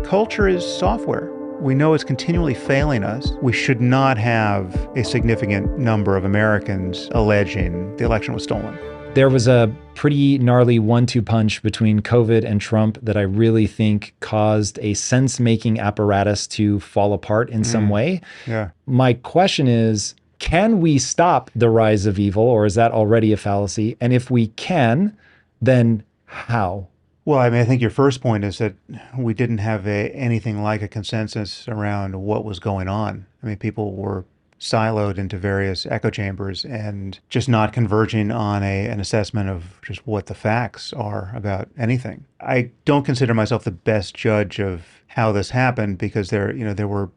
culture is software. We know it's continually failing us. We should not have a significant number of Americans alleging the election was stolen. There was a pretty gnarly 1-2 punch between COVID and Trump that I really think caused a sense-making apparatus to fall apart in some way. Yeah. My question is, can we stop the rise of evil, or is that already a fallacy? And if we can, then how? Well, I mean, I think your first point is that we didn't have anything like a consensus around what was going on. I mean, people were siloed into various echo chambers and just not converging on an assessment of just what the facts are about anything. I don't consider myself the best judge of how this happened because there were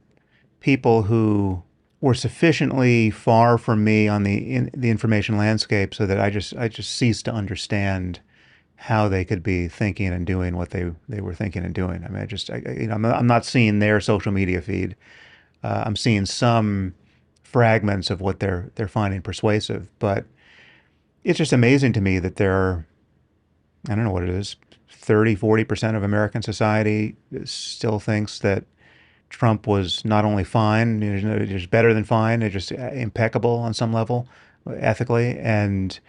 people who were sufficiently far from me on the information landscape so that I just ceased to understand how they could be thinking and doing what they were thinking and doing. I mean, I'm not seeing their social media feed. I'm seeing some fragments of what they're finding persuasive, but it's just amazing to me that there are, I don't know what it is, 30-40% of American society still thinks that Trump was not only fine, just better than fine, just impeccable on some level, ethically, and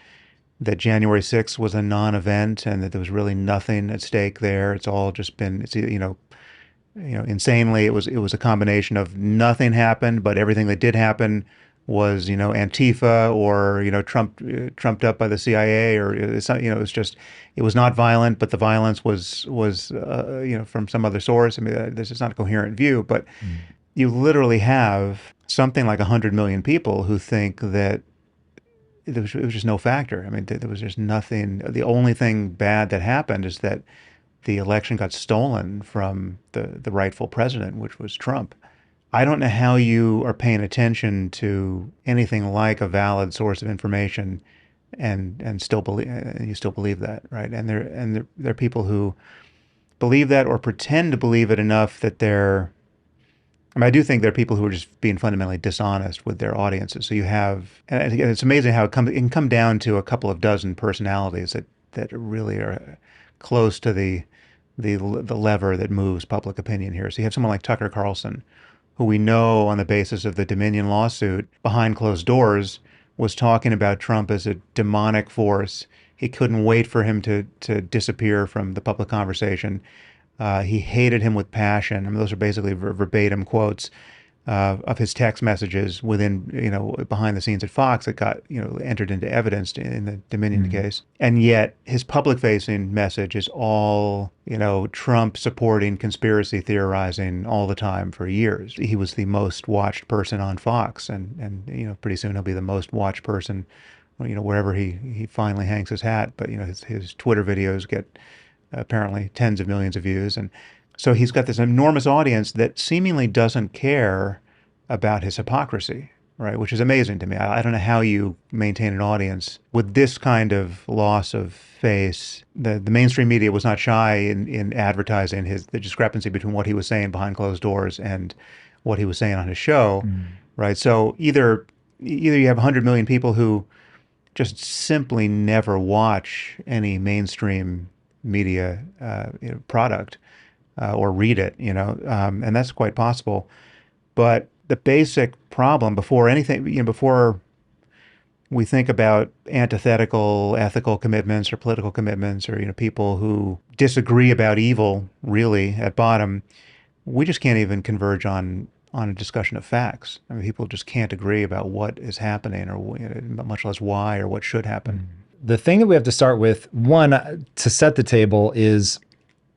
that January 6th was a non-event and that there was really nothing at stake there. It's all just been, insanely, it was a combination of nothing happened, but everything that did happen was, Antifa or, trumped up by the CIA or, it was not violent, but the violence was from some other source. I mean, this is not a coherent view, but you literally have something like 100 million people who think that it was just no factor. I mean, there was just nothing. The only thing bad that happened is that the election got stolen from the rightful president, which was Trump. I don't know how you are paying attention to anything like a valid source of information and still believe that, right? And there are people who believe that or pretend to believe it enough that I do think there are people who are just being fundamentally dishonest with their audiences. So you have, and it's amazing how it can come down to a couple of dozen personalities that really are close to the lever that moves public opinion here. So you have someone like Tucker Carlson, who we know on the basis of the Dominion lawsuit behind closed doors was talking about Trump as a demonic force. He couldn't wait for him to disappear from the public conversation. He hated him with passion. I mean, those are basically verbatim quotes of his text messages within, behind the scenes at Fox that got, entered into evidence in the Dominion case. And yet his public-facing message is all, Trump supporting conspiracy theorizing all the time for years. He was the most watched person on Fox, and pretty soon he'll be the most watched person, wherever he finally hangs his hat. But, his Twitter videos get apparently tens of millions of views. And so he's got this enormous audience that seemingly doesn't care about his hypocrisy, right? Which is amazing to me. I don't know how you maintain an audience with this kind of loss of face. The mainstream media was not shy in advertising the discrepancy between what he was saying behind closed doors and what he was saying on his show, right? So either you have 100 million people who just simply never watch any mainstream media product or read it, and that's quite possible. But the basic problem before anything, before we think about antithetical ethical commitments or political commitments or, people who disagree about evil, really, at bottom, we just can't even converge on a discussion of facts. I mean, people just can't agree about what is happening or much less why or what should happen. The thing that we have to start with, one, to set the table is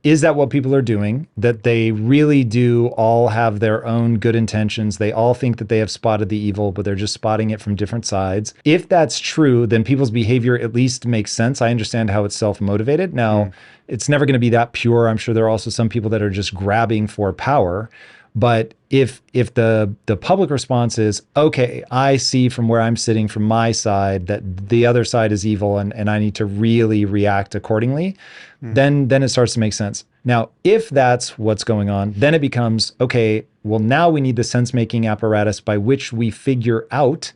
that what people are doing? That they really do all have their own good intentions. They all think that they have spotted the evil, but they're just spotting it from different sides. If that's true, then people's behavior at least makes sense. I understand how it's self-motivated. Now, it's never going to be that pure. I'm sure there are also some people that are just grabbing for power. But if the public response is, okay, I see from where I'm sitting from my side that the other side is evil and I need to really react accordingly, then it starts to make sense. Now, if that's what's going on, then it becomes, okay, well, now we need the sense-making apparatus by which we figure out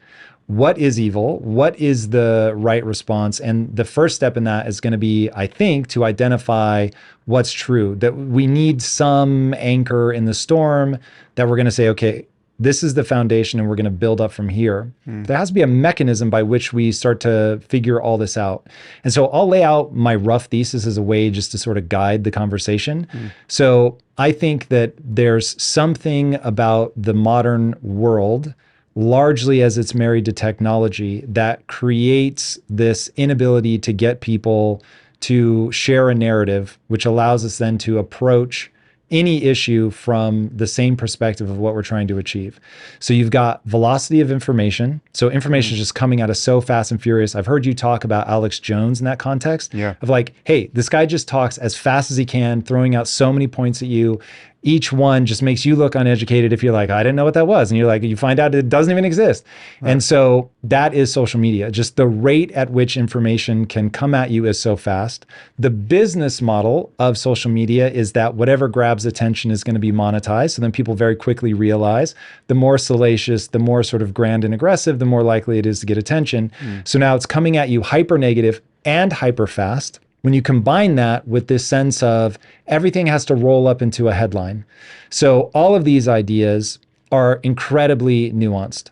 what is evil, what is the right response. And the first step in that is going to be, I think, to identify what's true, that we need some anchor in the storm, that we're going to say, okay, this is the foundation and we're going to build up from here. There has to be a mechanism by which we start to figure all this out. And so I'll lay out my rough thesis as a way just to sort of guide the conversation. So I think that there's something about the modern world, largely as it's married to technology, that creates this inability to get people to share a narrative, which allows us then to approach any issue from the same perspective of what we're trying to achieve. So you've got velocity of information. So information is just coming at us so fast and furious. I've heard you talk about Alex Jones in that context of like, hey, this guy just talks as fast as he can, throwing out so many points at you. Each one just makes you look uneducated if you're like, I didn't know what that was. And you're like, you find out it doesn't even exist. Right. And so that is social media. Just the rate at which information can come at you is so fast. The business model of social media is that whatever grabs attention is going to be monetized. So then people very quickly realize the more salacious, the more sort of grand and aggressive, the more likely it is to get attention. So now it's coming at you hyper negative and hyper fast. When you combine that with this sense of everything has to roll up into a headline. So all of these ideas are incredibly nuanced.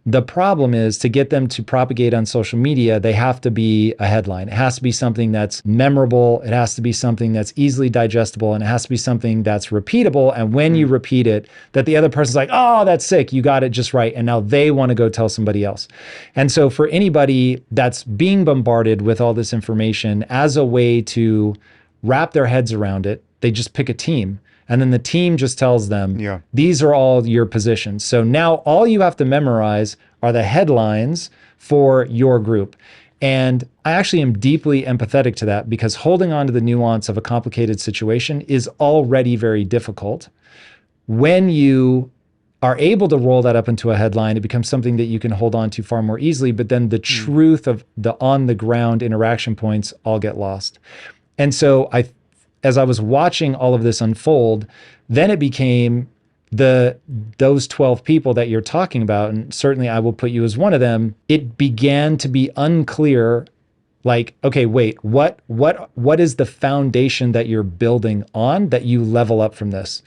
The problem is to get them to propagate on social media, they have to be a headline. It has to be something that's memorable. It has to be something that's easily digestible, and it has to be something that's repeatable. And when you repeat it, that the other person's like, oh, that's sick. You got it just right. And now they want to go tell somebody else. And so for anybody that's being bombarded with all this information as a way to wrap their heads around it, they just pick a team. And then the team just tells them, these are all your positions. So now all you have to memorize are the headlines for your group. And I actually am deeply empathetic to that, because holding on to the nuance of a complicated situation is already very difficult. When you are able to roll that up into a headline, it becomes something that you can hold on to far more easily. But then the truth of the on the ground interaction points all get lost. And so as I was watching all of this unfold, then it became those 12 people that you're talking about, and certainly I will put you as one of them. It began to be unclear, like, okay, wait, what is the foundation that you're building on that you level up from this?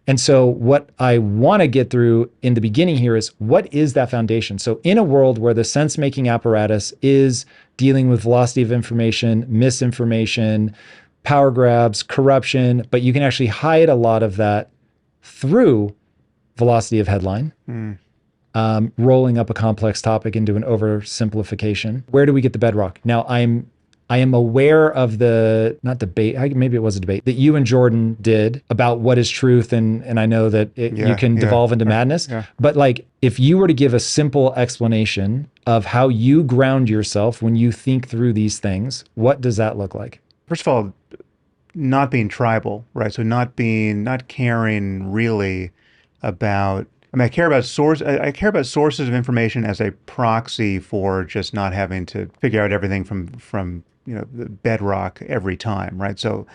And so what I want to get through in the beginning here is, what is that foundation? So in a world where the sense-making apparatus is dealing with velocity of information, misinformation, power grabs, corruption, but you can actually hide a lot of that through velocity of headline, rolling up a complex topic into an oversimplification. Where do we get the bedrock? Now, I am aware of the, not debate, maybe it was a debate, that you and Jordan did about what is truth, and I know that you can devolve into madness, but like, if you were to give a simple explanation of how you ground yourself when you think through these things, what does that look like? First of all, not being tribal, right? So not caring really about, I mean, I care about sources of information as a proxy for just not having to figure out everything from the bedrock every time, right? So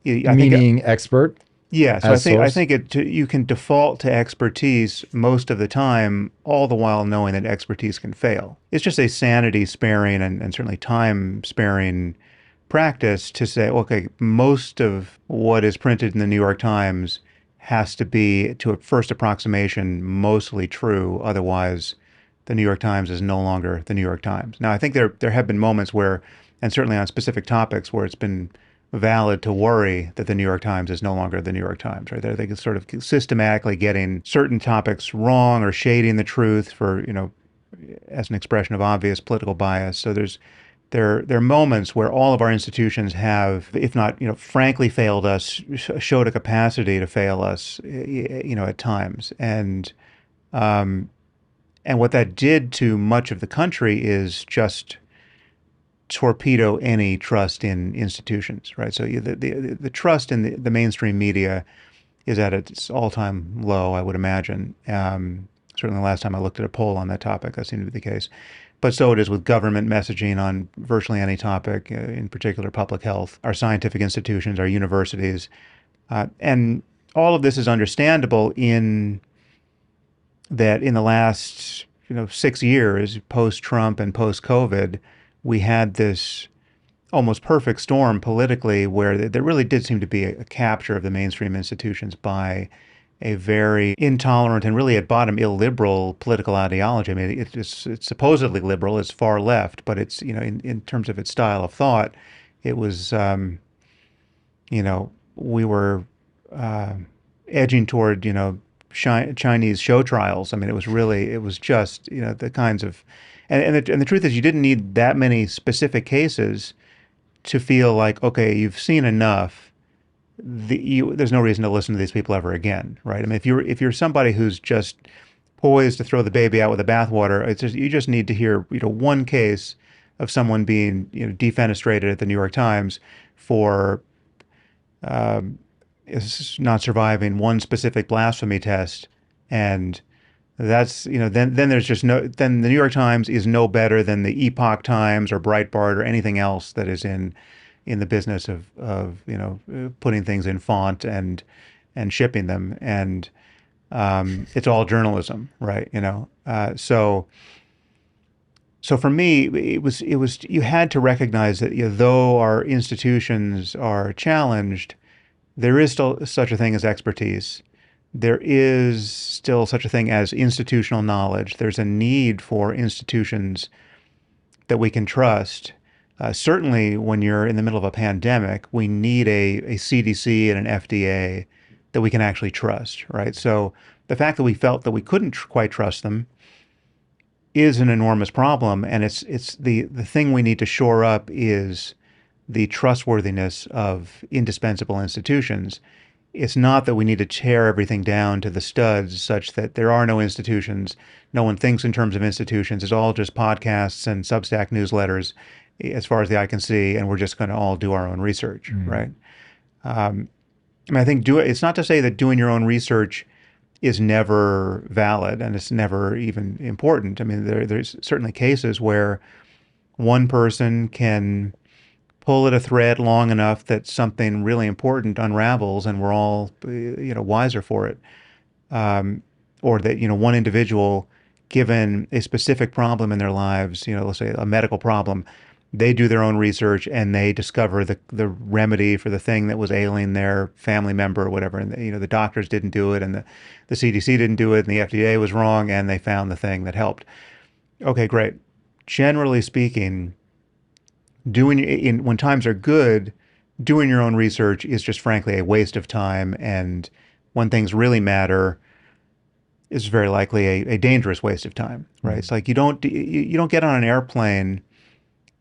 Meaning expert? Yeah, so I think you can default to expertise most of the time, all the while knowing that expertise can fail. It's just a sanity sparing and certainly time sparing practice to say, okay, most of what is printed in the New York Times has to be, to a first approximation, mostly true. Otherwise, the New York Times is no longer the New York Times. Now, I think there have been moments where, and certainly on specific topics, where it's been valid to worry that the New York Times is no longer the New York Times, right? They can sort of systematically getting certain topics wrong or shading the truth for, as an expression of obvious political bias. So there are moments where all of our institutions have, if not, frankly failed us, showed a capacity to fail us, at times. And what that did to much of the country is just torpedo any trust in institutions, right? So the trust in the mainstream media is at its all-time low, I would imagine. Certainly the last time I looked at a poll on that topic, that seemed to be the case. But so it is with government messaging on virtually any topic, in particular public health, our scientific institutions, our universities. And all of this is understandable in that in the last 6 years post Trump and post COVID, we had this almost perfect storm politically where there really did seem to be a capture of the mainstream institutions by a very intolerant and really at bottom illiberal political ideology. I mean, it's supposedly liberal, it's far left, but it's, in terms of its style of thought, it was, we were uh, edging toward, Chinese show trials. I mean, it was just, the kinds of, and the truth is, you didn't need that many specific cases to feel like, okay, you've seen enough. There's no reason to listen to these people ever again, right? I mean, if you're somebody who's just poised to throw the baby out with the bathwater, you just need to hear, one case of someone being, defenestrated at the New York Times for um, is not surviving one specific blasphemy test, and that's then there's just no then the New York Times is no better than the Epoch Times or Breitbart or anything else that is in the business of putting things in font and shipping them, and it's all journalism, right? So for me, it was you had to recognize that, though our institutions are challenged, there is still such a thing as expertise. There is still such a thing as institutional knowledge. There's a need for institutions that we can trust. Certainly, when you're in the middle of a pandemic, we need a CDC and an FDA that we can actually trust, right? So the fact that we felt that we couldn't quite trust them is an enormous problem, and it's the thing we need to shore up is the trustworthiness of indispensable institutions. It's not that we need to tear everything down to the studs such that there are no institutions. No one thinks in terms of institutions. It's all just podcasts and Substack newsletters, as far as the eye can see, and we're just going to all do our own research, right? I mean, I think it's not to say that doing your own research is never valid and it's never even important. I mean, there's certainly cases where one person can pull at a thread long enough that something really important unravels and we're all wiser for it, or that one individual, given a specific problem in their lives, let's say a medical problem, they do their own research and they discover the remedy for the thing that was ailing their family member or whatever, and the doctors didn't do it, and the CDC didn't do it, and the FDA was wrong, and they found the thing that helped. Okay, great. Generally speaking, when times are good, doing your own research is just frankly a waste of time, and when things really matter, is very likely a dangerous waste of time, right? It's like you don't get on an airplane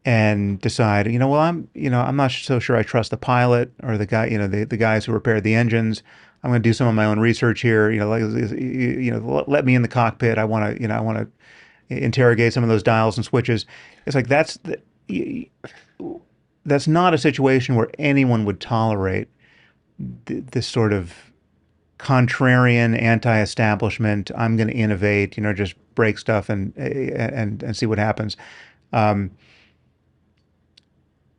and decide, well, I'm not so sure I trust the pilot or the guy, the guys who repaired the engines. I'm going to do some of my own research here. Let me in the cockpit. I want to interrogate some of those dials and switches. It's like that's not a situation where anyone would tolerate this sort of contrarian, anti-establishment. I'm going to innovate. Just break stuff and see what happens.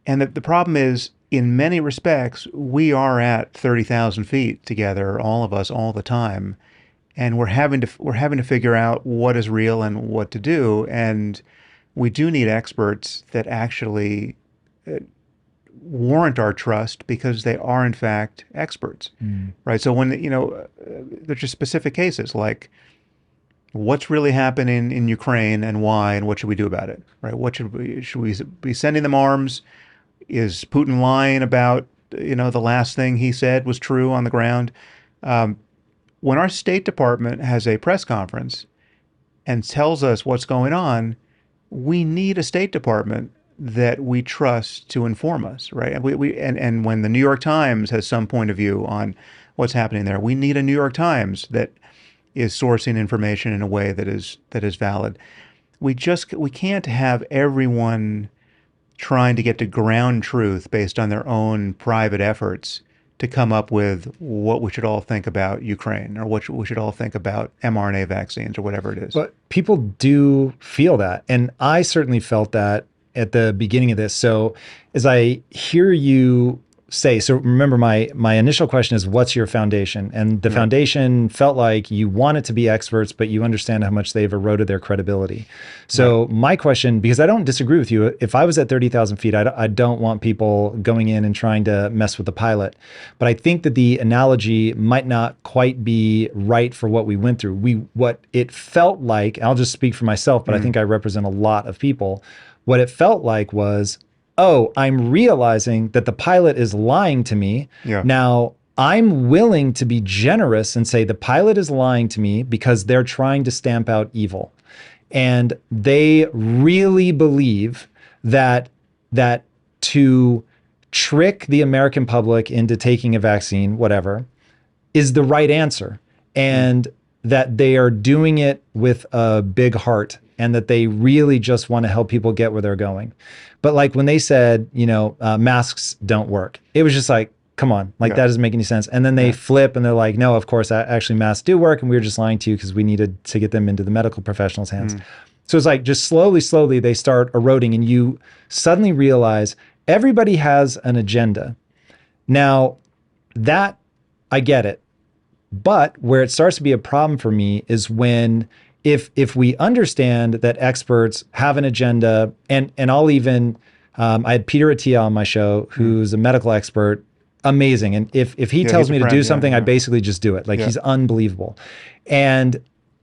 And the problem is, in many respects, we are at 30,000 feet together, all of us, all the time, and we're having to figure out what is real and what to do. And we do need experts that actually warrant our trust because they are in fact experts, right? So when there's just specific cases like what's really happening in Ukraine and why, and what should we do about it, right? Should we be sending them arms? Is Putin lying about the last thing he said was true on the ground? When our State Department has a press conference and tells us what's going on, we need a State Department that we trust to inform us, right? And when the New York Times has some point of view on what's happening there, we need a New York Times that is sourcing information in a way that is valid. We can't have everyone trying to get to ground truth based on their own private efforts to come up with what we should all think about Ukraine or what we should all think about mRNA vaccines or whatever it is. But people do feel that. And I certainly felt that at the beginning of this. So as I hear you say, so remember my initial question is, what's your foundation? And the Right. foundation felt like you want it to be experts, but you understand how much they've eroded their credibility. Right. So my question, because I don't disagree with you, if I was at 30,000 feet, I don't want people going in and trying to mess with the pilot. But I think that the analogy might not quite be right for what we went through. What it felt like, I'll just speak for myself, but I think I represent a lot of people. What it felt like was, oh, I'm realizing that the pilot is lying to me. Yeah. Now, I'm willing to be generous and say the pilot is lying to me because they're trying to stamp out evil. And they really believe that to trick the American public into taking a vaccine, whatever, is the right answer. And that they are doing it with a big heart and that they really just want to help people get where they're going. But like when they said, masks don't work, it was just like, come on, like that doesn't make any sense. And then they flip and they're like, no, of course, actually masks do work. And we were just lying to you because we needed to get them into the medical professionals' hands. So it's like just slowly, they start eroding and you suddenly realize everybody has an agenda. Now that I get it. But where it starts to be a problem for me is when if we understand that experts have an agenda, and I'll even I had Peter Attia on my show, who's a medical expert, amazing. And if he tells me to do something, I basically just do it. Like he's unbelievable. And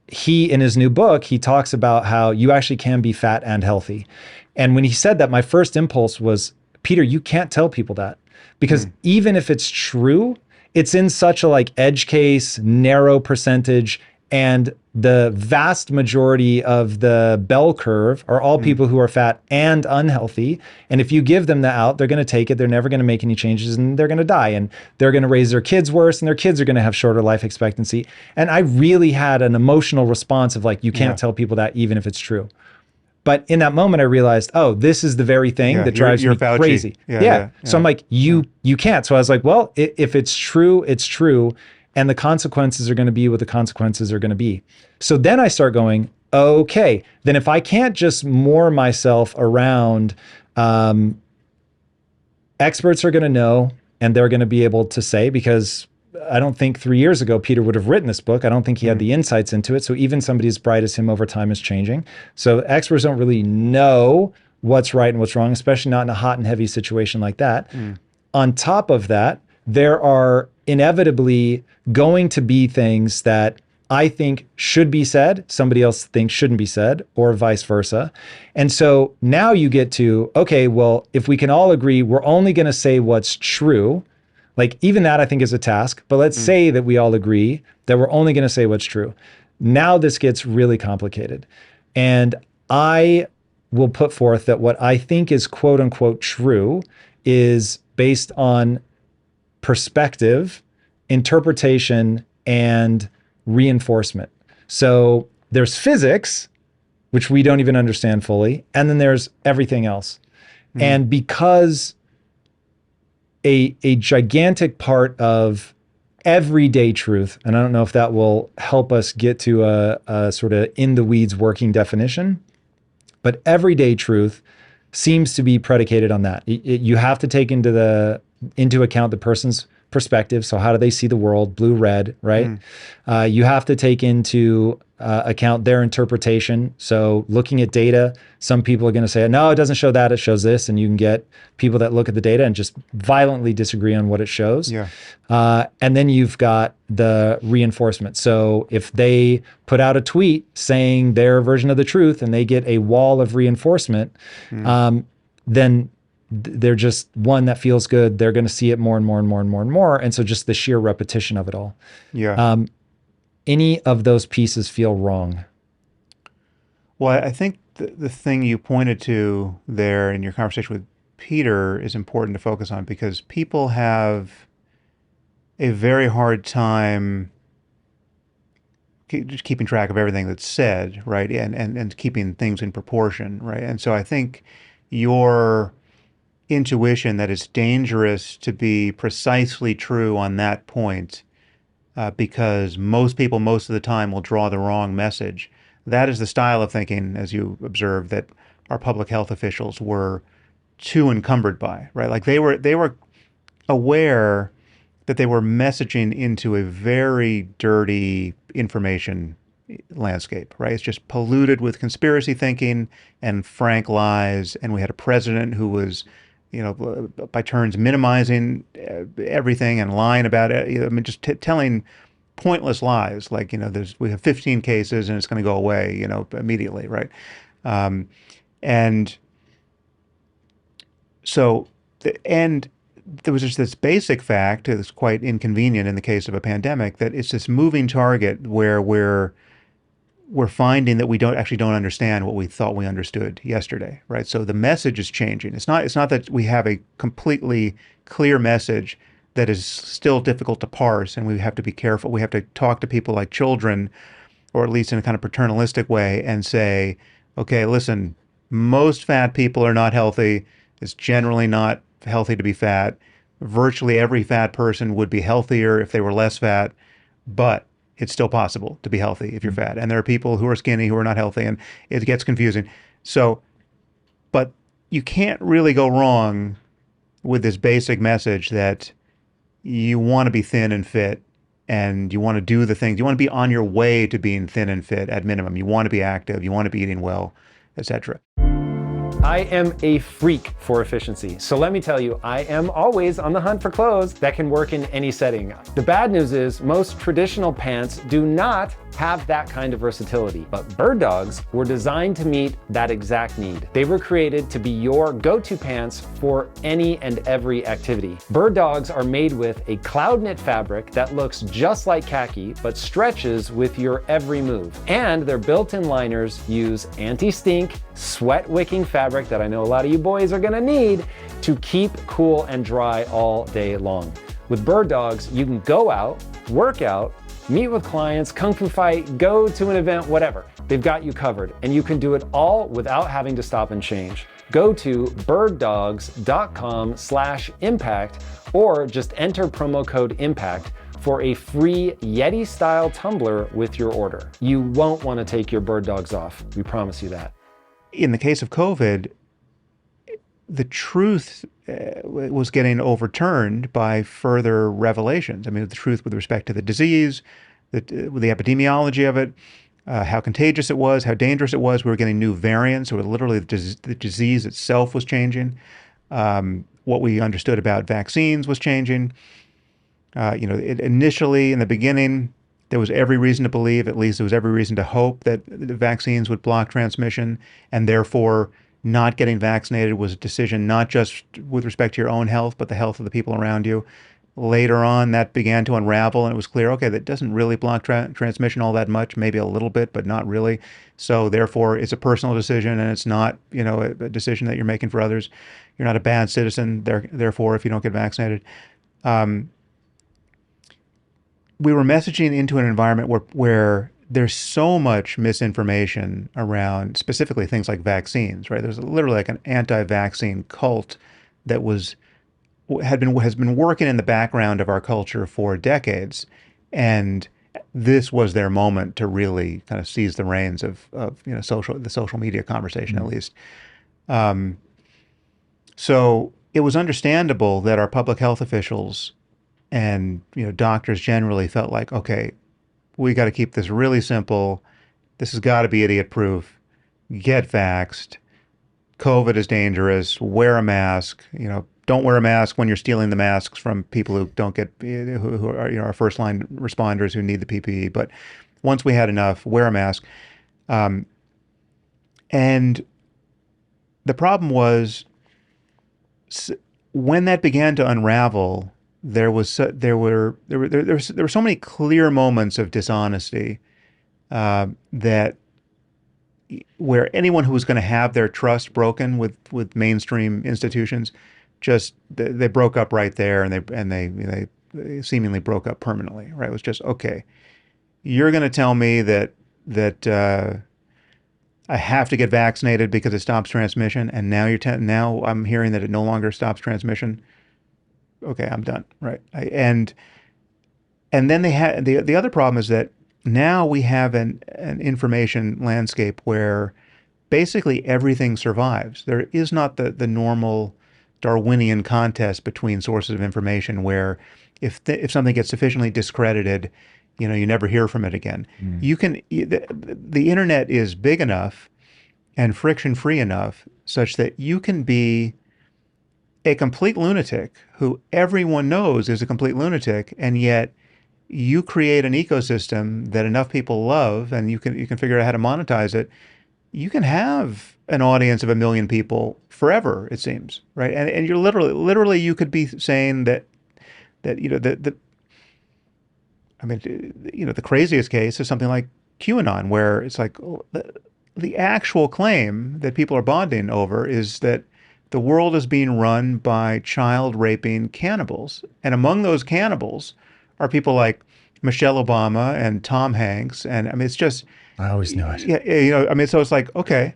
he, in his new book, he talks about how you actually can be fat and healthy. And when he said that, my first impulse was, Peter, you can't tell people that, because even if it's true, it's in such a like edge case, narrow percentage, and the vast majority of the bell curve are all people who are fat and unhealthy. And if you give them the out, they're going to take it. They're never going to make any changes and they're going to die. And they're going to raise their kids worse and their kids are going to have shorter life expectancy. And I really had an emotional response of like, you can't tell people that even if it's true. But in that moment, I realized, oh, this is the very thing that drives me Fauci. crazy. So I'm like, you can't. So I was like, well, if it's true, it's true. And the consequences are going to be what the consequences are going to be. So then I start going, okay, then if I can't just moor myself around, experts are going to know and they're going to be able to say, because I don't think 3 years ago, Peter would have written this book. I don't think he had the insights into it. So even somebody as bright as him over time is changing. So experts don't really know what's right and what's wrong, especially not in a hot and heavy situation like that. On top of that, there are inevitably going to be things that I think should be said, somebody else thinks shouldn't be said, or vice versa. And so now you get to, okay, well, if we can all agree, we're only going to say what's true. Like even that I think is a task, but let's say that we all agree that we're only going to say what's true. Now this gets really complicated. And I will put forth that what I think is quote unquote true is based on perspective, interpretation, and reinforcement. So there's physics, which we don't even understand fully, and then there's everything else. And because a gigantic part of everyday truth, and I don't know if that will help us get to a sort of in the weeds working definition, but everyday truth seems to be predicated on that. You have to take into account the person's perspective. So how do they see the world? Blue, red, right? You have to take into account their interpretation. So looking at data, some people are going to say, no, it doesn't show that, it shows this. And you can get people that look at the data and just violently disagree on what it shows. And then you've got the reinforcement. So if they put out a tweet saying their version of the truth and they get a wall of reinforcement, then they're just one that feels good. They're going to see it more and more and more and more and more. And so just the sheer repetition of it all. Any of those pieces feel wrong? Well, I think the thing you pointed to there in your conversation with Peter is important to focus on, because people have a very hard time just keeping track of everything that's said, right? And keeping things in proportion, right? And so I think your intuition that it's dangerous to be precisely true on that point, because most people most of the time will draw the wrong message. That is the style of thinking, as you observed, that our public health officials were too encumbered by, right? Like they were aware that they were messaging into a very dirty information landscape, right? It's just polluted with conspiracy thinking and frank lies. And we had a president who was, by turns minimizing everything and lying about it. I mean, just telling pointless lies, like, we have 15 cases and it's going to go away, immediately, right? Um, and so, and there was just this basic fact that's quite inconvenient in the case of a pandemic, that it's this moving target where we're finding that we don't understand what we thought we understood yesterday, right? So the message is changing. It's not that we have a completely clear message that is still difficult to parse, and we have to be careful. We have to talk to people like children, or at least in a kind of paternalistic way, and say, okay, listen, most fat people are not healthy. It's generally not healthy to be fat. Virtually every fat person would be healthier if they were less fat, but it's still possible to be healthy if you're fat. And there are people who are skinny who are not healthy, and it gets confusing. So, but you can't really go wrong with this basic message that you want to be thin and fit, and you want to do the things. You want to be on your way to being thin and fit at minimum. You want to be active. You want to be eating well, etc. I am a freak for efficiency. So let me tell you, I am always on the hunt for clothes that can work in any setting. The bad news is most traditional pants do not have that kind of versatility, but Bird Dogs were designed to meet that exact need. They were created to be your go-to pants for any and every activity. Bird Dogs are made with a cloud knit fabric that looks just like khaki, but stretches with your every move. And their built-in liners use anti-stink, sweat-wicking fabric that I know a lot of you boys are gonna need to keep cool and dry all day long. With Bird Dogs, you can go out, work out, meet with clients, kung fu fight, go to an event, whatever. They've got you covered, and you can do it all without having to stop and change. Go to birddogs.com/impact or just enter promo code IMPACT for a free Yeti-style tumbler with your order. You won't want to take your Bird Dogs off. We promise you that. In the case of COVID, the truth was getting overturned by further revelations. I mean, the truth with respect to the disease, the epidemiology of it, how contagious it was, how dangerous it was. We were getting new variants, or literally the disease itself was changing. What we understood about vaccines was changing. Initially, in the beginning, there was every reason to believe, at least there was every reason to hope, that the vaccines would block transmission, and therefore not getting vaccinated was a decision not just with respect to your own health, but the health of the people around you. Later on, that began to unravel, and it was clear, okay, that doesn't really block transmission all that much, maybe a little bit, but not really. So therefore, it's a personal decision, and it's not, a decision that you're making for others. You're not a bad citizen, therefore, if you don't get vaccinated. We were messaging into an environment where there's so much misinformation around specifically things like vaccines, right? There's literally like an anti-vaccine cult that has been working in the background of our culture for decades, and this was their moment to really kind of seize the reins of the social media conversation, at least. So it was understandable that our public health officials and doctors generally felt like, okay, we got to keep this really simple. This has got to be idiot proof. Get vaxxed. COVID is dangerous. Wear a mask. Don't wear a mask when you're stealing the masks from people who don't get, who are our first line responders who need the PPE. But once we had enough, wear a mask. And the problem was, when that began to unravel, there were so many clear moments of dishonesty that where anyone who was going to have their trust broken with mainstream institutions, just they broke up right there, and they seemingly broke up permanently. Right? It was just, okay, you're going to tell me that I have to get vaccinated because it stops transmission, and now I'm hearing that it no longer stops transmission. Okay, I'm done. Right. And then they had the other problem is that now we have an information landscape where basically everything survives. There is not the normal Darwinian contest between sources of information where if something gets sufficiently discredited, you never hear from it again. The internet is big enough and friction-free enough such that you can be a complete lunatic who everyone knows is a complete lunatic, and yet you create an ecosystem that enough people love, and you can figure out how to monetize it. You can have an audience of 1 million people forever, it seems, right? And you're literally you could be saying that the craziest case is something like QAnon, where it's like the actual claim that people are bonding over is that the world is being run by child raping cannibals. And among those cannibals are people like Michelle Obama and Tom Hanks. And it's just, I always knew it. Yeah, so it's like, okay,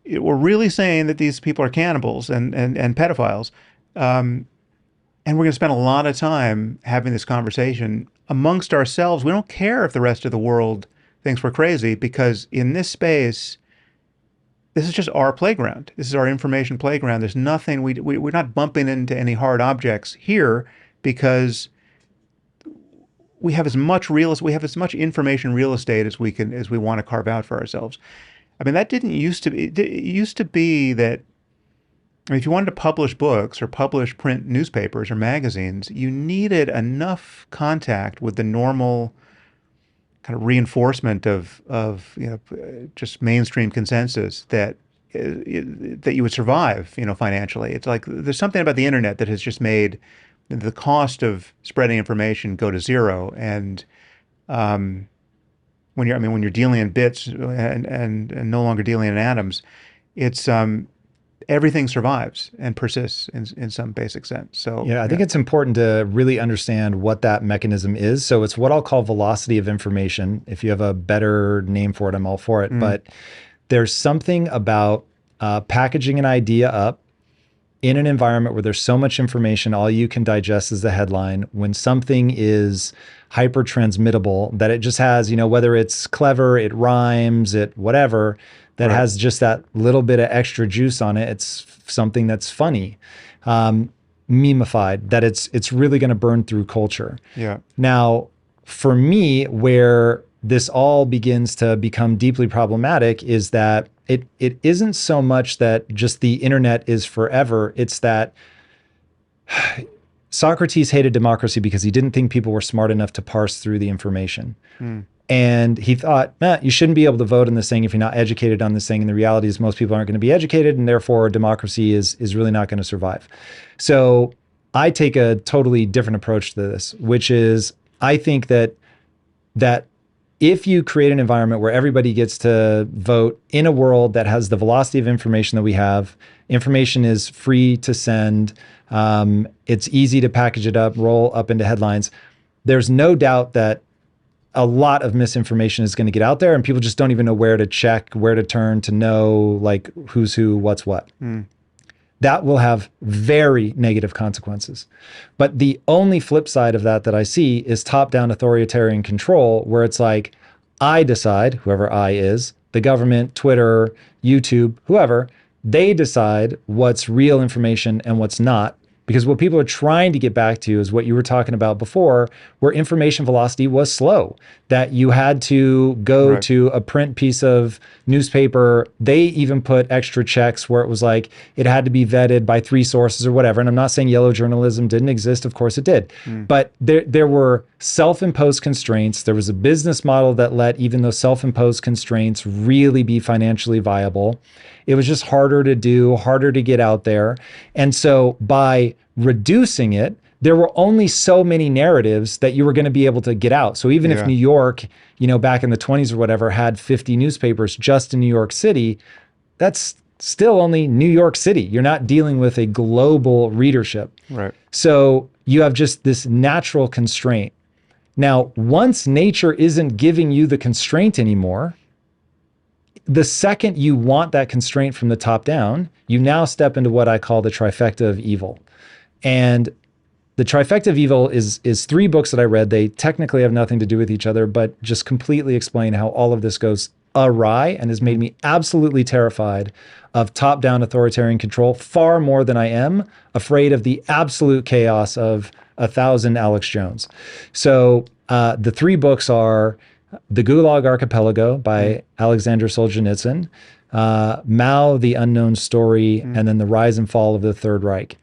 we're really saying that these people are cannibals and pedophiles. And we're going to spend a lot of time having this conversation amongst ourselves. We don't care if the rest of the world thinks we're crazy, because in this space, this is just our playground. This is our information playground. There's nothing, we're not bumping into any hard objects here, because we have as much information real estate as we want to carve out for ourselves. I mean, that didn't used to be. It used to be that, I mean, if you wanted to publish books or publish print newspapers or magazines, you needed enough contact with the normal kind of reinforcement of just mainstream consensus that you would survive, financially. It's like there's something about the internet that has just made the cost of spreading information go to zero. And when you're dealing in bits and no longer dealing in atoms, it's everything survives and persists in some basic sense. So yeah, I think it's important to really understand what that mechanism is. So it's what I'll call velocity of information. If you have a better name for it, I'm all for it. But there's something about packaging an idea up in an environment where there's so much information, all you can digest is the headline. When something is hyper transmittable, that it just has, whether it's clever, it rhymes, it whatever, that has just that little bit of extra juice on it. It's something that's funny, memeified, that it's really going to burn through culture. Yeah. Now, for me, where this all begins to become deeply problematic is that it isn't so much that just the internet is forever. It's that Socrates hated democracy because he didn't think people were smart enough to parse through the information. And he thought, you shouldn't be able to vote on this thing if you're not educated on this thing. And the reality is most people aren't going to be educated, and therefore democracy is really not going to survive. So I take a totally different approach to this, which is I think that if you create an environment where everybody gets to vote in a world that has the velocity of information that we have, information is free to send, it's easy to package it up, roll up into headlines, there's no doubt that a lot of misinformation is going to get out there, and people just don't even know where to check, where to turn to know like who's who, what's what. That will have very negative consequences. But the only flip side of that I see is top-down authoritarian control, where it's like, I decide, whoever I is, the government, Twitter, YouTube, whoever, they decide what's real information and what's not. Because what people are trying to get back to is what you were talking about before, where information velocity was slow, that you had to go to a print piece of newspaper. They even put extra checks where it was like, it had to be vetted by 3 sources or whatever. And I'm not saying yellow journalism didn't exist. Of course it did. But there were self-imposed constraints. There was a business model that let even those self-imposed constraints really be financially viable. It was just harder to do, harder to get out there. And so by reducing it, there were only so many narratives that you were going to be able to get out. So even if New York, back in the 20s or whatever, had 50 newspapers just in New York City, that's still only New York City. You're not dealing with a global readership. Right. So you have just this natural constraint. Now, once nature isn't giving you the constraint anymore, the second you want that constraint from the top down, you now step into what I call the trifecta of evil. And the trifecta of evil is 3 books that I read. They technically have nothing to do with each other, but just completely explain how all of this goes awry and has made me absolutely terrified of top-down authoritarian control, far more than I am afraid of the absolute chaos of 1,000 Alex Jones. So the three books are The Gulag Archipelago by Alexander Solzhenitsyn, Mao, The Unknown Story, and then The Rise and Fall of the Third Reich.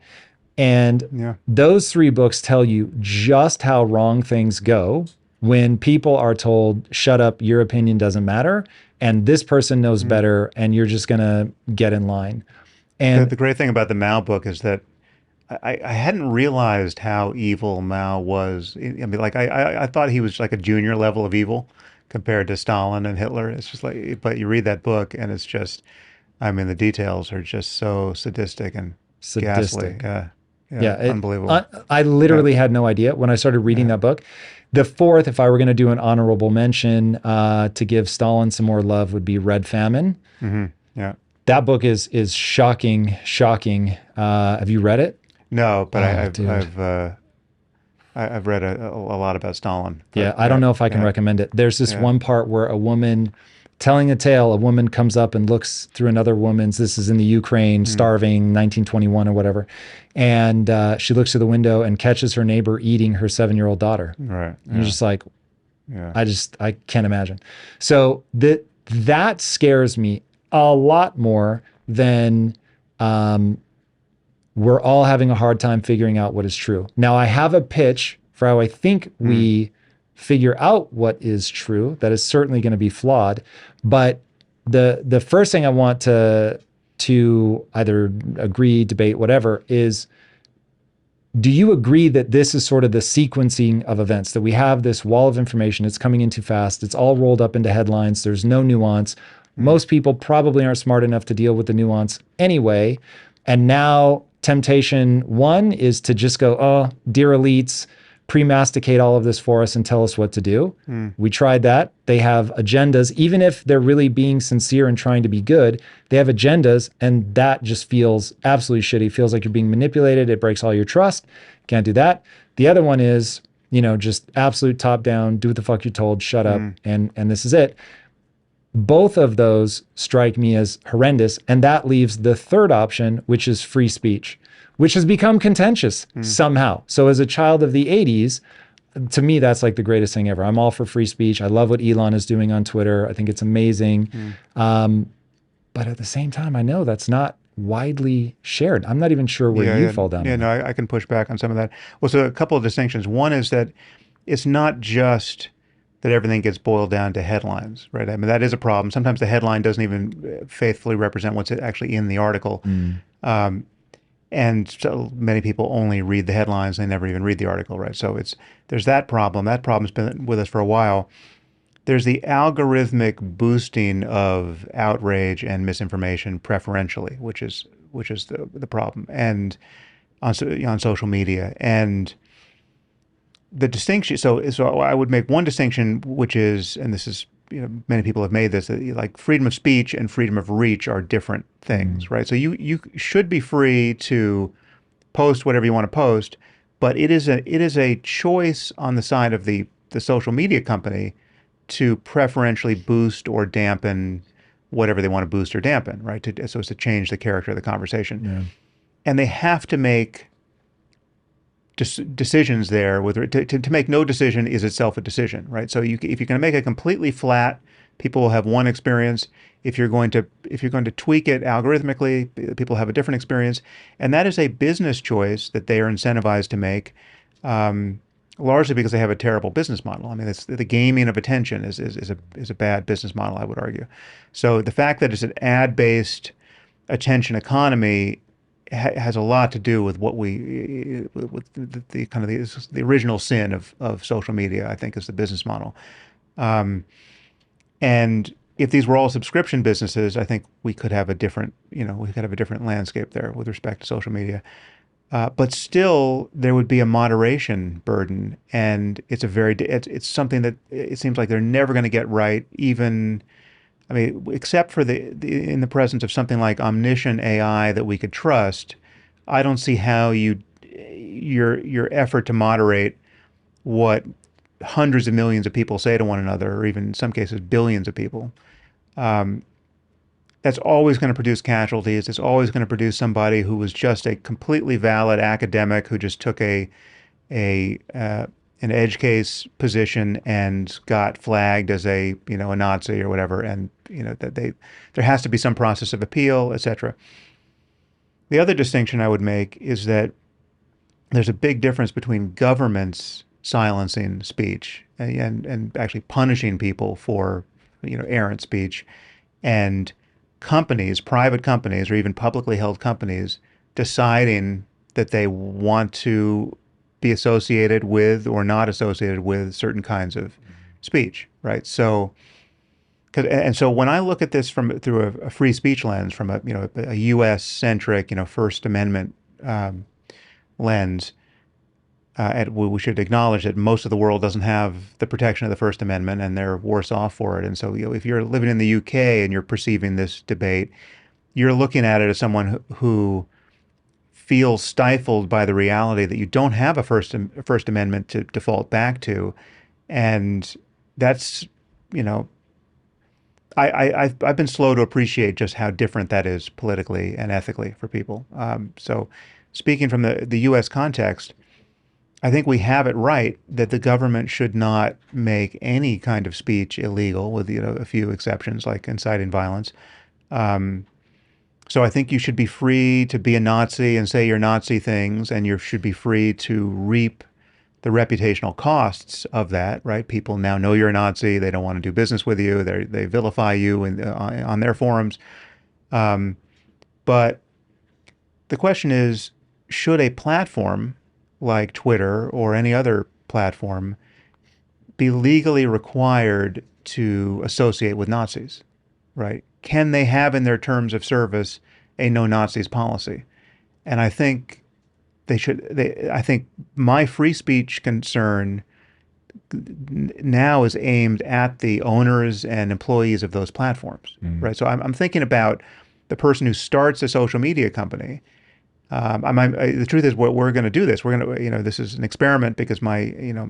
And those three books tell you just how wrong things go when people are told, shut up, your opinion doesn't matter, and this person knows better, and you're just going to get in line. And the great thing about the Mao book is that I hadn't realized how evil Mao was. I mean, like I thought he was like a junior level of evil compared to Stalin and Hitler. It's just like, but you read that book and it's just, I mean, the details are just so sadistic and ghastly. Unbelievable. I literally had no idea when I started reading that book. The fourth, if I were going to do an honorable mention to give Stalin some more love, would be Red Famine. Yeah. That book is shocking. Have you read it? No, but I've read a lot about Stalin. Yeah, I don't know if I can recommend it. There's this one part where a woman telling a tale, a woman comes up and looks through another woman's, this is in the Ukraine, starving, 1921 or whatever, and she looks through the window and catches her neighbor eating her 7-year-old daughter. Right. And you're just like, I can't imagine. So that scares me a lot more than we're all having a hard time figuring out what is true. Now, I have a pitch for how I think we figure out what is true. That is certainly going to be flawed. But the first thing I want to either agree, debate, whatever, is, do you agree that this is sort of the sequencing of events, that we have this wall of information, it's coming in too fast, it's all rolled up into headlines, there's no nuance. Most people probably aren't smart enough to deal with the nuance anyway. And now temptation one is to just go, oh, dear elites, pre-masticate all of this for us and tell us what to do. We tried that. They have agendas. Even if they're really being sincere and trying to be good, they have agendas, and that just feels absolutely shitty. Feels like you're being manipulated. It breaks all your trust. Can't do that. The other one is, just absolute top down, do what the fuck you're told, shut up, and this is it. Both of those strike me as horrendous, and that leaves the third option, which is free speech, which has become contentious somehow. So as a child of the 80s, to me, that's like the greatest thing ever. I'm all for free speech. I love what Elon is doing on Twitter. I think it's amazing. But at the same time, I know that's not widely shared. I'm not even sure where you fall down. Yeah, no, I can push back on some of that. Well, so a couple of distinctions. One is that it's not just that everything gets boiled down to headlines, right? I mean, that is a problem. Sometimes the headline doesn't even faithfully represent what's actually in the article. And so many people only read the headlines, they never even read the article, right? So there's that problem. That problem's been with us for a while. There's the algorithmic boosting of outrage and misinformation preferentially, which is the problem, and on social media. And the distinction, so I would make one distinction, which is, and this is, many people have made this, like freedom of speech and freedom of reach are different things, right? So you should be free to post whatever you want to post, but it is a choice on the side of the social media company to preferentially boost or dampen whatever they want to boost or dampen, right? So as to change the character of the conversation. And they have to make decisions there. To make no decision is itself a decision, right? So if you're going to make it completely flat, people will have one experience. If you're going to tweak it algorithmically, people have a different experience, and that is a business choice that they are incentivized to make, largely because they have a terrible business model. I mean, it's the gaming of attention is a bad business model, I would argue. So the fact that it's an ad-based attention economy has a lot to do with with the kind of the original sin of social media, I think, is the business model. And if these were all subscription businesses, I think we could have a different landscape there with respect to social media. But still, there would be a moderation burden, and it's something that it seems like they're never going to get right, even. I mean, except for in the presence of something like omniscient AI that we could trust, I don't see how your effort to moderate what hundreds of millions of people say to one another, or even in some cases billions of people, that's always going to produce casualties. It's always going to produce somebody who was just a completely valid academic who just took a an edge case position and got flagged as a a Nazi or whatever, and that there has to be some process of appeal, etc. The other distinction I would make is that there's a big difference between governments silencing speech and actually punishing people for errant speech, and companies, private companies, or even publicly held companies deciding that they want to be associated with or not associated with certain kinds of speech, right? So, so when I look at this through a free speech lens, from a U.S. centric First Amendment lens, we should acknowledge that most of the world doesn't have the protection of the First Amendment, and they're worse off for it. And so, if you're living in the UK and you're perceiving this debate, you're looking at it as someone who feels stifled by the reality that you don't have a First Amendment to default back to, and that's I've been slow to appreciate just how different that is politically and ethically for people. So, speaking from the U.S. context, I think we have it right that the government should not make any kind of speech illegal, with a few exceptions like inciting violence. So I think you should be free to be a Nazi and say your Nazi things, and you should be free to reap the reputational costs of that. Right? People now know you're a Nazi. They don't want to do business with you. They vilify you on their forums. But the question is, should a platform like Twitter or any other platform be legally required to associate with Nazis, right? Can they have in their terms of service a no Nazis policy? And I think they should. I think my free speech concern now is aimed at the owners and employees of those platforms, right? So I'm thinking about the person who starts a social media company. The truth is, what we're going to do this. We're going to, this is an experiment because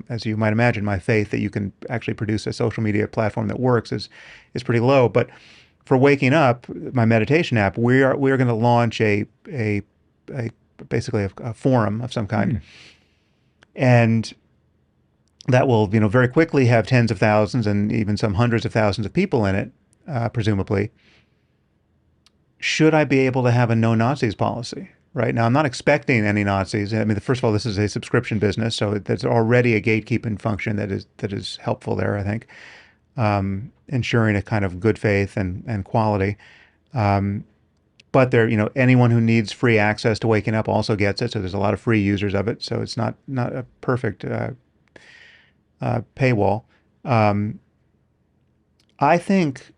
as you might imagine, my faith that you can actually produce a social media platform that works is pretty low. But for Waking Up, my meditation app, we are going to launch basically a forum of some kind, and that will very quickly have tens of thousands and even some hundreds of thousands of people in it, presumably. Should I be able to have a no Nazis policy? Right now, I'm not expecting any Nazis. I mean, first of all, this is a subscription business, so there's already a gatekeeping function that is helpful there, I think, ensuring a kind of good faith and quality. But anyone who needs free access to Waking Up also gets it. So there's a lot of free users of it. So it's not a perfect paywall. I think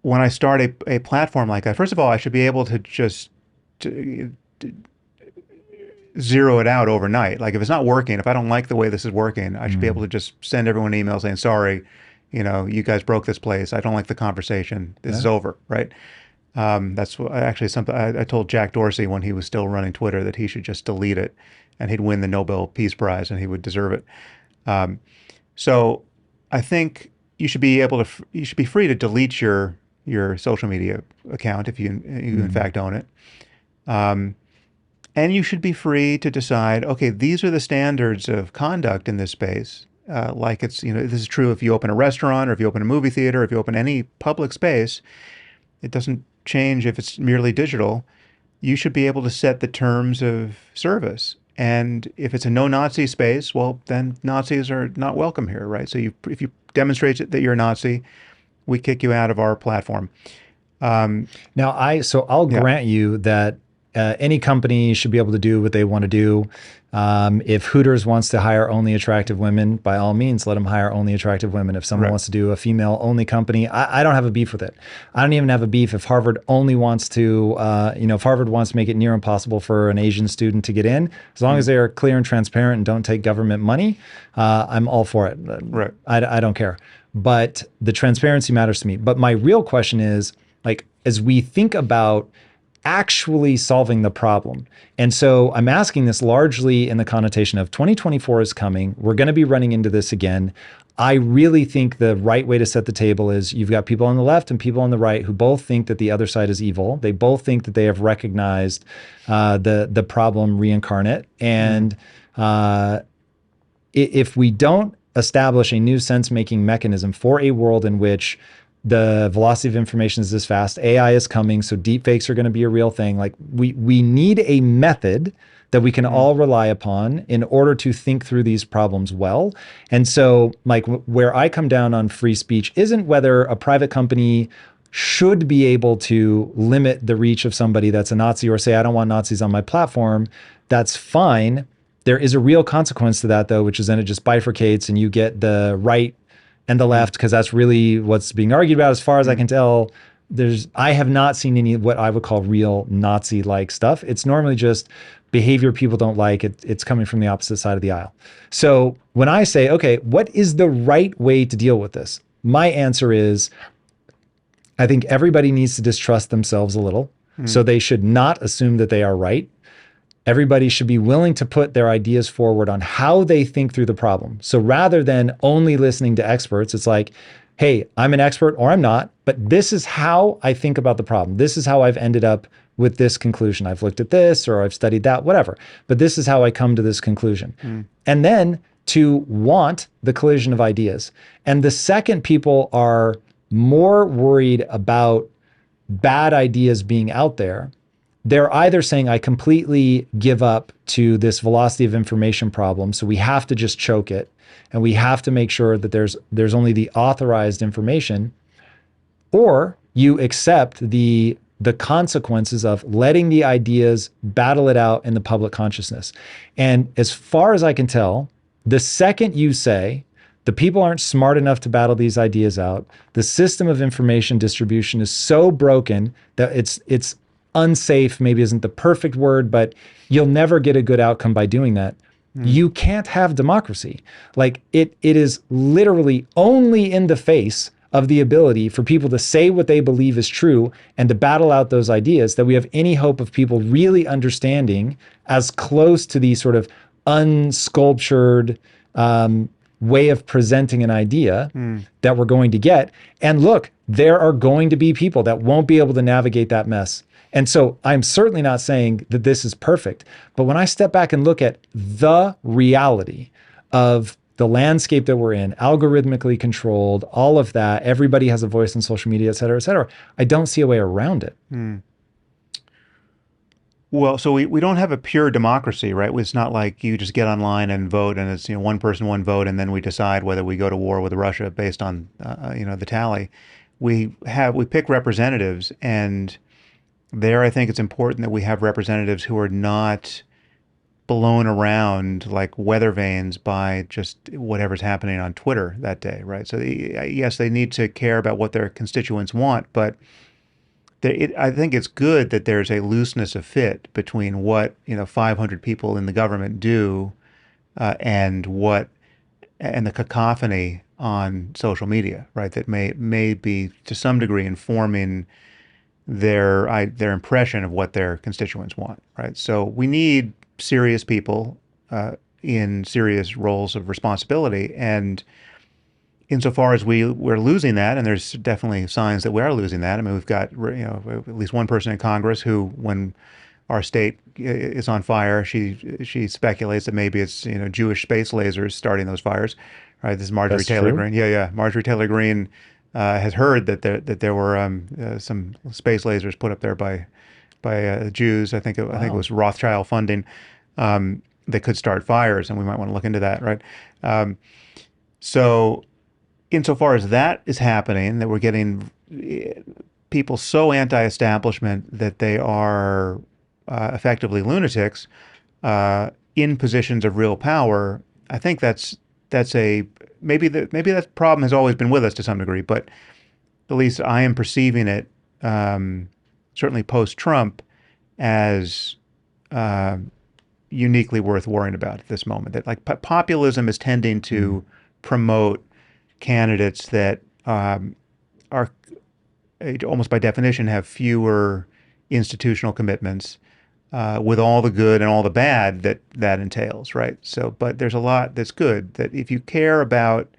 when I start a platform like that, first of all, I should be able to just zero it out overnight. Like if it's not working, if I don't like the way this is working, I should be able to just send everyone an email saying, sorry, you guys broke this place. I don't like the conversation. This is over, right? That's actually something I told Jack Dorsey when he was still running Twitter, that he should just delete it and he'd win the Nobel Peace Prize and he would deserve it. So I think you should be free to delete your social media account if you in fact own it. And you should be free to decide, okay, these are the standards of conduct in this space. Like this is true if you open a restaurant or if you open a movie theater, if you open any public space. It doesn't change if it's merely digital. You should be able to set the terms of service. And if it's a no-Nazi space, well, then Nazis are not welcome here, right? So if you demonstrate that you're a Nazi, we kick you out of our platform. Now, I'll grant you that any company should be able to do what they want to do. If Hooters wants to hire only attractive women, by all means, let them hire only attractive women. If someone wants to do a female-only company, I don't have a beef with it. I don't even have a beef if Harvard only wants to, if Harvard wants to make it near impossible for an Asian student to get in, as long as they are clear and transparent and don't take government money, I'm all for it. Right. I don't care. But the transparency matters to me. But my real question is, like, as we think about actually solving the problem. And so I'm asking this largely in the connotation of 2024 is coming. We're going to be running into this again. I really think the right way to set the table is you've got people on the left and people on the right who both think that the other side is evil. They both think that they have recognized the problem reincarnate. And if we don't establish a new sense-making mechanism for a world in which the velocity of information is this fast, AI is coming, so deepfakes are going to be a real thing. Like we need a method that we can all rely upon in order to think through these problems well. And so like where I come down on free speech isn't whether a private company should be able to limit the reach of somebody that's a Nazi or say, I don't want Nazis on my platform. That's fine. There is a real consequence to that though, which is then it just bifurcates and you get the right and the left, because that's really what's being argued about. As far as I can tell, I have not seen any what I would call real Nazi-like stuff. It's normally just behavior people don't like. It's coming from the opposite side of the aisle. So when I say, okay, what is the right way to deal with this? My answer is, I think everybody needs to distrust themselves a little. So they should not assume that they are right. Everybody should be willing to put their ideas forward on how they think through the problem. So rather than only listening to experts, it's like, hey, I'm an expert or I'm not, but this is how I think about the problem. This is how I've ended up with this conclusion. I've looked at this or I've studied that, whatever. But this is how I come to this conclusion. And then to want the collision of ideas. And the second people are more worried about bad ideas being out there, they're either saying, I completely give up to this velocity of information problem, so we have to just choke it, and we have to make sure that there's only the authorized information, or you accept the consequences of letting the ideas battle it out in the public consciousness. And as far as I can tell, the second you say, the people aren't smart enough to battle these ideas out, the system of information distribution is so broken that it's unsafe, maybe isn't the perfect word, but you'll never get a good outcome by doing that. You can't have democracy. Like it is literally only in the face of the ability for people to say what they believe is true and to battle out those ideas that we have any hope of people really understanding as close to the sort of unsculptured way of presenting an idea that we're going to get. And look, there are going to be people that won't be able to navigate that mess. And so I'm certainly not saying that this is perfect, but when I step back and look at the reality of the landscape that we're in, algorithmically controlled, all of that, everybody has a voice on social media, et cetera, I don't see a way around it. Well, so we don't have a pure democracy, right? It's not like you just get online and vote and it's, one person, one vote, and then we decide whether we go to war with Russia based on, the tally. We pick representatives, and there, I think it's important that we have representatives who are not blown around like weather vanes by just whatever's happening on Twitter that day, right? So yes, they need to care about what their constituents want, but I think it's good that there's a looseness of fit between what 500 people in the government do and the cacophony on social media, right? That may be to some degree informing their impression of what their constituents want, right? So we need serious people in serious roles of responsibility, and insofar as we're losing that, and there's definitely signs that we are losing that. I mean, we've got at least one person in Congress who, when our state is on fire, she speculates that maybe it's Jewish space lasers starting those fires, right? This is Marjorie Taylor Greene. Yeah, Marjorie Taylor Greene has heard that there were some space lasers put up there by Jews. I think it was Rothschild funding that could start fires, and we might want to look into that, right? So, insofar as that is happening, that we're getting people so anti-establishment that they are effectively lunatics in positions of real power, I think that's maybe that problem has always been with us to some degree, but at least I am perceiving it, certainly post-Trump, as uniquely worth worrying about at this moment. That like populism is tending to promote candidates that are almost by definition have fewer institutional commitments, with all the good and all the bad that that entails, right? So, but there's a lot that's good that if you care about,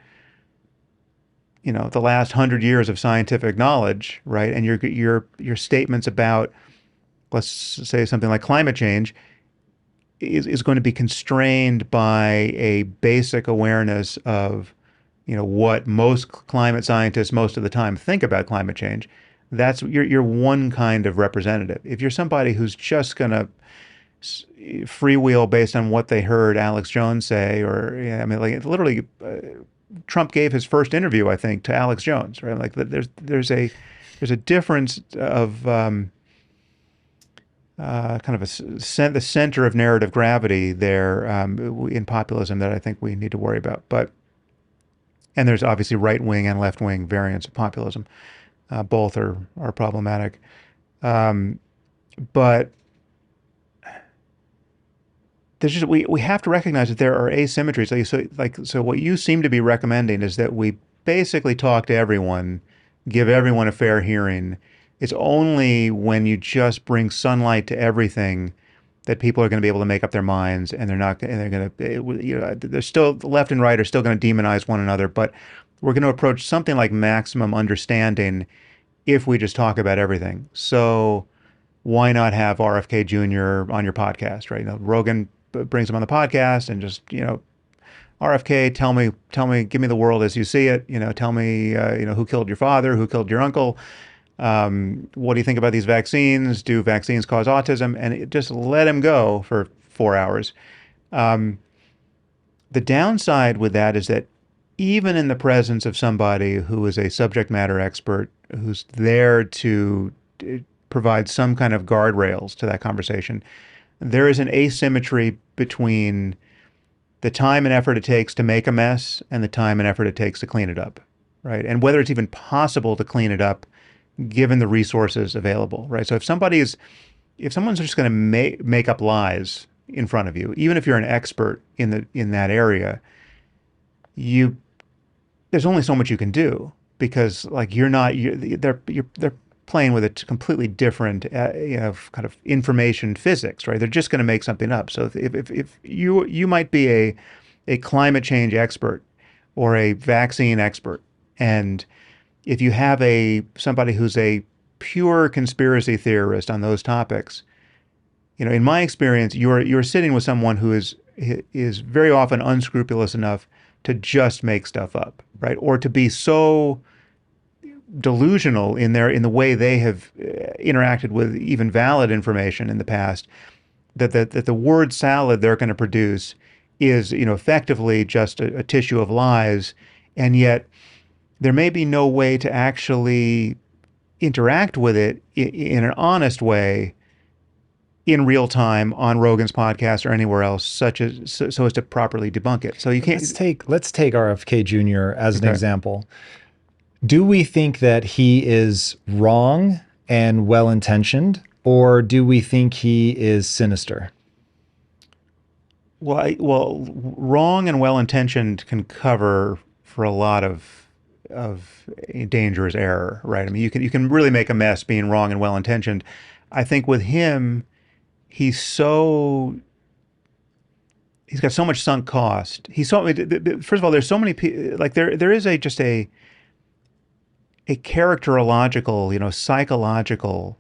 the last 100 years of scientific knowledge, right, and your statements about, let's say something like climate change, is going to be constrained by a basic awareness of, what most climate scientists most of the time think about climate change. That's you're one kind of representative. If you're somebody who's just going to freewheel based on what they heard Alex Jones say, or yeah, I mean, like literally, Trump gave his first interview, I think, to Alex Jones, right? Like there's a difference of kind of the center of narrative gravity there, in populism that I think we need to worry about. And there's obviously right wing and left wing variants of populism. Both are problematic. But there's just we have to recognize that there are asymmetries. So what you seem to be recommending is that we basically talk to everyone, give everyone a fair hearing. It's only when you just bring sunlight to everything that people are going to be able to make up their minds, and they're going to, they're still, the left and right are still going to demonize one another, but we're going to approach something like maximum understanding if we just talk about everything. So why not have RFK Jr. on your podcast, right? Rogan brings him on the podcast and just, RFK, tell me, give me the world as you see it. Tell me, who killed your father, who killed your uncle. What do you think about these vaccines? Do vaccines cause autism? And just let him go for 4 hours. The downside with that is that even in the presence of somebody who is a subject matter expert, who's there to provide some kind of guardrails to that conversation, there is an asymmetry between the time and effort it takes to make a mess and the time and effort it takes to clean it up, right? And whether it's even possible to clean it up given the resources available, right? So if someone's just going to make up lies in front of you, even if you're an expert in that area, there's only so much you can do, because like they're playing with a completely different kind of information physics, right? They're just going to make something up. So if you might be a climate change expert or a vaccine expert, and if you have somebody who's a pure conspiracy theorist on those topics, in my experience, you're sitting with someone who is very often unscrupulous enough to just make stuff up, right? Or to be so delusional in the way they have interacted with even valid information in the past, that the word salad they're going to produce is effectively just a tissue of lies, and yet there may be no way to actually interact with it in an honest way in real time on Rogan's podcast or anywhere else, so as to properly debunk it. So you can't. Let's take RFK Jr. as an example. Do we think that he is wrong and well-intentioned, or do we think he is sinister? Well, wrong and well-intentioned can cover for a lot of dangerous error, right? I mean, you can really make a mess being wrong and well-intentioned. I think with him, he's got so much sunk cost. First of all, there's so many people, like there is just a characterological, psychological,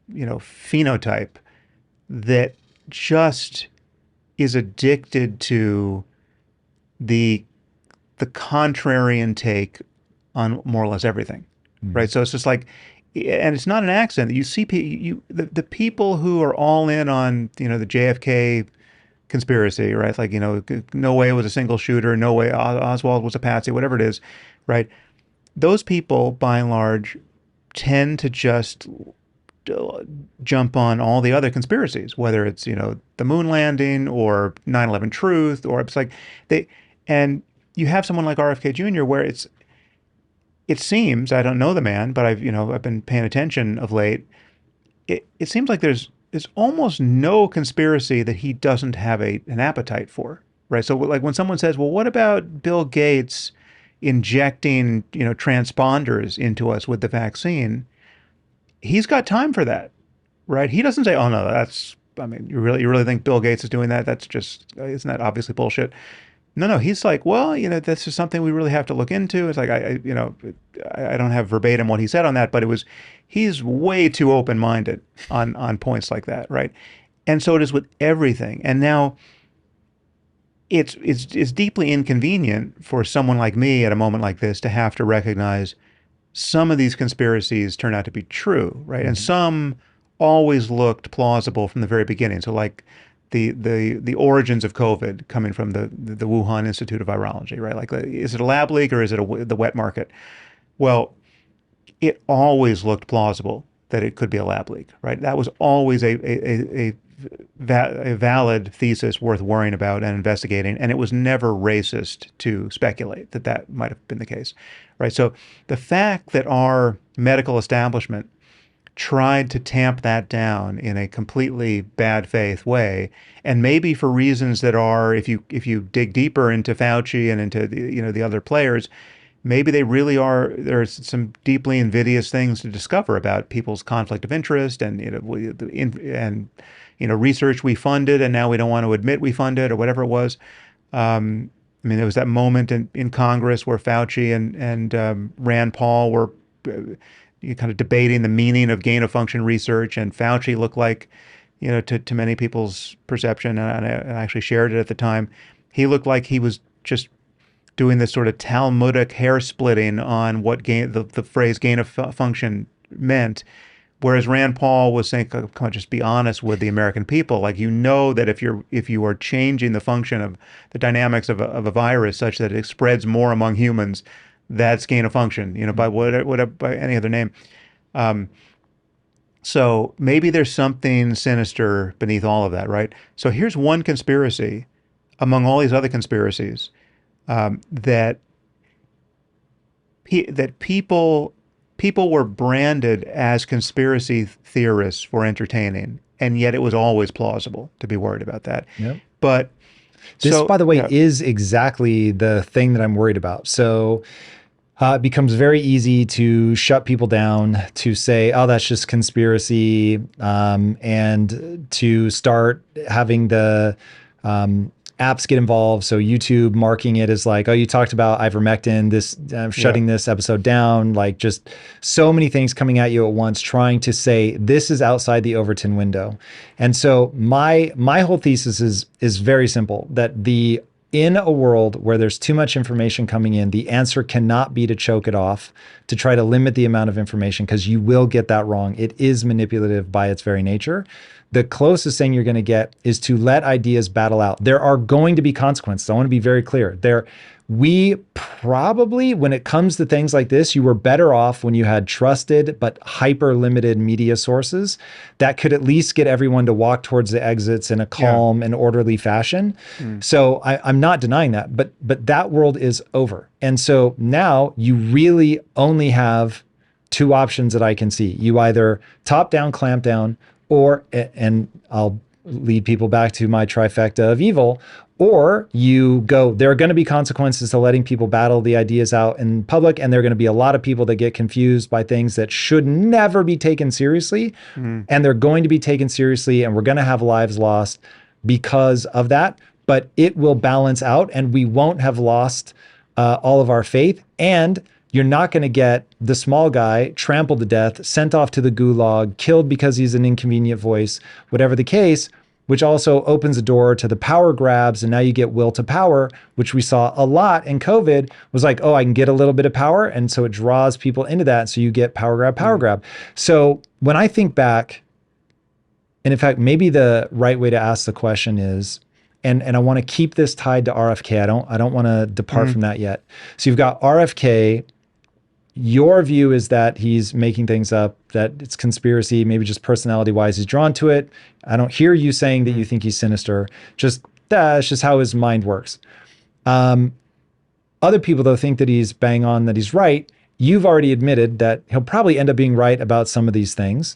phenotype that just is addicted to the contrarian take on more or less everything, right? So it's just like, and it's not an accident. You see the people who are all in on, the JFK conspiracy, right? Like, no way it was a single shooter, no way Oswald was a patsy, whatever it is, right? Those people, by and large, tend to just jump on all the other conspiracies, whether it's, the moon landing or 9/11 truth, or it's like and you have someone like RFK Jr. where it seems, I don't know the man, but I've been paying attention of late. It seems like there's almost no conspiracy that he doesn't have an appetite for, right? So like when someone says, well, what about Bill Gates injecting, transponders into us with the vaccine? He's got time for that, right? He doesn't say, "Oh no, that's." I mean, you really think Bill Gates is doing that? That's just isn't that obviously bullshit? No, no, he's like, well, this is something we really have to look into. It's like I don't have verbatim what he said on that, but he's way too open-minded on points like that, right? And so it is with everything. And now it's deeply inconvenient for someone like me at a moment like this to have to recognize some of these conspiracies turn out to be true, right? And some always looked plausible from the very beginning. So like the origins of COVID coming from the Wuhan Institute of Virology, right? Like, is it a lab leak or is it the wet market? Well, it always looked plausible that it could be a lab leak, right? That was always a valid thesis worth worrying about and investigating, and it was never racist to speculate that that might have been the case, right? So the fact that our medical establishment tried to tamp that down in a completely bad faith way, and maybe for reasons that are, if you dig deeper into Fauci and into the other players, maybe they really are. There's some deeply invidious things to discover about people's conflict of interest, and research we funded and now we don't want to admit we funded or whatever it was. I mean, there was that moment in Congress where Fauci and Rand Paul were kind of debating the meaning of gain of function research, and Fauci looked like, to many people's perception, and I actually shared it at the time, he looked like he was just doing this sort of Talmudic hair splitting on what the phrase gain of function meant. Whereas Rand Paul was saying, come on, just be honest with the American people. Like, that if you are changing the function of the dynamics of a virus such that it spreads more among humans, that's gain of function, by by any other name. So maybe there's something sinister beneath all of that, right? So here's one conspiracy among all these other conspiracies that people were branded as conspiracy theorists for entertaining, and yet it was always plausible to be worried about that. Yep. But this, by the way, is exactly the thing that I'm worried about. So it becomes very easy to shut people down, to say, oh, that's just conspiracy, and to start having the apps get involved. So YouTube marking it as like, oh, you talked about ivermectin, this shutting this episode down, like just so many things coming at you at once, trying to say this is outside the Overton window. And so my whole thesis is very simple, that in a world where there's too much information coming in, the answer cannot be to choke it off, to try to limit the amount of information, because you will get that wrong. It is manipulative by its very nature. The closest thing you're going to get is to let ideas battle out. There are going to be consequences. I want to be very clear. We probably, when it comes to things like this, you were better off when you had trusted but hyper limited media sources that could at least get everyone to walk towards the exits in a calm and orderly fashion. So I'm not denying that, but that world is over. And so now you really only have two options that I can see. You either top down, clamp down, or, and I'll lead people back to my trifecta of evil, or you go, there are going to be consequences to letting people battle the ideas out in public, and there are going to be a lot of people that get confused by things that should never be taken seriously, and they're going to be taken seriously, and we're going to have lives lost because of that, but it will balance out, and we won't have lost all of our faith, and you're not going to get the small guy trampled to death, sent off to the gulag, killed because he's an inconvenient voice, whatever the case, which also opens the door to the power grabs. And now you get will to power, which we saw a lot in COVID, was like, oh, I can get a little bit of power. And so it draws people into that. So you get power grab. So when I think back, and in fact, maybe the right way to ask the question is, and I want to keep this tied to RFK. I don't want to depart from that yet. So you've got RFK. Your view is that he's making things up, that it's conspiracy, maybe just personality-wise he's drawn to it. I don't hear you saying that you think he's sinister. That's just how his mind works. Other people, though, think that he's bang on, that he's right. You've already admitted that he'll probably end up being right about some of these things.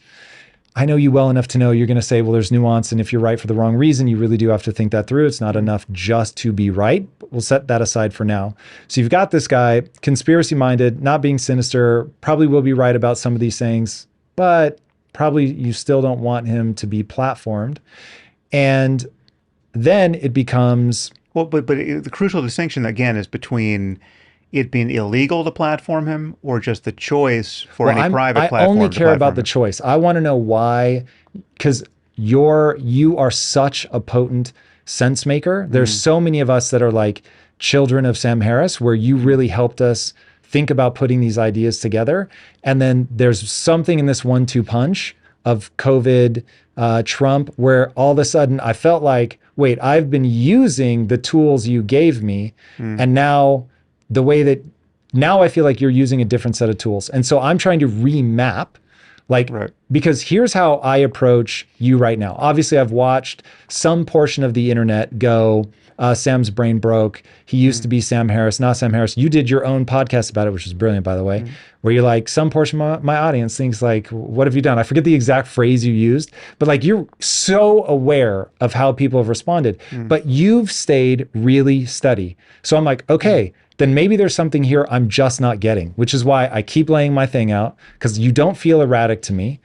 I know you well enough to know you're going to say, well, there's nuance, and if you're right for the wrong reason, you really do have to think that through. It's not enough just to be right. But we'll set that aside for now. So you've got this guy, conspiracy-minded, not being sinister, probably will be right about some of these things, but probably you still don't want him to be platformed. And then it becomes, Well, but the crucial distinction again is between it being illegal to platform him or just the choice for any private I platform only to care about platform the him. choice. I want to know why, because you are such a potent sense maker. There's so many of us that are like children of Sam Harris, where you really helped us think about putting these ideas together. And then there's something in this 1-2 punch of COVID, Trump, where all of a sudden I felt like, wait, I've been using the tools you gave me, and now the way that now I feel like you're using a different set of tools. And so I'm trying to remap, like, Right. because here's how I approach you right now. Obviously, I've watched some portion of the internet go, Sam's brain broke. He used to be Sam Harris, not Sam Harris. You did your own podcast about it, which was brilliant, by the way, where you're like, some portion of my audience thinks like, what have you done? I forget the exact phrase you used, but like, you're so aware of how people have responded, but you've stayed really steady. So I'm like, okay, then maybe there's something here I'm just not getting, which is why I keep laying my thing out, because you don't feel erratic to me,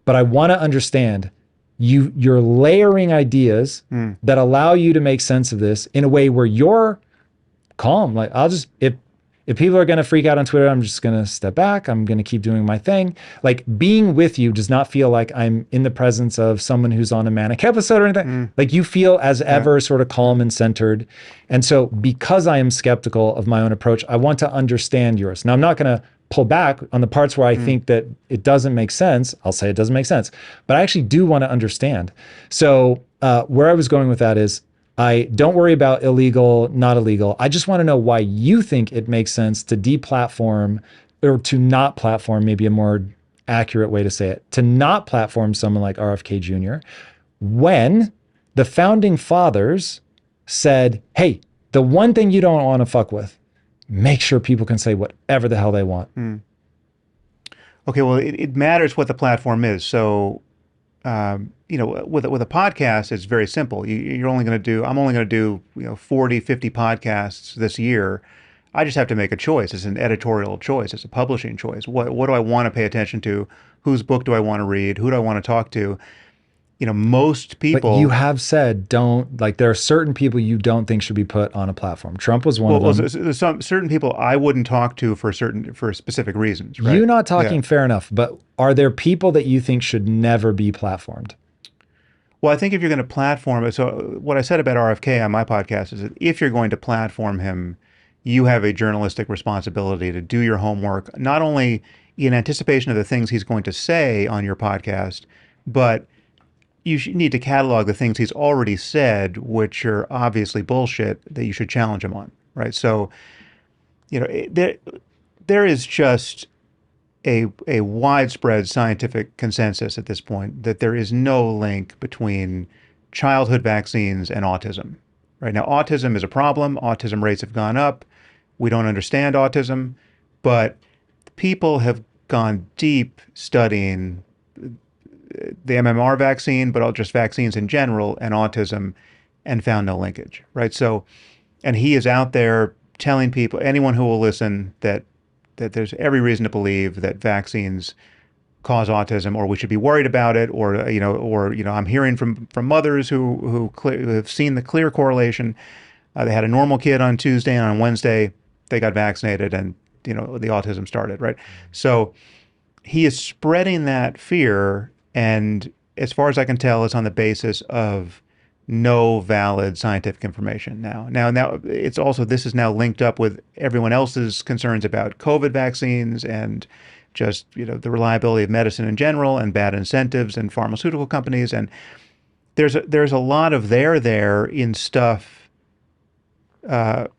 but I want to understand you're layering ideas that allow you to make sense of this in a way where you're calm. Like, I'll just, if people are going to freak out on Twitter, I'm just going to step back. I'm going to keep doing my thing. Like, being with you does not feel like I'm in the presence of someone who's on a manic episode or anything. Like, you feel as ever sort of calm and centered. And so because I am skeptical of my own approach, I want to understand yours. Now, I'm not going to pull back on the parts where I think that it doesn't make sense. I'll say it doesn't make sense, but I actually do want to understand. So where I was going with that is, I don't worry about illegal, not illegal. I just want to know why you think it makes sense to deplatform, or to not platform, maybe a more accurate way to say it, to not platform someone like RFK Jr. when the founding fathers said, hey, the one thing you don't want to fuck with, make sure people can say whatever the hell they want. Okay, well, it matters what the platform is. So, you know, with a podcast, it's very simple. I'm only going to do, 40, 50 podcasts this year. I just have to make a choice. It's an editorial choice. It's a publishing choice. What do I want to pay attention to? Whose book do I want to read? Who do I want to talk to? You know, most people. But you have said there are certain people you don't think should be put on a platform. Trump was one of them. There's some certain people I wouldn't talk to for specific reasons. Right? You're not talking fair enough, but are there people that you think should never be platformed? Well, I think if you're going to platform it, so what I said about RFK on my podcast is that if you're going to platform him, you have a journalistic responsibility to do your homework, not only in anticipation of the things he's going to say on your podcast, but you need to catalog the things he's already said, which are obviously bullshit, that you should challenge him on, right? So, you know, there is just a widespread scientific consensus at this point that there is no link between childhood vaccines and autism. Right now, autism is a problem. Autism rates have gone up. We don't understand autism, but people have gone deep studying the MMR vaccine, but just vaccines in general and autism, and found no linkage, right? So, and he is out there telling people, anyone who will listen, that there's every reason to believe that vaccines cause autism, or we should be worried about it, or I'm hearing from mothers who have seen the clear correlation. They had a normal kid on Tuesday, and on Wednesday they got vaccinated, and the autism started, right? So he is spreading that fear, and as far as I can tell, it's on the basis of no valid scientific information now. Now it's also, this is now linked up with everyone else's concerns about COVID vaccines and just, the reliability of medicine in general, and bad incentives and pharmaceutical companies. And there's a lot of there in stuff that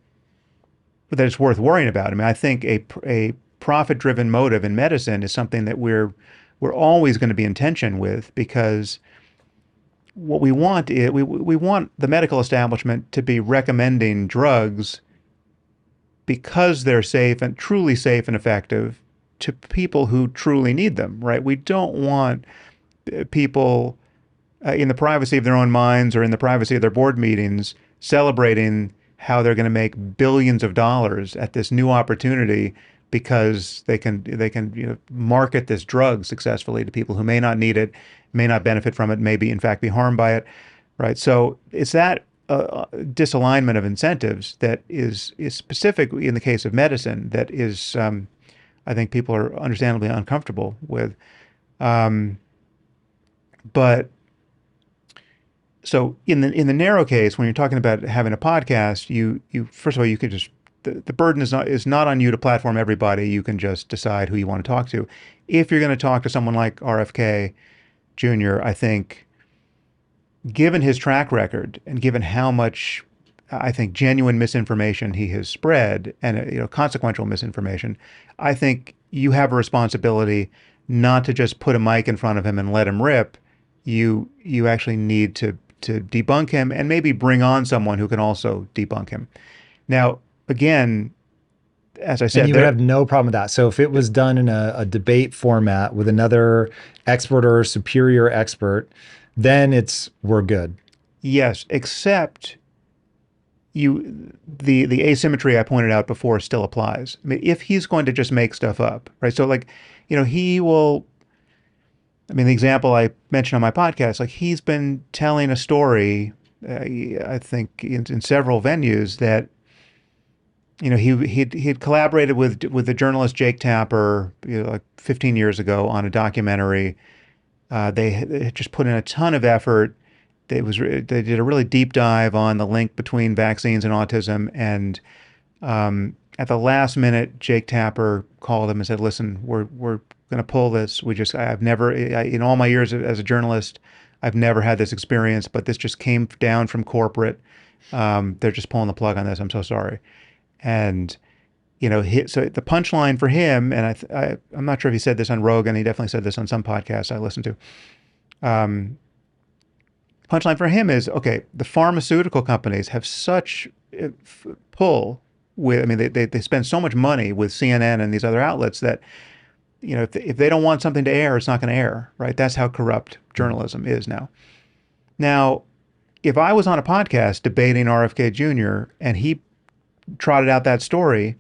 it's worth worrying about. I mean, I think a profit-driven motive in medicine is something that we're always going to be in tension with, because what we want is we want the medical establishment to be recommending drugs because they're safe and effective to people who truly need them, right? We don't want people in the privacy of their own minds or in the privacy of their board meetings celebrating how they're going to make billions of dollars at this new opportunity because they can market this drug successfully to people who may not need it, may not benefit from it, maybe in fact be harmed by it, right? So it's that disalignment of incentives that is specific in the case of medicine that is, I think people are understandably uncomfortable with. Um, but so in the narrow case, when you're talking about having a podcast, you first of all you could just the burden is not on you to platform everybody. You can just decide who you want to talk to. If you're going to talk to someone like RFK Jr., I think, given his track record and given how much I think genuine misinformation he has spread and consequential misinformation, I think you have a responsibility not to just put a mic in front of him and let him rip. You actually need to debunk him and maybe bring on someone who can also debunk him. Now, again, as I said, and you would have no problem with that. So if it was done in a debate format with another expert or a superior expert, then we're good. yes, except the asymmetry I pointed out before still applies. I mean, if he's going to just make stuff up, right? So like, he will. I mean, the example I mentioned on my podcast, like he's been telling a story, I think in several venues that he'd collaborated with the journalist Jake Tapper, like 15 years ago on a documentary. They had just put in a ton of effort. They did a really deep dive on the link between vaccines and autism, and at the last minute, Jake Tapper called him and said, "Listen, we're going to pull this. I've never, in all my years as a journalist, I've never had this experience, but this just came down from corporate. They're just pulling the plug on this. I'm so sorry." And so the punchline for him, and I'm not sure if he said this on Rogan. He definitely said this on some podcasts I listened to. Punchline for him is, okay, the pharmaceutical companies have such pull with. I mean, they spend so much money with CNN and these other outlets that if they don't want something to air, it's not going to air, right? That's how corrupt journalism is now. Now, if I was on a podcast debating RFK Jr. and he trotted out that story,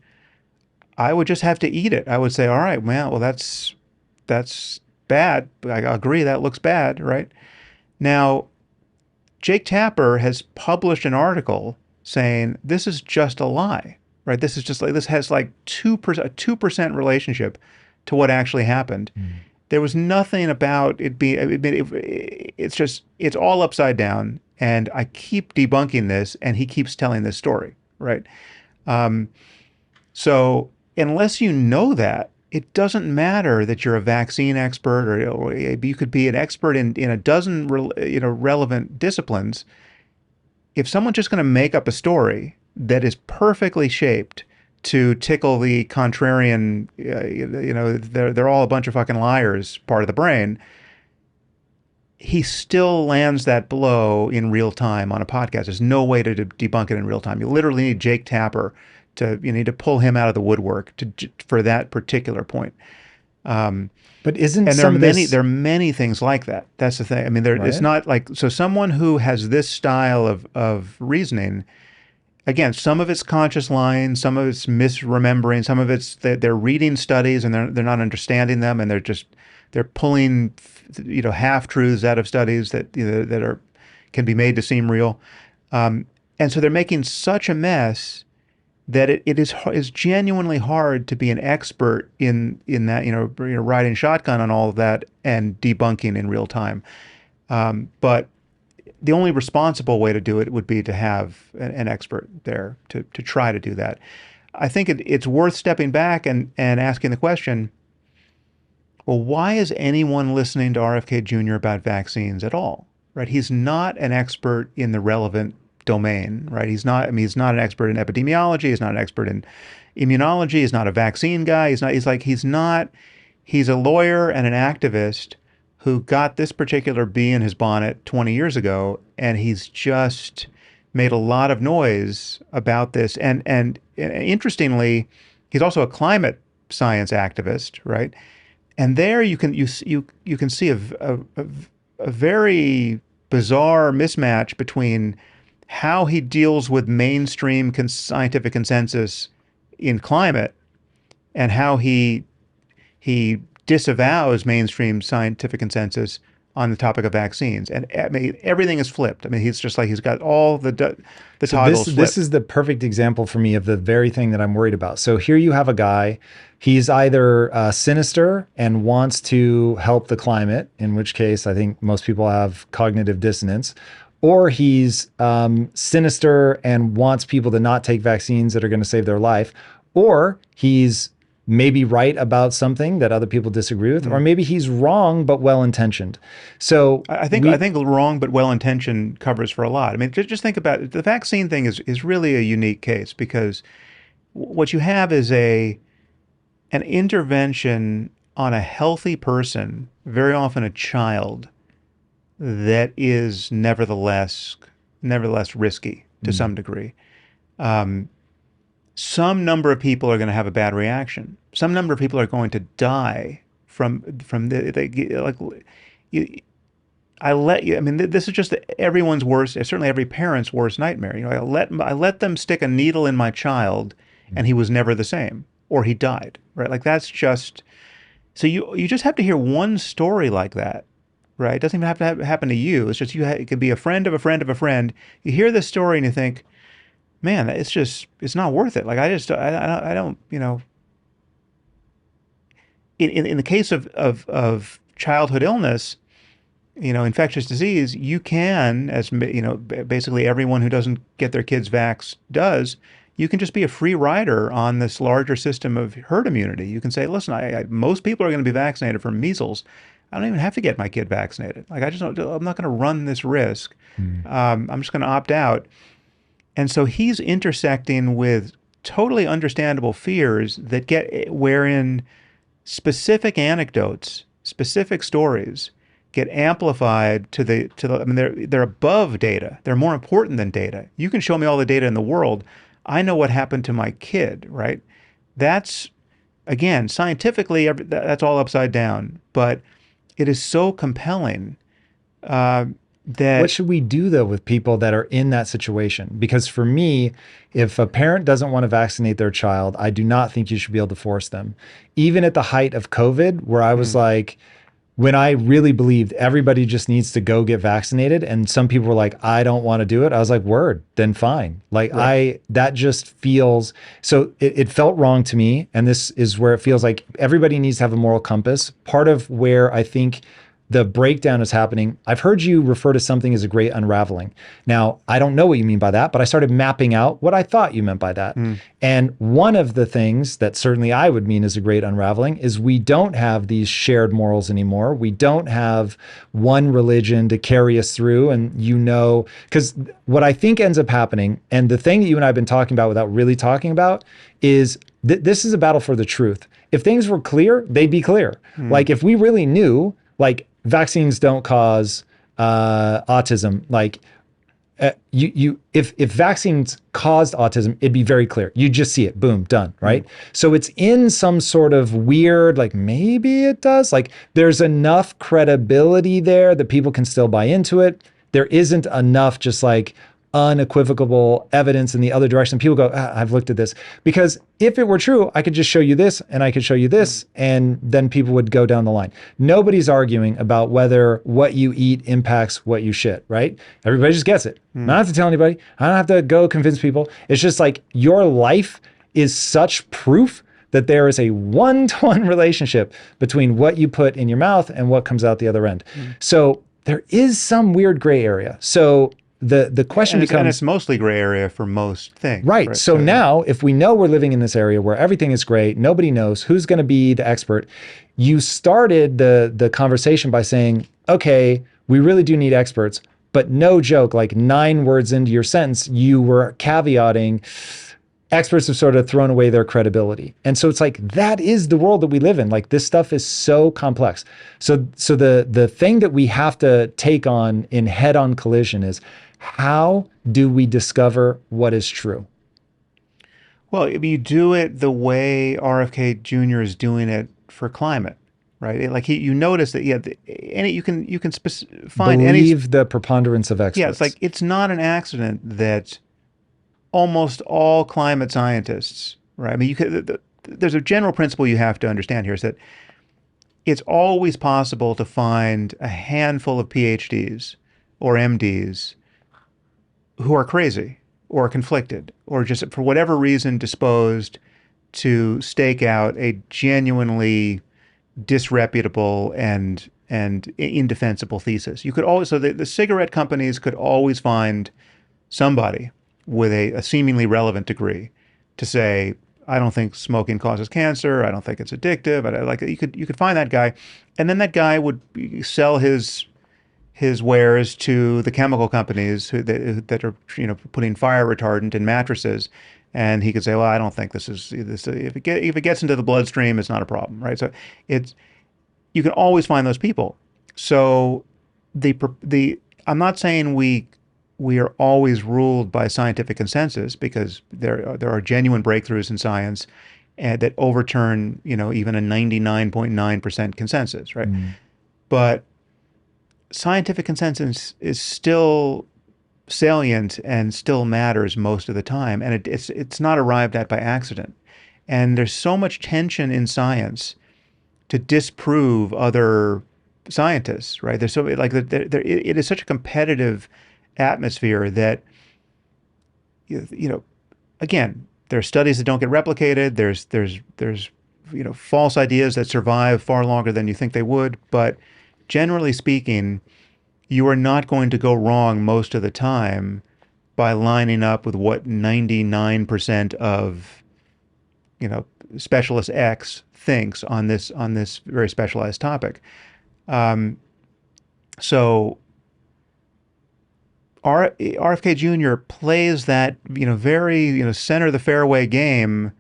I would just have to eat it. I would say, all right, well, that's bad. I agree, that looks bad, right? Now, Jake Tapper has published an article saying this is just a lie, right? This has like 2%, a 2% relationship to what actually happened. There was nothing about it being. It's all upside down, and I keep debunking this, and he keeps telling this story, right? So unless you know that, it doesn't matter that you're a vaccine expert or you could be an expert in a dozen relevant disciplines. If someone's just going to make up a story that is perfectly shaped to tickle the contrarian, they're all a bunch of fucking liars part of the brain, he still lands that blow in real time on a podcast. There's no way to debunk it in real time. You literally need Jake Tapper you need to pull him out of the woodwork for that particular point. But isn't and some there are many things like that. That's the thing. I mean, it's not like, so someone who has this style of reasoning, again, some of it's conscious lying, some of it's misremembering, some of it's they're reading studies and they're not understanding them, and they're pulling half truths out of studies that can be made to seem real, and so they're making such a mess that it is genuinely hard to be an expert in that, riding shotgun on all of that and debunking in real time. But the only responsible way to do it would be to have an expert there to try to do that. I think it's worth stepping back and asking the question, well, why is anyone listening to RFK Jr. about vaccines at all, right? He's not an expert in the relevant domain, right? He's not an expert in epidemiology. He's not an expert in immunology. He's not a vaccine guy. He's a lawyer and an activist who got this particular bee in his bonnet 20 years ago, and he's just made a lot of noise about this. And interestingly, he's also a climate science activist, right? And there you can see a very bizarre mismatch between how he deals with mainstream scientific consensus in climate and how he disavows mainstream scientific consensus on the topic of vaccines. And I mean, everything is flipped. I mean, he's just like he's got all the So toggles this flipped. is the perfect example for me of the very thing that I'm worried about. So here you have a guy, he's either sinister and wants to help the climate, in which case I think most people have cognitive dissonance, or he's sinister and wants people to not take vaccines that are going to save their life, or he's maybe right about something that other people disagree with, or maybe he's wrong but well-intentioned. So I think wrong but well-intentioned covers for a lot. I mean, just think about it. The vaccine thing is really a unique case because what you have is an intervention on a healthy person, very often a child, that is nevertheless risky to some degree. Some number of people are going to have a bad reaction. Some number of people are going to die from I mean, this is just everyone's worst, certainly every parent's worst nightmare. You know, I let them stick a needle in my child, and he was never the same, or he died. Right? Like that's just so you just have to hear one story like that. Right? It doesn't even have to happen to you. It's just it could be a friend of a friend of a friend. You hear this story and you think, man, it's not worth it. Like I don't, you know, in the case of childhood illness, you know, infectious disease, you can, as you know, basically everyone who doesn't get their kids vaxxed does, you can just be a free rider on this larger system of herd immunity. You can say, listen, most people are going to be vaccinated for measles. I don't even have to get my kid vaccinated. Like I'm not going to run this risk. I'm just going to opt out. And so he's intersecting with totally understandable fears that wherein specific anecdotes, specific stories get amplified to the I mean, they're above data. They're more important than data. You can show me all the data in the world. I know what happened to my kid, right? That's, again, scientifically, that's all upside down. But it is so compelling that. What should we do though with people that are in that situation? Because for me, if a parent doesn't want to vaccinate their child, I do not think you should be able to force them. Even at the height of COVID, where I was like, when I really believed everybody just needs to go get vaccinated, and some people were like, I don't want to do it. I was like, word, then fine. Like that just feels, so it felt wrong to me. And this is where it feels like everybody needs to have a moral compass. Part of where I think the breakdown is happening. I've heard you refer to something as a great unraveling. Now, I don't know what you mean by that, but I started mapping out what I thought you meant by that. And one of the things that certainly I would mean as a great unraveling is we don't have these shared morals anymore. We don't have one religion to carry us through. And you know, because what I think ends up happening, and the thing that you and I have been talking about without really talking about, is this is a battle for the truth. If things were clear, they'd be clear. Like if we really knew, like, vaccines don't cause autism. Like if vaccines caused autism, it'd be very clear. You just see it, boom, done, right? So it's in some sort of weird, like maybe it does. Like there's enough credibility there that people can still buy into it. There isn't enough just like unequivocal evidence in the other direction. People go, I've looked at this. Because if it were true, I could just show you this and I could show you this, and then people would go down the line. Nobody's arguing about whether what you eat impacts what you shit, right? Everybody just gets it. I don't have to tell anybody. I don't have to go convince people. It's just like your life is such proof that there is a one-to-one relationship between what you put in your mouth and what comes out the other end. So there is some weird gray area. So the question becomes, and it's mostly gray area for most things. Right. So now, if we know we're living in this area where everything is gray, nobody knows who's going to be the expert. You started the conversation by saying, okay, we really do need experts, but no joke, like 9 words into your sentence, you were caveating, experts have sort of thrown away their credibility. And so it's like, that is the world that we live in. Like this stuff is so complex. So the thing that we have to take on in head-on collision is, how do we discover what is true? Well, you do it the way RFK Jr. is doing it for climate, right? Like you notice that you can find believe the preponderance of experts. Yeah, it's like it's not an accident that almost all climate scientists, right? I mean, there's a general principle you have to understand here is that it's always possible to find a handful of PhDs or MDs who are crazy or conflicted or just for whatever reason disposed to stake out a genuinely disreputable and indefensible thesis. You could always, so the cigarette companies could always find somebody with a seemingly relevant degree to say, I don't think smoking causes cancer. I don't think it's addictive. Like you could find that guy, and then that guy would sell his wares to the chemical companies that are putting fire retardant in mattresses, and he could say, well, I don't think this is this. If it gets into the bloodstream, it's not a problem, right? So you can always find those people. So I'm not saying we are always ruled by scientific consensus, because there are genuine breakthroughs in science that overturn even a 99.9% consensus, right? But scientific consensus is still salient and still matters most of the time, and it's not arrived at by accident. And there's so much tension in science to disprove other scientists, right? There's so like it is such a competitive atmosphere that again, there are studies that don't get replicated. There's false ideas that survive far longer than you think they would. But generally speaking, you are not going to go wrong most of the time by lining up with what 99% of specialist X thinks on this very specialized topic. So RFK Jr. plays that very center of the fairway game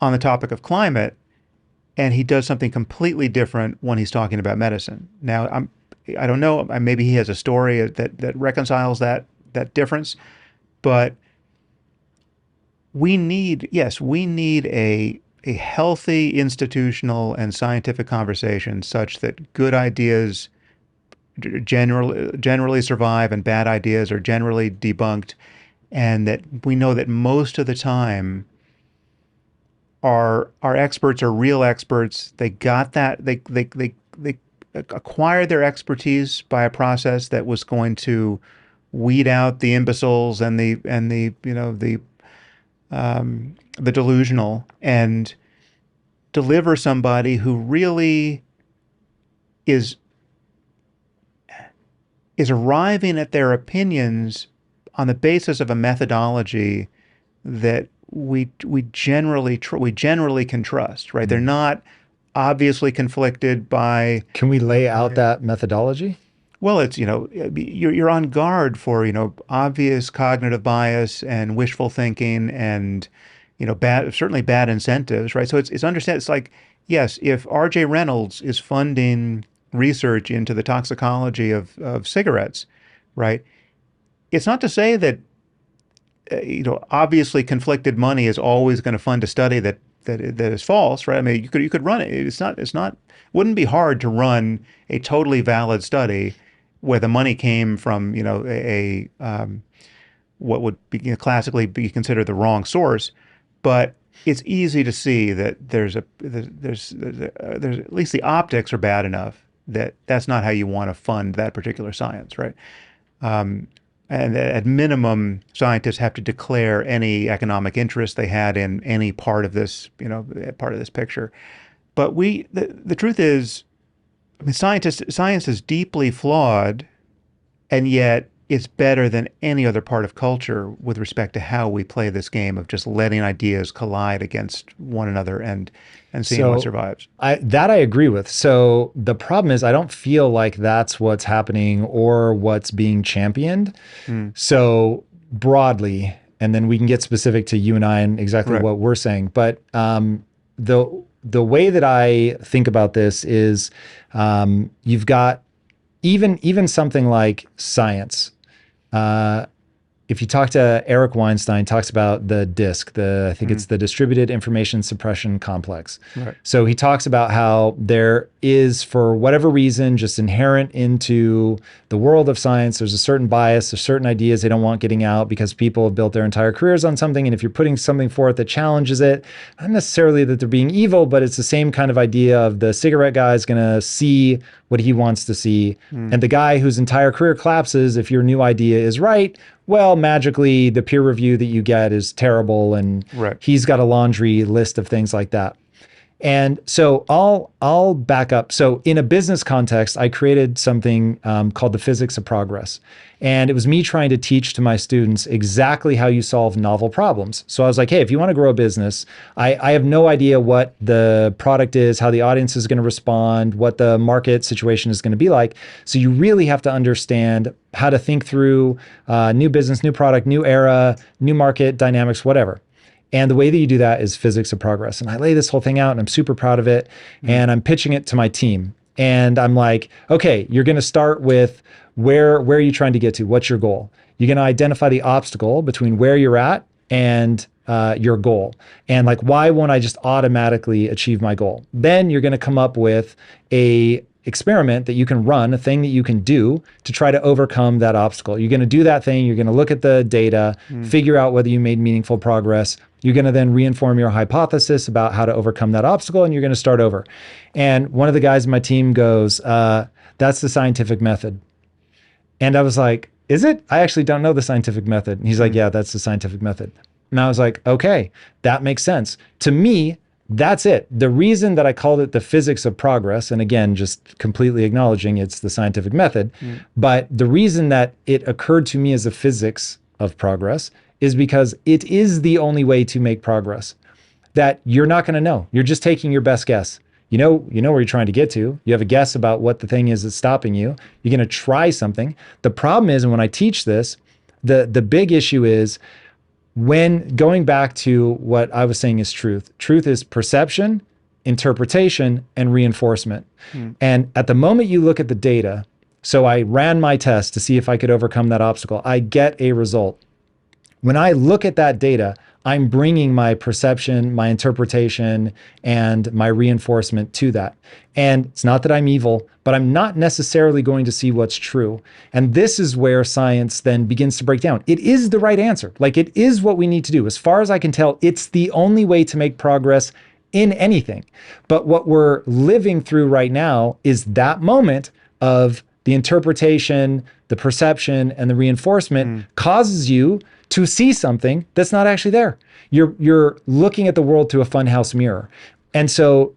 on the topic of climate, and he does something completely different when he's talking about medicine. Now I don't know, maybe he has a story that reconciles that difference, but we need a healthy institutional and scientific conversation such that good ideas generally survive and bad ideas are generally debunked, and that we know that most of the time our experts are real experts. They got that they acquired their expertise by a process that was going to weed out the imbeciles and the delusional, and deliver somebody who really is arriving at their opinions on the basis of a methodology that we generally can trust, right? They're not obviously conflicted by. Can we lay out that methodology? Well, it's you're on guard for obvious cognitive bias and wishful thinking and certainly bad incentives, right? So it's understand. It's like, yes, if R.J. Reynolds is funding research into the toxicology of cigarettes, right? It's not to say that obviously conflicted money is always going to fund a study that is false, right? I mean, you could run it. It's not wouldn't be hard to run a totally valid study where the money came from what would be classically be considered the wrong source, but it's easy to see that there's at least the optics are bad enough that that's not how you want to fund that particular science, right? And at minimum, scientists have to declare any economic interest they had in any part of this, part of this picture. But the truth is, I mean, science is deeply flawed, and yet it's better than any other part of culture with respect to how we play this game of just letting ideas collide against one another and seeing what survives. I agree with. So the problem is I don't feel like that's what's happening or what's being championed. So broadly, and then we can get specific to you and I and exactly what we're saying. But the way that I think about this is you've got even something like science. if you talk to Eric Weinstein, talks about the DISC, I think it's the distributed information suppression complex. Right. So he talks about how there is, for whatever reason, just inherent into the world of science, there's a certain bias, there's certain ideas they don't want getting out because people have built their entire careers on something. And if you're putting something forth that challenges it, not necessarily that they're being evil, but it's the same kind of idea of the cigarette guy is going to see what he wants to see. And the guy whose entire career collapses if your new idea is right, well, magically the peer review that you get is terrible, and he's got a laundry list of things like that. And so I'll back up. So in a business context, I created something called the physics of progress. And it was me trying to teach to my students exactly how you solve novel problems. So I was like, hey, if you want to grow a business, I have no idea what the product is, how the audience is going to respond, what the market situation is going to be like. So you really have to understand how to think through new business, new product, new era, new market dynamics, whatever. And the way that you do that is physics of progress. And I lay this whole thing out and I'm super proud of it. And I'm pitching it to my team. And I'm like, okay, you're going to start with where are you trying to get to? What's your goal? You're going to identify the obstacle between where you're at and your goal. And like, why won't I just automatically achieve my goal? Then you're going to come up with a experiment that you can run, a thing that you can do to try to overcome that obstacle. You're going to do that thing. You're going to look at the data, figure out whether you made meaningful progress. You're going to then reinform your hypothesis about how to overcome that obstacle, and you're going to start over. And one of the guys in my team goes, that's the scientific method. And I was like, is it? I actually don't know the scientific method. And he's like, yeah, that's the scientific method. And I was like, okay, that makes sense. To me, that's it. The reason that I called it the physics of progress, and again, just completely acknowledging it's the scientific method, but the reason that it occurred to me as a physics of progress is because it is the only way to make progress. That you're not going to know. You're just taking your best guess. You know where you're trying to get to. You have a guess about what the thing is that's stopping you. You're going to try something. The problem is, and when I teach this, the big issue is, when going back to what I was saying is truth. Truth is perception, interpretation, and reinforcement. And at the moment you look at the data, so I ran my test to see if I could overcome that obstacle, I get a result. When I look at that data, I'm bringing my perception, my interpretation, and my reinforcement to that. And it's not that I'm evil, but I'm not necessarily going to see what's true. And this is where science then begins to break down. It is the right answer. Like, it is what we need to do. As far as I can tell, it's the only way to make progress in anything. But what we're living through right now is that moment of the interpretation, the perception, and the reinforcement causes you to see something that's not actually there. You're looking at the world through a funhouse mirror. And so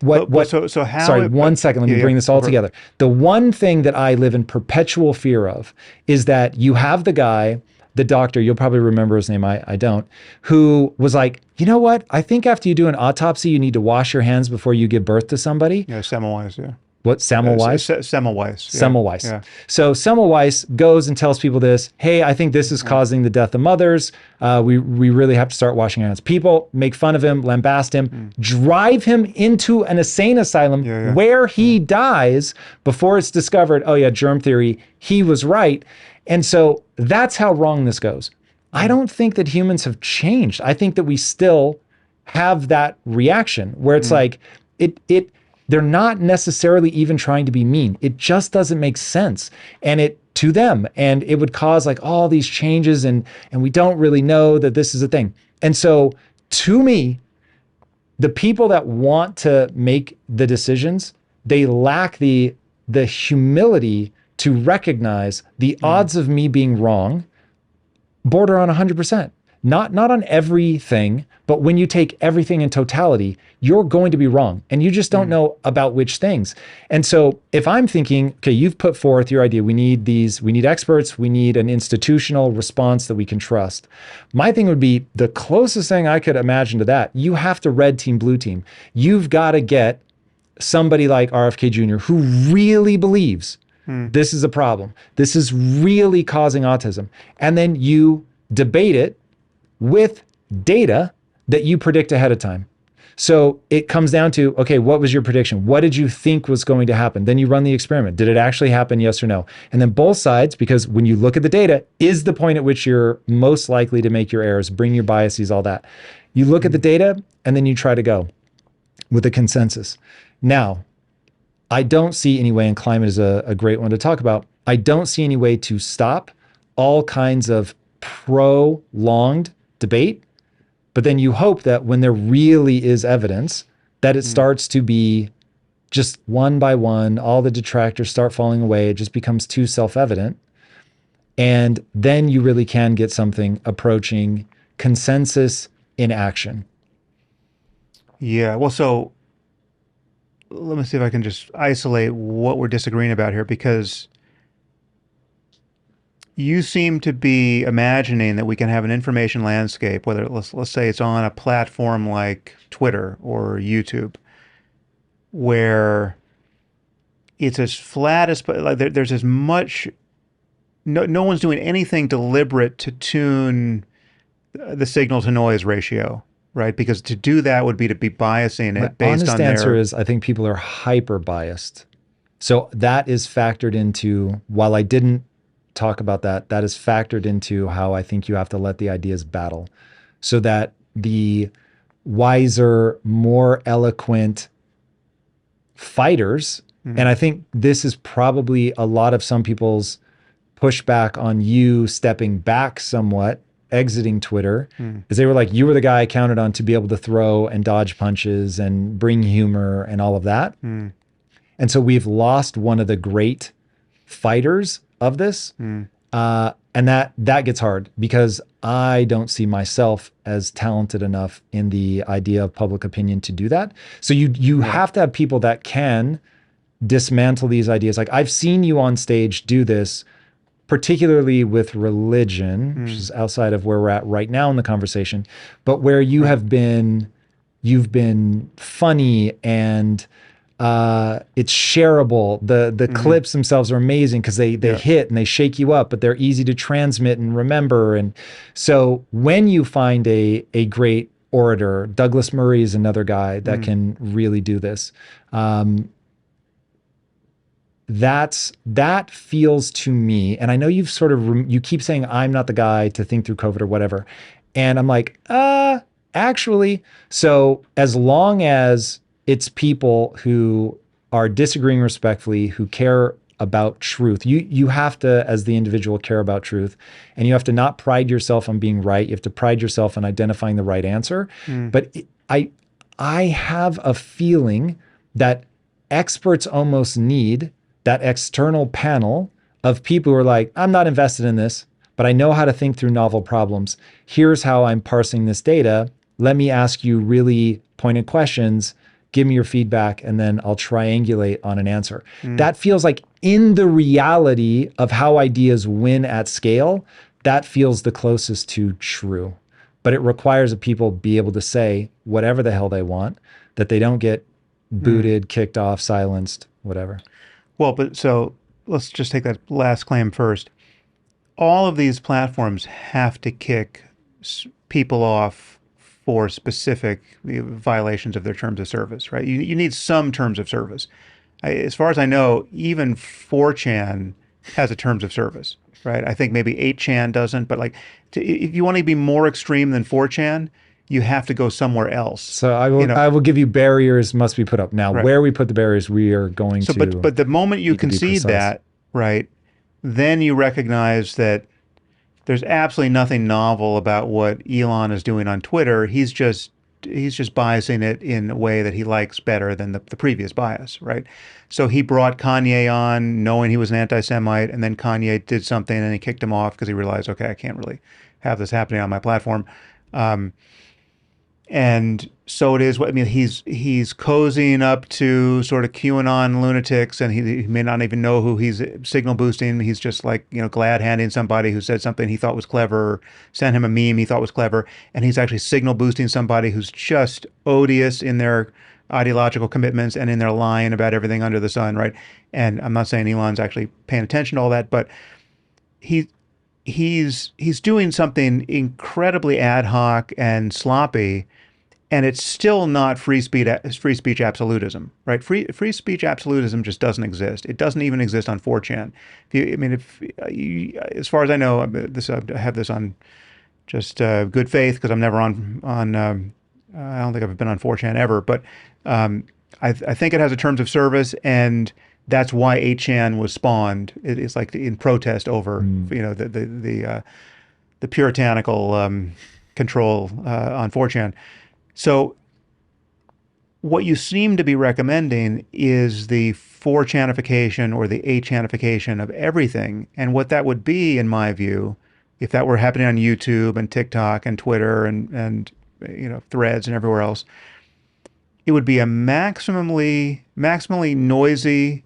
so how sorry, 1 second, let me bring this all together. The one thing that I live in perpetual fear of is that you have the guy, the doctor, you'll probably remember his name, I don't, who was like, you know what? I think after you do an autopsy, you need to wash your hands before you give birth to somebody. Yeah, Semmelweis, yeah. What, Semmelweis? Semmelweis. Yeah. Semmelweis. Yeah. So Semmelweis goes and tells people this, hey, I think this is causing the death of mothers. We really have to start washing our hands. People make fun of him, lambast him, drive him into an insane asylum where he dies before it's discovered, oh yeah, germ theory, he was right. And so that's how wrong this goes. I don't think that humans have changed. I think that we still have that reaction where it's like, they're not necessarily even trying to be mean. It just doesn't make sense. And it to them, and it would cause like all these changes, and we don't really know that this is a thing. And so to me, the people that want to make the decisions, they lack the humility to recognize the odds of me being wrong border on 100%. Not on everything, but when you take everything in totality, you're going to be wrong. And you just don't know about which things. And so if I'm thinking, okay, you've put forth your idea, we need experts, we need an institutional response that we can trust. My thing would be the closest thing I could imagine to that, you have to red team, blue team. You've got to get somebody like RFK Jr. who really believes this is a problem. This is really causing autism. And then you debate it with data that you predict ahead of time. So it comes down to, okay, what was your prediction? What did you think was going to happen? Then you run the experiment. Did it actually happen? Yes or no? And then both sides, because when you look at the data, is the point at which you're most likely to make your errors, bring your biases, all that. You look at the data and then you try to go with a consensus. Now, I don't see any way, and climate is a great one to talk about. I don't see any way to stop all kinds of prolonged debate. But then you hope that when there really is evidence, that it starts to be just one by one, all the detractors start falling away. It just becomes too self-evident. And then you really can get something approaching consensus in action. Yeah. Well, so let me see if I can just isolate what we're disagreeing about here, because you seem to be imagining that we can have an information landscape, whether let's say it's on a platform like Twitter or YouTube, where it's as flat as, like, there's as much, no one's doing anything deliberate to tune the signal to noise ratio, right? Because to do that would be to be biasing it based Honest on answer their. is I think people are hyper biased. So that is factored into, while I didn't talk about that, that is factored into how I think you have to let the ideas battle, so that the wiser, more eloquent fighters, and I think this is probably a lot of some people's pushback on you stepping back somewhat, exiting Twitter, is they were like, you were the guy I counted on to be able to throw and dodge punches and bring humor and all of that. And so we've lost one of the great fighters of this. And that gets hard, because I don't see myself as talented enough in the idea of public opinion to do that. So you have to have people that can dismantle these ideas. Like, I've seen you on stage do this, particularly with religion, which is outside of where we're at right now in the conversation, but where you have been, you've been funny and it's shareable. The clips themselves are amazing because they hit and they shake you up, but they're easy to transmit and remember. And so when you find a great orator, Douglas Murray is another guy that can really do this. That feels to me, and I know you've sort of, you keep saying I'm not the guy to think through COVID or whatever. And I'm like, actually, so as long as it's people who are disagreeing respectfully, who care about truth, you have to, as the individual, care about truth, and you have to not pride yourself on being right. You have to pride yourself on identifying the right answer. But I have a feeling that experts almost need that external panel of people who are like, I'm not invested in this, but I know how to think through novel problems. Here's how I'm parsing this data. Let me ask you really pointed questions. Give me your feedback, and then I'll triangulate on an answer. That feels like, in the reality of how ideas win at scale, that feels the closest to true. But it requires that people be able to say whatever the hell they want, that they don't get booted, kicked off, silenced, whatever. Well, but so let's just take that last claim first. All of these platforms have to kick people off for specific violations of their terms of service, right? You need some terms of service. As far as I know, even 4chan has a terms of service, right? I think maybe 8chan doesn't, but like, if you want to be more extreme than 4chan, you have to go somewhere else. So I will give you barriers must be put up. Now, where we put the barriers, we are going to. But the moment you concede that, right, then you recognize that there's absolutely nothing novel about what Elon is doing on Twitter. He's just biasing it in a way that he likes better than the previous bias, right? So he brought Kanye on knowing he was an anti-Semite, and then Kanye did something and he kicked him off because he realized, okay, I can't really have this happening on my platform. And so it is. I mean, he's cozying up to sort of QAnon lunatics, and he may not even know who he's signal boosting. He's just like, glad handing somebody who said something he thought was clever, sent him a meme he thought was clever, and he's actually signal boosting somebody who's just odious in their ideological commitments and in their lying about everything under the sun, right? And I'm not saying Elon's actually paying attention to all that, but he's doing something incredibly ad hoc and sloppy. and it's still not free speech absolutism, right? Free speech absolutism just doesn't exist. It doesn't even exist on 4chan. As far as I know, I have this on just good faith because I'm never on. I don't think I've been on 4chan ever, but I think it has a terms of service, and that's why 8chan was spawned. It's like in protest over the puritanical control on 4chan. So what you seem to be recommending is the 4chanification or the 8chanification of everything. And what that would be, in my view, if that were happening on YouTube and TikTok and Twitter and Threads and everywhere else, it would be a maximally noisy,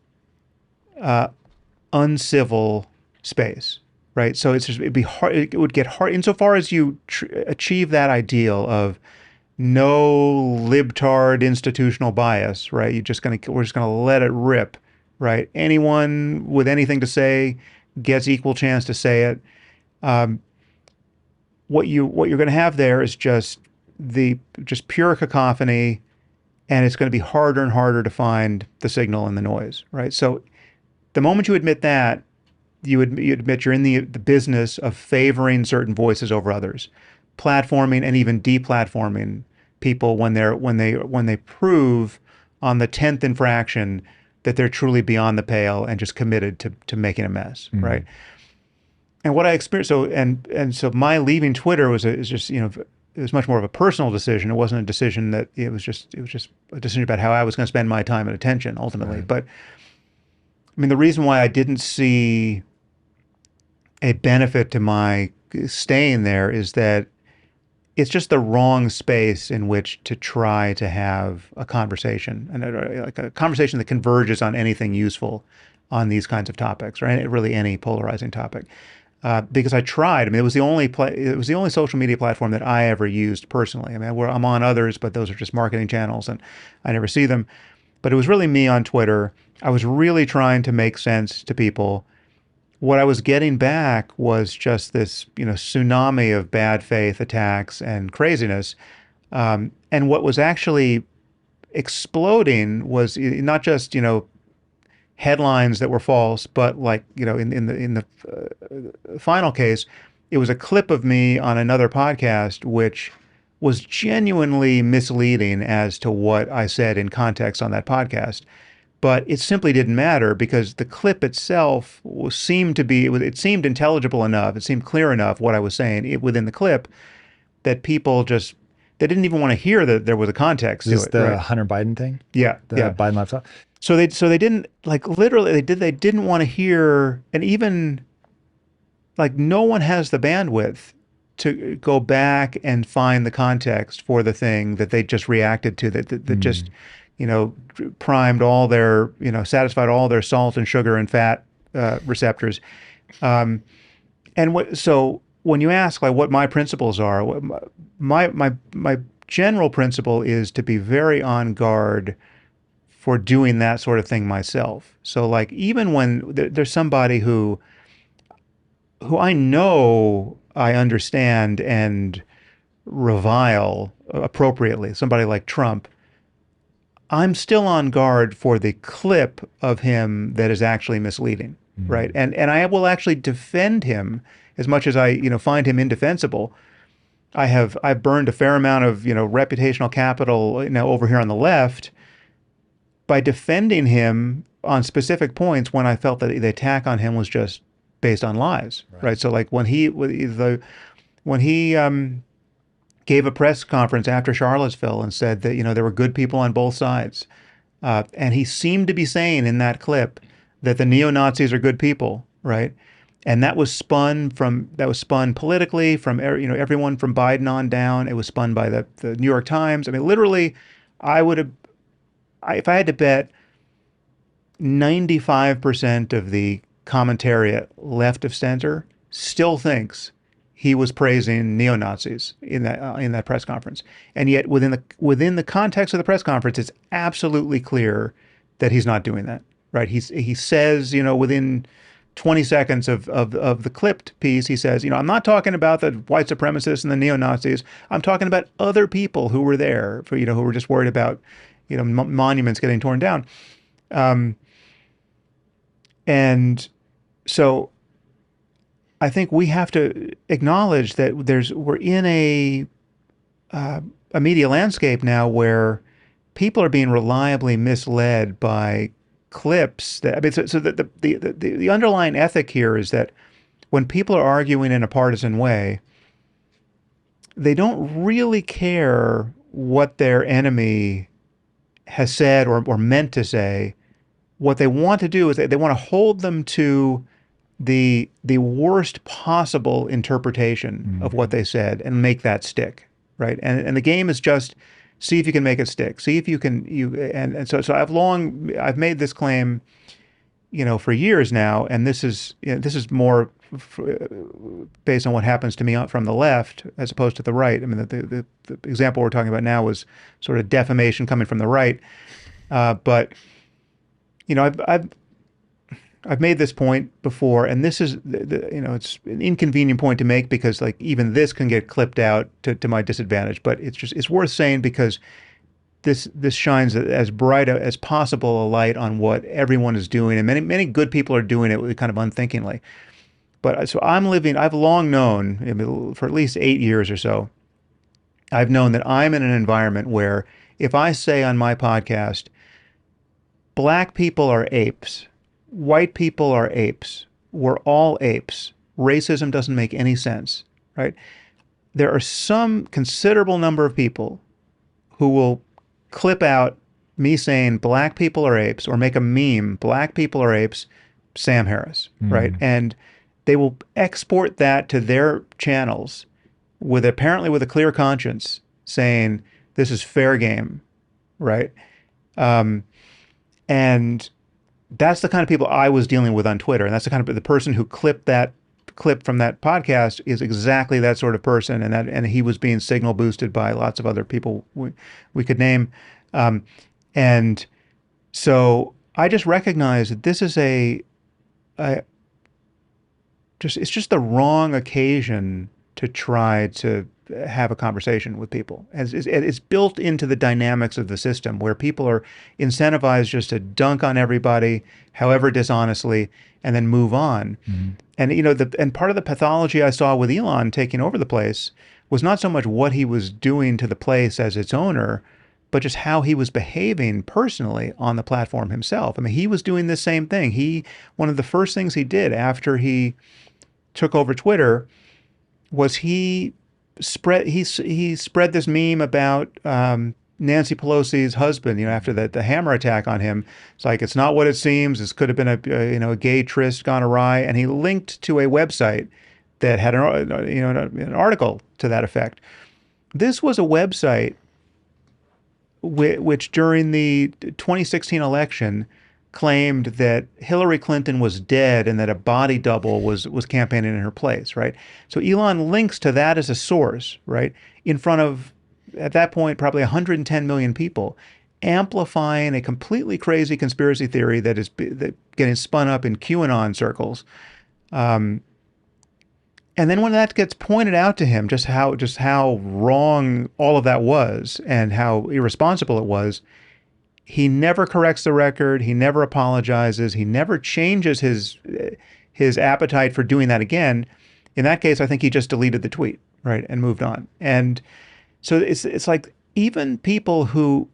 uncivil space, right? So it'd be hard. It would get hard insofar as you achieve that ideal of no libtard institutional bias, right? We're just gonna let it rip, right? Anyone with anything to say gets equal chance to say it. What you're going to have there is just pure cacophony, and it's going to be harder and harder to find the signal in the noise, right? So the moment you admit that, you admit you're in the business of favoring certain voices over others, platforming and even deplatforming people when they prove on the 10th infraction that they're truly beyond the pale and just committed to making a mess, right? And what I experienced, so my leaving Twitter was it was much more of a personal decision. It wasn't a decision that it was just a decision about how I was going to spend my time and attention ultimately. Right. But I mean, the reason why I didn't see a benefit to my staying there is that it's just the wrong space in which to try to have a conversation, and like a conversation that converges on anything useful on these kinds of topics, right? Really any polarizing topic. Because I tried. I mean, it was the only social media platform that I ever used personally. I mean, I'm on others, but those are just marketing channels, and I never see them. But it was really me on Twitter. I was really trying to make sense to people. What I was getting back was just this, tsunami of bad faith attacks and craziness. And what was actually exploding was not just, headlines that were false, but like, in the final case, it was a clip of me on another podcast, which was genuinely misleading as to what I said in context on that podcast. But it simply didn't matter because the clip itself seemed intelligible enough. It seemed clear enough what I was saying within the clip that people they didn't even want to hear that there was a context to it. Is this the right? Hunter Biden thing? Yeah. The Biden laptop? So they didn't, like, literally they didn't want to hear, and even like no one has the bandwidth to go back and find the context for the thing that they just reacted to, that just primed all their, satisfied all their salt and sugar and fat receptors. So when you ask like what my principles are, my general principle is to be very on guard for doing that sort of thing myself. So like even when there's somebody who I know I understand and revile appropriately, somebody like Trump, I'm still on guard for the clip of him that is actually misleading, right? And I will actually defend him as much as I find him indefensible. I've burned a fair amount of reputational capital over here on the left by defending him on specific points when I felt that the attack on him was just based on lies, right? So like when he gave a press conference after Charlottesville and said that there were good people on both sides, and he seemed to be saying in that clip that the neo-Nazis are good people, right? And that was spun politically from everyone from Biden on down. It was spun by the New York Times. I mean, literally, if I had to bet, 95% of the commentariat left of center still thinks he was praising neo-Nazis in that press conference. And yet within the context of the press conference, it's absolutely clear that he's not doing that, right? He says, within 20 seconds of the clipped piece, he says, I'm not talking about the white supremacists and the neo-Nazis. I'm talking about other people who were there, who were just worried about, monuments getting torn down. And so I think we have to acknowledge that we're in a media landscape now where people are being reliably misled by clips. So the underlying ethic here is that when people are arguing in a partisan way, they don't really care what their enemy has said or meant to say. What they want to do is they want to hold them to the worst possible interpretation of what they said and make that stick, right? And the game is just see if you can make it stick. See if you can and so I've made this claim, for years now, and this is more based on what happens to me from the left as opposed to the right. I mean, the example we're talking about now was sort of defamation coming from the right, but I've made this point before, and this is it's an inconvenient point to make because like even this can get clipped out to my disadvantage, but it's worth saying because this shines as bright as possible a light on what everyone is doing, and many good people are doing it kind of unthinkingly. But so I've long known, for at least 8 years or so, I've known that I'm in an environment where if I say on my podcast, black people are apes, white people are apes, we're all apes, racism doesn't make any sense, right? There are some considerable number of people who will clip out me saying black people are apes or make a meme, black people are apes, Sam Harris, right? And they will export that to their channels apparently with a clear conscience saying this is fair game, right? And that's the kind of people I was dealing with on Twitter. And that's the kind of the person who clipped that clip from that podcast is exactly that sort of person. And he was being signal boosted by lots of other people we could name. And so I just recognize that this is it's just the wrong occasion to try to have a conversation with people. It's built into the dynamics of the system where people are incentivized just to dunk on everybody, however dishonestly, and then move on. And and part of the pathology I saw with Elon taking over the place was not so much what he was doing to the place as its owner, but just how he was behaving personally on the platform himself. I mean, he was doing the same thing. One of the first things he did after he took over Twitter was he spread this meme about Nancy Pelosi's husband, after the hammer attack on him. It's like, it's not what it seems. This could have been a gay tryst gone awry. And he linked to a website that had an article to that effect. This was a website which during the 2016 election claimed that Hillary Clinton was dead and that a body double was campaigning in her place, right? So Elon links to that as a source, right? In front of, at that point, probably 110 million people, amplifying a completely crazy conspiracy theory that is getting spun up in QAnon circles. And then when that gets pointed out to him, just how wrong all of that was and how irresponsible it was, he never corrects the record. He never apologizes. He never changes his appetite for doing that again. In that case, I think he just deleted the tweet, right, and moved on. And so it's like even people who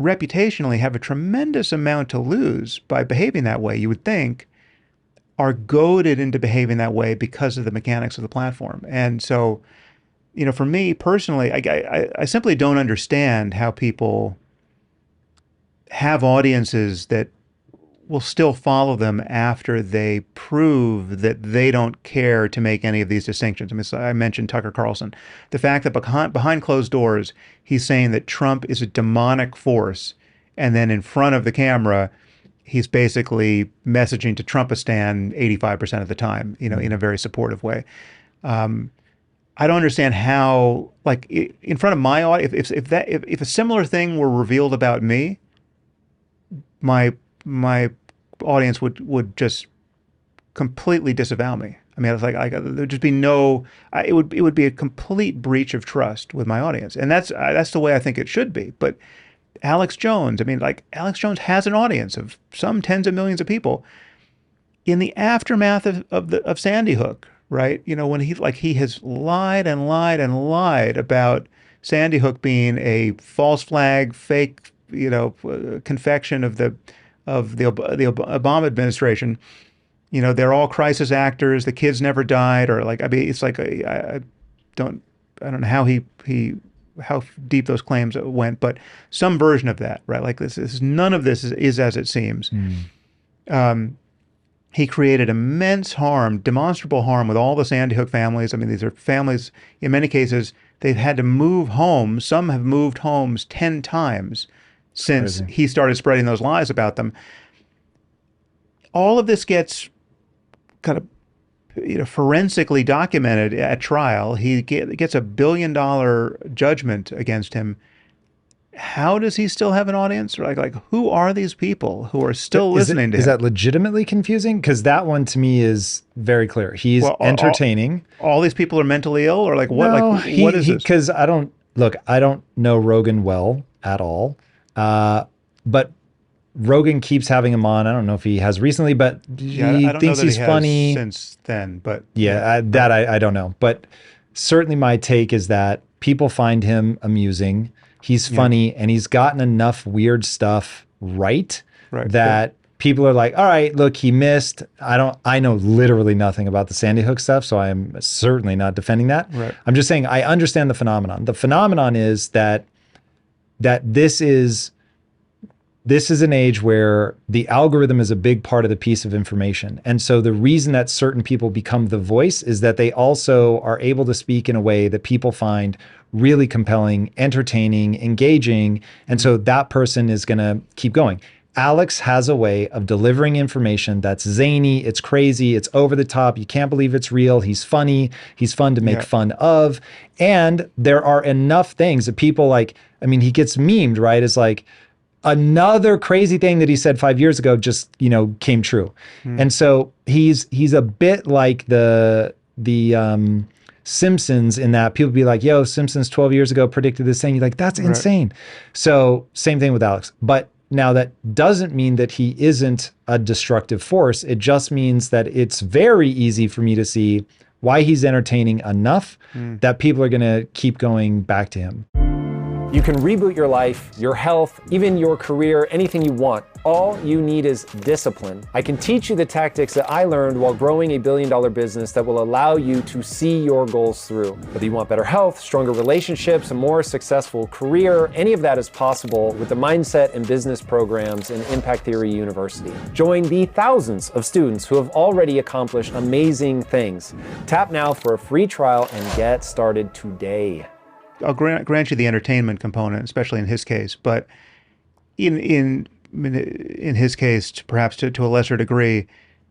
reputationally have a tremendous amount to lose by behaving that way, you would think, are goaded into behaving that way because of the mechanics of the platform. And so, for me personally, I simply don't understand how people have audiences that will still follow them after they prove that they don't care to make any of these distinctions. I mean, so I mentioned Tucker Carlson. The fact that behind closed doors, he's saying that Trump is a demonic force, and then in front of the camera, he's basically messaging to Trumpistan 85% of the time, in a very supportive way. I don't understand how, like, in front of my audience, if a similar thing were revealed about me, my audience would just completely disavow me. I mean, it's like there'd just be no. It would be a complete breach of trust with my audience, and that's the way I think it should be. But Alex Jones, I mean, like Alex Jones has an audience of some tens of millions of people. In the aftermath of Sandy Hook, right? You know, when he has lied and lied and lied about Sandy Hook being a false flag, fake, confection of the Obama administration. You know, they're all crisis actors. The kids never died, or like, I mean, it's like I don't know how deep those claims went, but some version of that, right? Like none of this is as it seems. He created immense harm, demonstrable harm with all the Sandy Hook families. I mean, these are families, in many cases, they've had to move homes. Some have moved homes 10 times since he started spreading those lies about them. All of this gets kind of forensically documented at trial. He gets $1 billion judgment against him. How does he still have an audience? Like who are these people who are still listening to him? Is that legitimately confusing? Because that one to me is very clear. He's entertaining. All these people are mentally ill, or like what? No, what is this? Because I don't know Rogan well at all, but Rogan keeps having him on. I don't know if he has recently, but he thinks he's funny since then. But I don't know. But certainly my take is that people find him amusing. He's funny, and he's gotten enough weird stuff right that people are like, all right, look, he missed. I know literally nothing about the Sandy Hook stuff, so I am certainly not defending that. Right. I'm just saying I understand the phenomenon. The phenomenon is that this is an age where the algorithm is a big part of the piece of information. And so the reason that certain people become the voice is that they also are able to speak in a way that people find really compelling, entertaining, engaging. And so that person is going to keep going. Alex has a way of delivering information that's zany, it's crazy, it's over the top, you can't believe it's real, he's funny, he's fun to make fun of. And there are enough things that people like, I mean, he gets memed, right? It's like, another crazy thing that he said 5 years ago just, came true. And so he's a bit like the Simpsons in that people be like, yo, Simpsons 12 years ago predicted this thing. You're like, that's insane. So same thing with Alex. But now that doesn't mean that he isn't a destructive force. It just means that it's very easy for me to see why he's entertaining enough that people are going to keep going back to him. You can reboot your life, your health, even your career, anything you want. All you need is discipline. I can teach you the tactics that I learned while growing a billion-dollar business that will allow you to see your goals through. Whether you want better health, stronger relationships, a more successful career, any of that is possible with the mindset and business programs in Impact Theory University. Join the thousands of students who have already accomplished amazing things. Tap now for a free trial and get started today. I'll grant you the entertainment component, especially in his case, but in his case, perhaps to a lesser degree,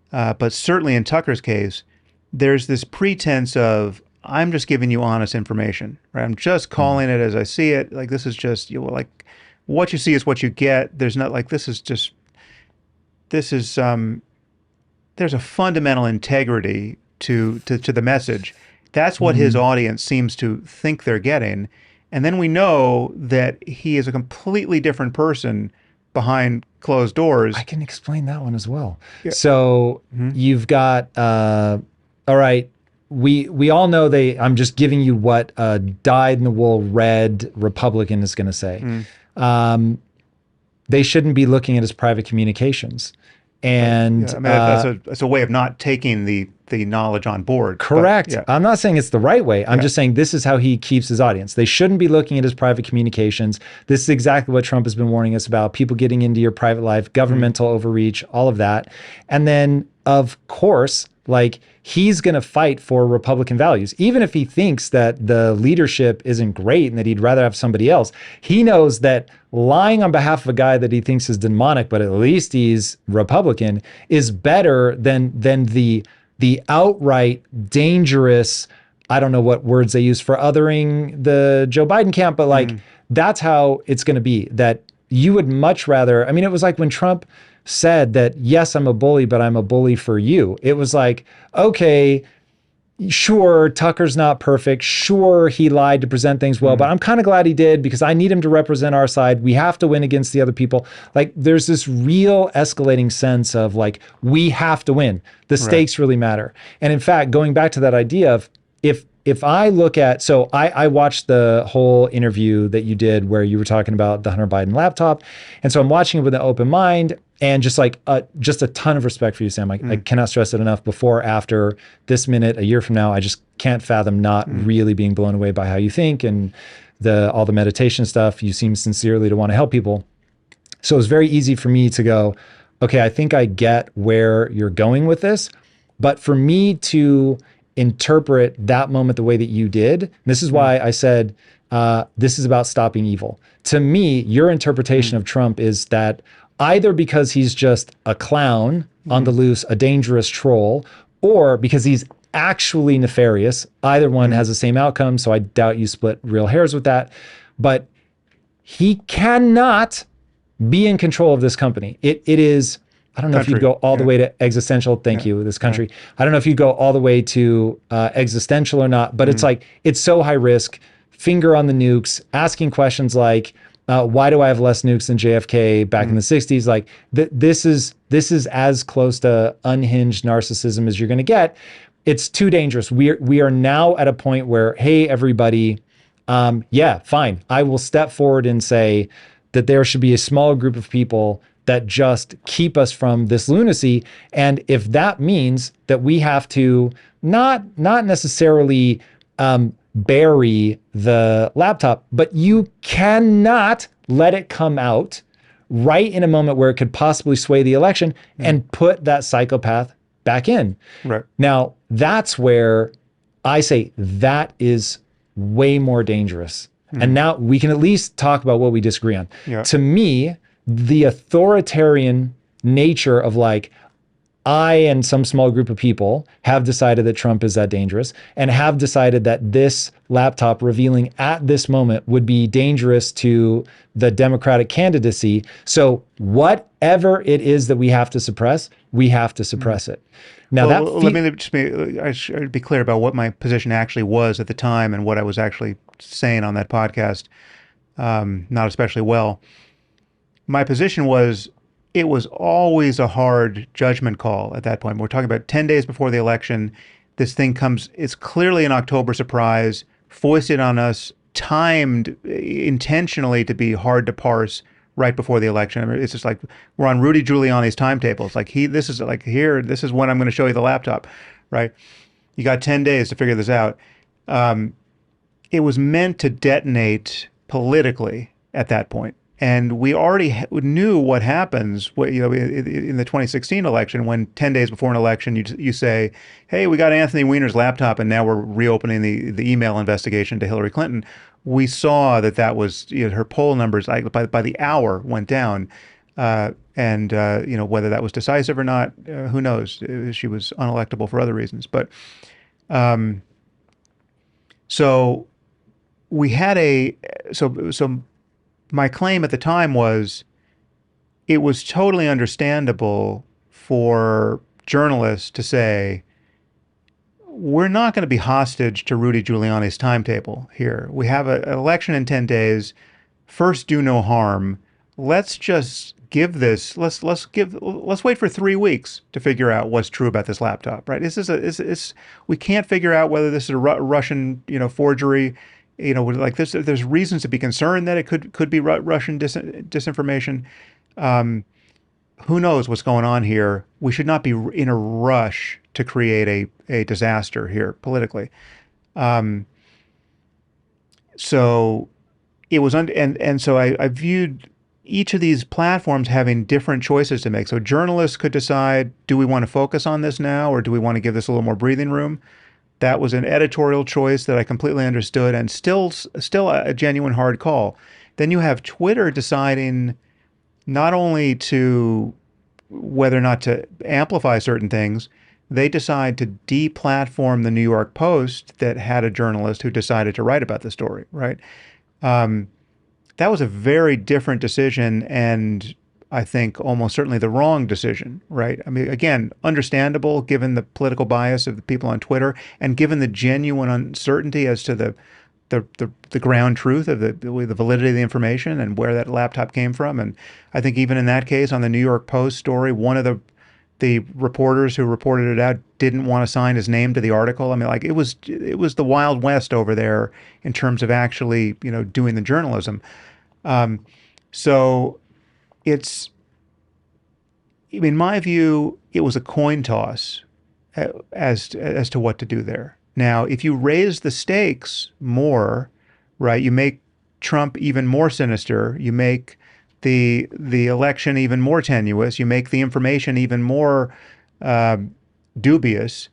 but certainly in Tucker's case, there's this pretense of I'm just giving you honest information, right? I'm just calling it as I see it. Like this is just like what you see is what you get. There's not like there's a fundamental integrity to the message. That's what his audience seems to think they're getting. And then we know that he is a completely different person behind closed doors. I can explain that one as well. Yeah. So you've got, all right, we all know I'm just giving you what a dyed-in-the-wool red Republican is going to say. They shouldn't be looking at his private communications. And that's a way of not taking the knowledge on board. Correct. But, I'm not saying it's the right way. I'm just saying this is how he keeps his audience. They shouldn't be looking at his private communications. This is exactly what Trump has been warning us about. People getting into your private life, governmental overreach, all of that. And then, of course, like he's going to fight for Republican values. Even if he thinks that the leadership isn't great and that he'd rather have somebody else, he knows that lying on behalf of a guy that he thinks is demonic, but at least he's Republican, is better than the outright dangerous, I don't know what words they use for othering the Joe Biden camp, but like that's how it's going to be. That you would much rather, I mean, it was like when Trump said that, yes, I'm a bully, but I'm a bully for you. It was like, okay, sure, Tucker's not perfect. Sure, he lied to present things well, but I'm kind of glad he did because I need him to represent our side. We have to win against the other people. Like, there's this real escalating sense of like, we have to win. The stakes really matter. And in fact, going back to that idea of if I look at, so I watched the whole interview that you did where you were talking about the Hunter Biden laptop. And so I'm watching it with an open mind and just like, just a ton of respect for you, Sam. I cannot stress it enough. Before, after, this minute, a year from now, I just can't fathom not really being blown away by how you think and all the meditation stuff. You seem sincerely to want to help people. So it was very easy for me to go, okay, I think I get where you're going with this. But for me to interpret that moment the way that you did, this is why I said, this is about stopping evil. To me, your interpretation of Trump is that either because he's just a clown on the loose, a dangerous troll, or because he's actually nefarious. Either one has the same outcome, so I doubt you split real hairs with that. But he cannot be in control of this company. It is, I don't know if you go all the way to existential, thank you, this country. I don't know if you go all the way to existential or not, but it's like, it's so high risk, finger on the nukes, asking questions like, why do I have less nukes than JFK back in the 60s? Like this is as close to unhinged narcissism as you're going to get. It's too dangerous. We are now at a point where, hey, everybody, yeah, fine. I will step forward and say that there should be a small group of people that just keep us from this lunacy. And if that means that we have to not necessarily bury the laptop, but you cannot let it come out right in a moment where it could possibly sway the election and put that psychopath back in. Right. Now, that's where I say that is way more dangerous. And now we can at least talk about what we disagree on. Yeah. To me, the authoritarian nature of like, I and some small group of people have decided that Trump is that dangerous and have decided that this laptop revealing at this moment would be dangerous to the Democratic candidacy. So whatever it is that we have to suppress, we have to suppress it. Now I should be clear about what my position actually was at the time and what I was actually saying on that podcast. Not especially well. My position was, it was always a hard judgment call at that point. We're talking about 10 days before the election. This thing comes, it's clearly an October surprise, foisted on us, timed intentionally to be hard to parse right before the election. I mean, it's just like we're on Rudy Giuliani's timetable. It's like, this is when I'm going to show you the laptop, right? You got 10 days to figure this out. It was meant to detonate politically at that point. And we already knew what happens, in the 2016 election, when 10 days before an election, you say, hey, we got Anthony Weiner's laptop, and now we're reopening the email investigation to Hillary Clinton. We saw that was, her poll numbers by the hour went down. And whether that was decisive or not, who knows? She was unelectable for other reasons. But so we had so my claim at the time was, it was totally understandable for journalists to say, we're not going to be hostage to Rudy Giuliani's timetable here. We have an election in 10 days. First, do no harm. Let's just give this. Let's wait for 3 weeks to figure out what's true about this laptop. Right? We can't figure out whether this is a Russian forgery. Like this, there's reasons to be concerned that it could be Russian disinformation. Who knows what's going on here? We should not be in a rush to create a disaster here politically. So it was, so I viewed each of these platforms having different choices to make. So journalists could decide, do we want to focus on this now, or do we want to give this a little more breathing room? That was an editorial choice that I completely understood, and still a genuine hard call. Then you have Twitter deciding not only to whether or not to amplify certain things, they decide to deplatform the New York Post that had a journalist who decided to write about the story, right? That was a very different decision, and I think, almost certainly the wrong decision, right? I mean, again, understandable given the political bias of the people on Twitter and given the genuine uncertainty as to the ground truth of the validity of the information and where that laptop came from. And I think even in that case, on the New York Post story, one of the reporters who reported it out didn't want to sign his name to the article. I mean, like it was the Wild West over there in terms of actually, doing the journalism. So it's, in my view, it was a coin toss as to what to do there. Now, if you raise the stakes more, right, you make Trump even more sinister, you make the election even more tenuous, you make the information even more dubious,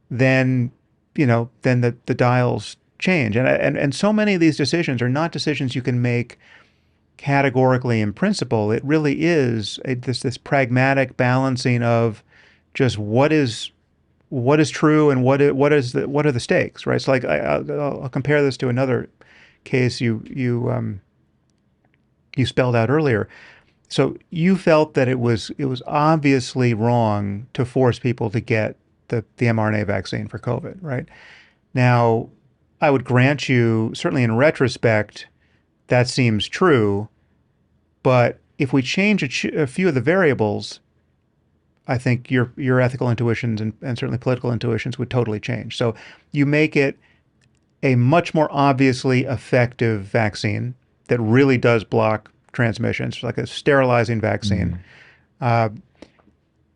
then the dials change. And so many of these decisions are not decisions you can make categorically in principle. It really is this pragmatic balancing of just what is true and what are the stakes, right? So like I'll compare this to another case you spelled out earlier. So you felt that it was obviously wrong to force people to get the mRNA vaccine for COVID, right? Now, I would grant you, certainly in retrospect, that seems true. But if we change a few of the variables, I think your ethical intuitions and certainly political intuitions would totally change. So you make it a much more obviously effective vaccine that really does block transmissions, like a sterilizing vaccine.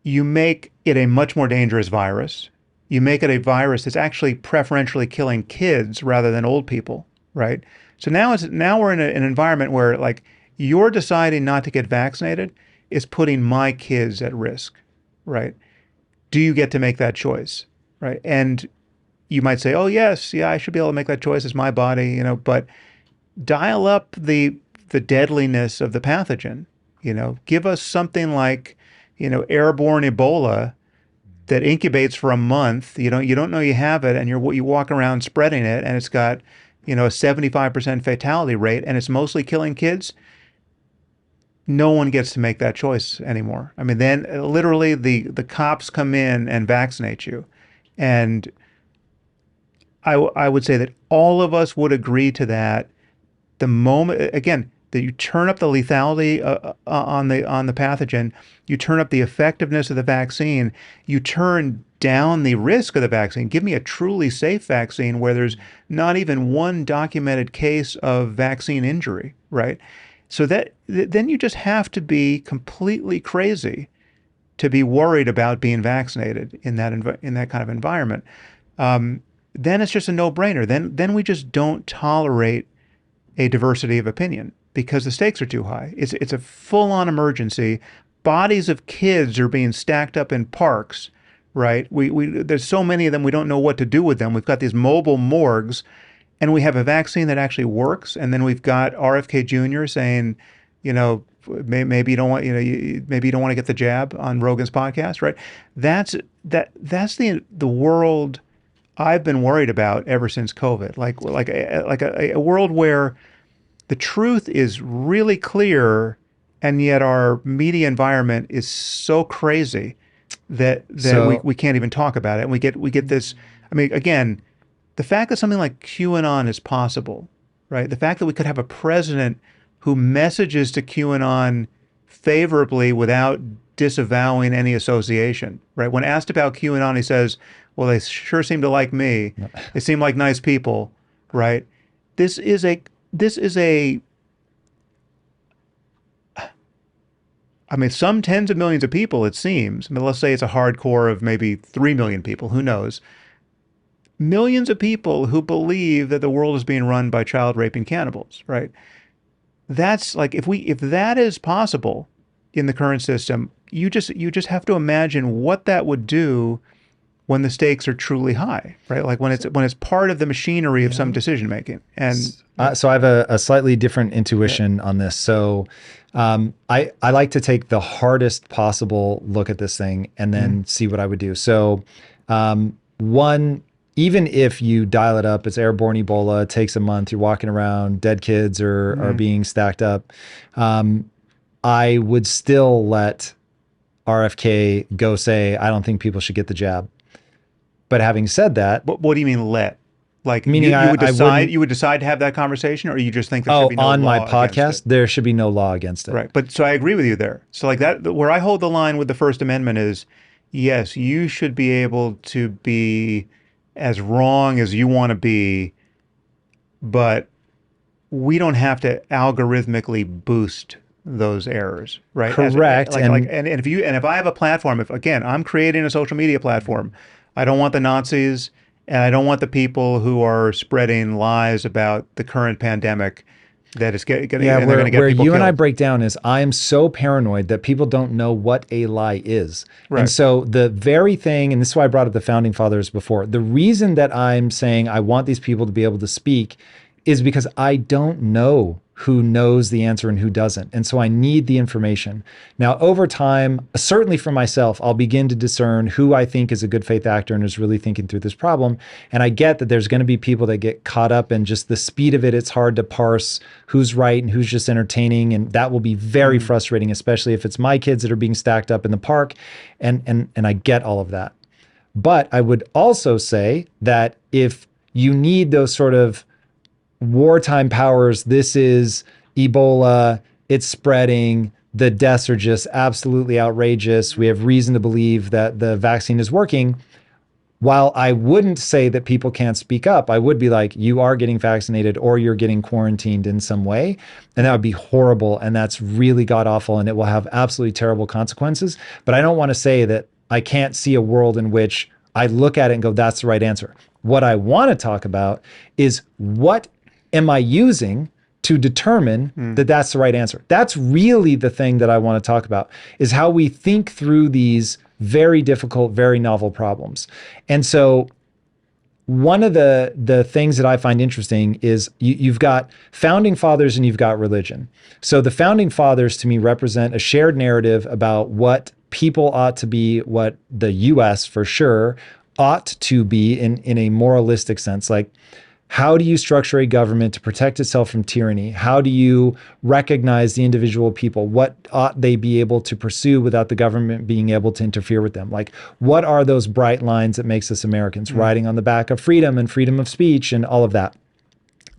You make it a much more dangerous virus. You make it a virus that's actually preferentially killing kids rather than old people, right? So now we're in an environment where like you're deciding not to get vaccinated is putting my kids at risk, right? Do you get to make that choice, right? And you might say, oh yes, yeah, I should be able to make that choice. It's my body, but dial up the deadliness of the pathogen, give us something like, airborne Ebola that incubates for a month. You don't know you have it, and you walk around spreading it, and it's got, a 75% fatality rate, and it's mostly killing kids. No one gets to make that choice anymore. I mean, then literally the cops come in and vaccinate you. And I would say that all of us would agree to that the moment, again, that you turn up the lethality on the pathogen, you turn up the effectiveness of the vaccine, you turn down the risk of the vaccine. Give me a truly safe vaccine where there's not even one documented case of vaccine injury, right? So then you just have to be completely crazy to be worried about being vaccinated in that kind of environment. Then it's just a no-brainer. Then we just don't tolerate a diversity of opinion because the stakes are too high. It's a full-on emergency. Bodies of kids are being stacked up in parks, right? There's so many of them we don't know what to do with them. We've got these mobile morgues. And we have a vaccine that actually works, and then we've got RFK Jr. saying, maybe you don't want, maybe you don't want to get the jab on Rogan's podcast, right? That's the world I've been worried about ever since COVID. Like a world where the truth is really clear, and yet our media environment is so crazy that we can't even talk about it, and we get this. I mean, again. The fact that something like QAnon is possible, right? The fact that we could have a president who messages to QAnon favorably without disavowing any association, right? When asked about QAnon, he says, well, they sure seem to like me. They seem like nice people, right? This is a, I mean, some tens of millions of people, it seems. I mean, let's say it's a hardcore of maybe 3 million people, who knows? Millions of people who believe that the world is being run by child raping cannibals, right? That's like, if that is possible in the current system, you just have to imagine what that would do when the stakes are truly high, right? Like when it's part of the machinery of some decision making. And so I have a slightly different intuition on this. So I like to take the hardest possible look at this thing and then see what I would do. So one, even if you dial it up, it's airborne Ebola, it takes a month, you're walking around, dead kids are being stacked up. I would still let RFK go say, I don't think people should get the jab. But having said that, What do you mean let? Like meaning you would I decide wouldn't, you would decide to have that conversation, or you just think there should be no on my law against podcast, it? there should be no law against it. Right. But so I agree with you there. So like that, where I hold the line with the First Amendment is, yes, you should be able to be as wrong as you want to be, but we don't have to algorithmically boost those errors, right? Correct. And if I have a platform, if again, I'm creating a social media platform, I don't want the Nazis and I don't want the people who are spreading lies about the current pandemic that is getting, yeah, and they're going to get where people you and I killed. break down is I am so paranoid that people don't know what a lie is. Right. And so the very thing, and this is why I brought up the founding fathers before, the reason that I'm saying I want these people to be able to speak is because I don't know who knows the answer and who doesn't. And so I need the information. Now, over time, certainly for myself, I'll begin to discern who I think is a good faith actor and is really thinking through this problem. And I get that there's going to be people that get caught up in just the speed of it. It's hard to parse who's right and who's just entertaining. And that will be very frustrating, especially if it's my kids that are being stacked up in the park. And I get all of that. But I would also say that if you need those sort of wartime powers, this is Ebola, it's spreading, the deaths are just absolutely outrageous, we have reason to believe that the vaccine is working. While I wouldn't say that people can't speak up, I would be like, you are getting vaccinated or you're getting quarantined in some way. And that would be horrible. And that's really god awful. And it will have absolutely terrible consequences. But I don't want to say that I can't see a world in which I look at it and go, that's the right answer. What I want to talk about is what am I using to determine that that's the right answer? That's really the thing that I want to talk about, is how we think through these very difficult, very novel problems. And so one of the things that I find interesting is you've got founding fathers and you've got religion. So the founding fathers to me represent a shared narrative about what people ought to be, what the US for sure ought to be in a moralistic sense. Like, how do you structure a government to protect itself from tyranny? How do you recognize the individual people? What ought they be able to pursue without the government being able to interfere with them? Like, what are those bright lines that makes us Americans? Riding on the back of freedom and freedom of speech and all of that.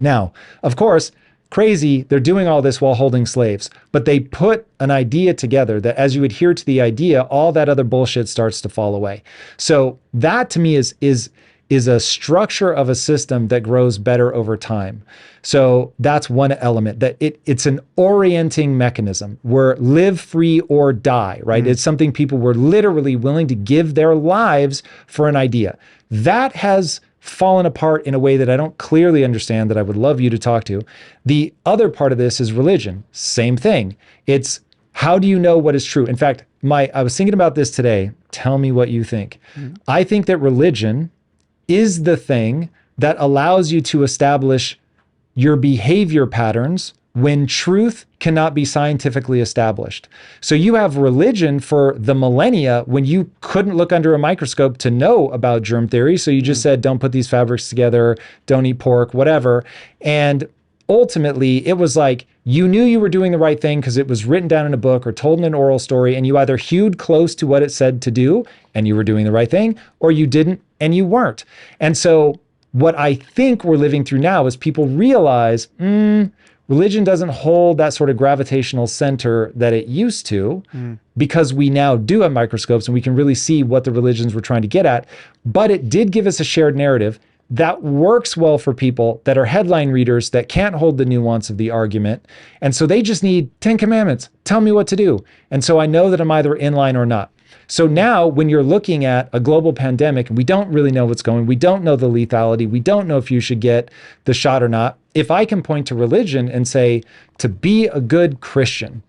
Now, of course, crazy, they're doing all this while holding slaves, but they put an idea together that as you adhere to the idea, all that other bullshit starts to fall away. So that to me is a structure of a system that grows better over time. So that's one element, that it's an orienting mechanism where live free or die, right? It's something people were literally willing to give their lives for an idea. That has fallen apart in a way that I don't clearly understand, that I would love you to talk to. The other part of this is religion. Same thing. It's how do you know what is true? In fact, I was thinking about this today. Tell me what you think. I think that religion is the thing that allows you to establish your behavior patterns when truth cannot be scientifically established. So you have religion for the millennia when you couldn't look under a microscope to know about germ theory. So you just said, don't put these fabrics together, don't eat pork, whatever. And ultimately, it was like you knew you were doing the right thing because it was written down in a book or told in an oral story, and you either hewed close to what it said to do and you were doing the right thing, or you didn't and you weren't. And so what I think we're living through now is people realize religion doesn't hold that sort of gravitational center that it used to, because we now do have microscopes and we can really see what the religions were trying to get at. But it did give us a shared narrative that works well for people that are headline readers that can't hold the nuance of the argument. And so they just need 10 commandments. Tell me what to do. And so I know that I'm either in line or not. So now when you're looking at a global pandemic and we don't really know what's going, we don't know the lethality, we don't know if you should get the shot or not. If I can point to religion and say, to be a good Christian,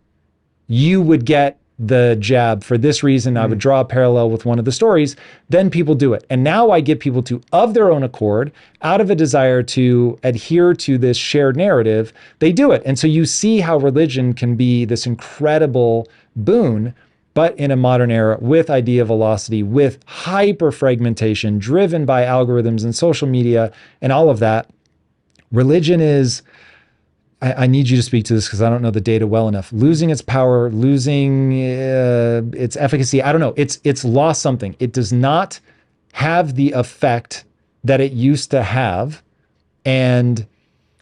you would get the jab for this reason, I would draw a parallel with one of the stories, then people do it. And now I get people to, of their own accord, out of a desire to adhere to this shared narrative, they do it. And so you see how religion can be this incredible boon, but in a modern era with idea velocity, with hyper fragmentation, driven by algorithms and social media and all of that. Religion is, I need you to speak to this because I don't know the data well enough. Losing its power, losing its efficacy. I don't know. It's lost something. It does not have the effect that it used to have. And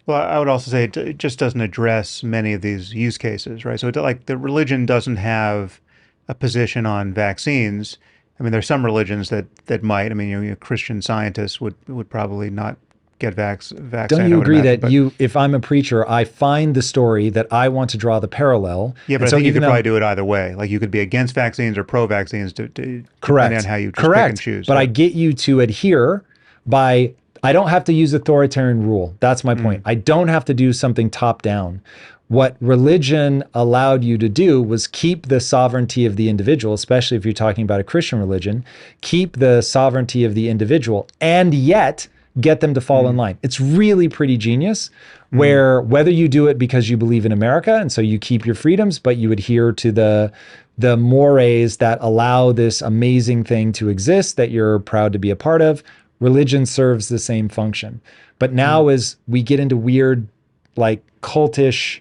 Well, I would also say it just doesn't address many of these use cases, right? So like the religion doesn't have a position on vaccines. I mean, there's some religions that might. I mean, Christian scientists would probably not get don't vaccinated, I you would agree imagine. that But if I'm a preacher, I find the story that I want to draw the parallel. yeah, but And I so think you even could though probably do it either way. Like you could be against vaccines or pro vaccines, depending on correct. how you just pick and Correct. choose. But I Yeah. get you to adhere by, I don't have to use authoritarian rule. That's my point. Mm. I don't have to do something top down. What religion allowed you to do was keep the sovereignty of the individual, especially if you're talking about a Christian religion, keep the sovereignty of the individual and yet get them to fall in Mm. line. It's really pretty genius Mm. where whether you do it because you believe in America and so you keep your freedoms, but you adhere to the mores that allow this amazing thing to exist that you're proud to be a part of, religion serves the same function. But now Mm. as we get into weird, like cultish,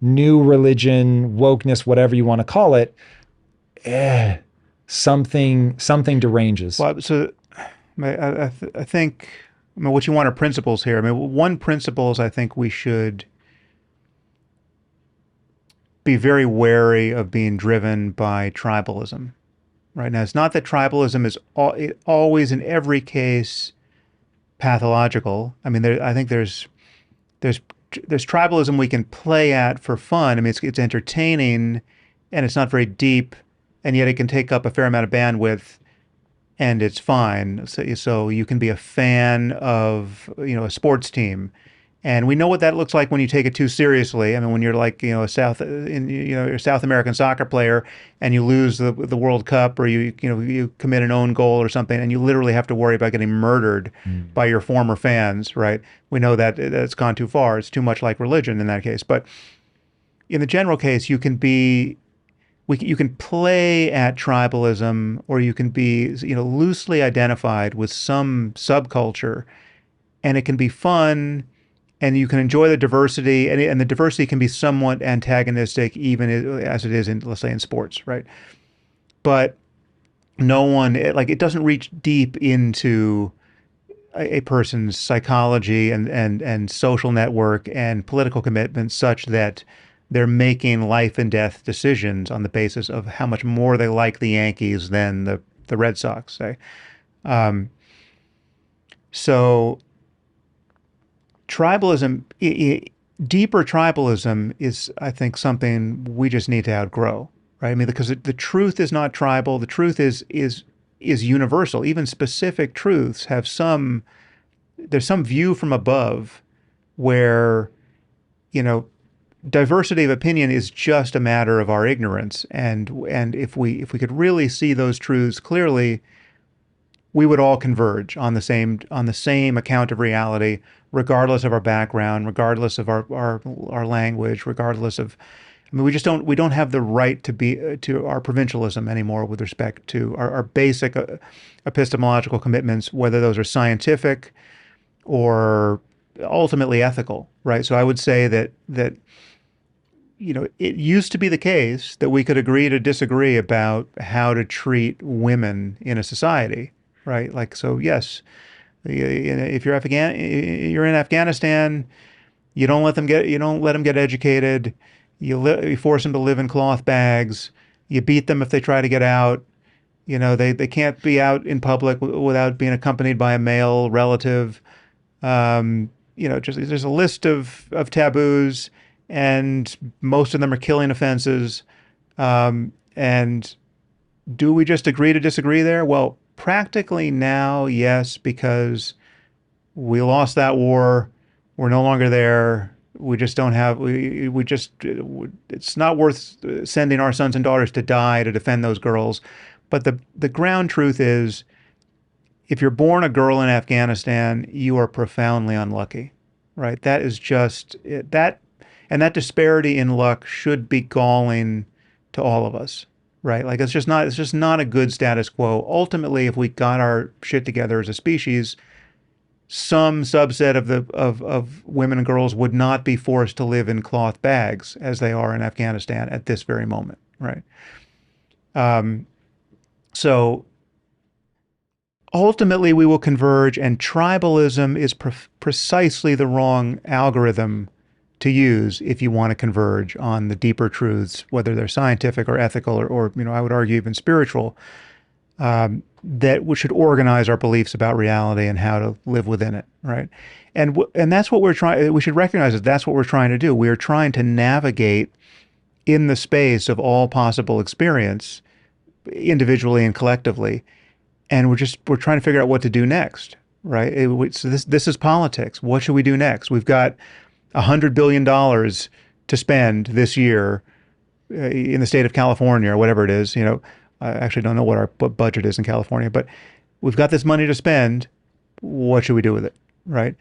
new religion, wokeness, whatever you want to call it, something deranges. Well, so I think, I mean, what you want are principles here. I mean, one principle is I think we should be very wary of being driven by tribalism. Right now, it's not that tribalism is always in every case pathological. I mean, I think there's there's tribalism we can play at for fun. I mean, it's entertaining, and it's not very deep, and yet it can take up a fair amount of bandwidth, and it's fine. So you can be a fan of a sports team, and we know what that looks like when you take it too seriously. I mean, when you're like you're a South American soccer player and you lose the World Cup, or you commit an own goal or something, and you literally have to worry about getting murdered by your former fans, right? We know that it's gone too far. It's too much like religion in that case. But in the general case, you can play at tribalism, or you can be loosely identified with some subculture, and it can be fun, and you can enjoy the diversity, and the diversity can be somewhat antagonistic, even as it is in, let's say, in sports, right? But it doesn't reach deep into a person's psychology and social network and political commitment such that they're making life and death decisions on the basis of how much more they like the Yankees than the Red Sox, say. Um, so tribalism, deeper tribalism is, I think, something we just need to outgrow, right? I mean, because the truth is not tribal. The truth is universal. Even specific truths have there's some view from above where, diversity of opinion is just a matter of our ignorance. And if we could really see those truths clearly, we would all converge on the same account of reality, regardless of our background, regardless of our language, regardless of. I mean, we don't have the right to be to our provincialism anymore with respect to our basic epistemological commitments, whether those are scientific or ultimately ethical, right? So I would say that it used to be the case that we could agree to disagree about how to treat women in a society, right? Like, so yes, if you're you're in Afghanistan, you don't let them get educated. You force them to live in cloth bags. You beat them if they try to get out. They can't be out in public without being accompanied by a male relative. Just there's a list of taboos, and most of them are killing offenses. And do we just agree to disagree there? Well, practically now, yes, because we lost that war. We're no longer there. We just don't have, we just, it's not worth sending our sons and daughters to die to defend those girls. But the ground truth is, if you're born a girl in Afghanistan, you are profoundly unlucky, right? That is just, and that disparity in luck should be galling to all of us, right? Like, it's just not a good status quo. Ultimately, if we got our shit together as a species, some subset of of women and girls would not be forced to live in cloth bags as they are in Afghanistan at this very moment, right? Um, so ultimately, we will converge, and tribalism is precisely the wrong algorithm to use if you want to converge on the deeper truths, whether they're scientific or ethical or I would argue even spiritual, that we should organize our beliefs about reality and how to live within it, right? And that's what we're trying. We should recognize that that's what we're trying to do. We are trying to navigate in the space of all possible experience, individually and collectively, and we're trying to figure out what to do next, right? So this is politics. What should we do next? We've got $100 billion to spend this year in the state of California or whatever it is. I actually don't know what our budget is in California, but we've got this money to spend. What should we do with it, right?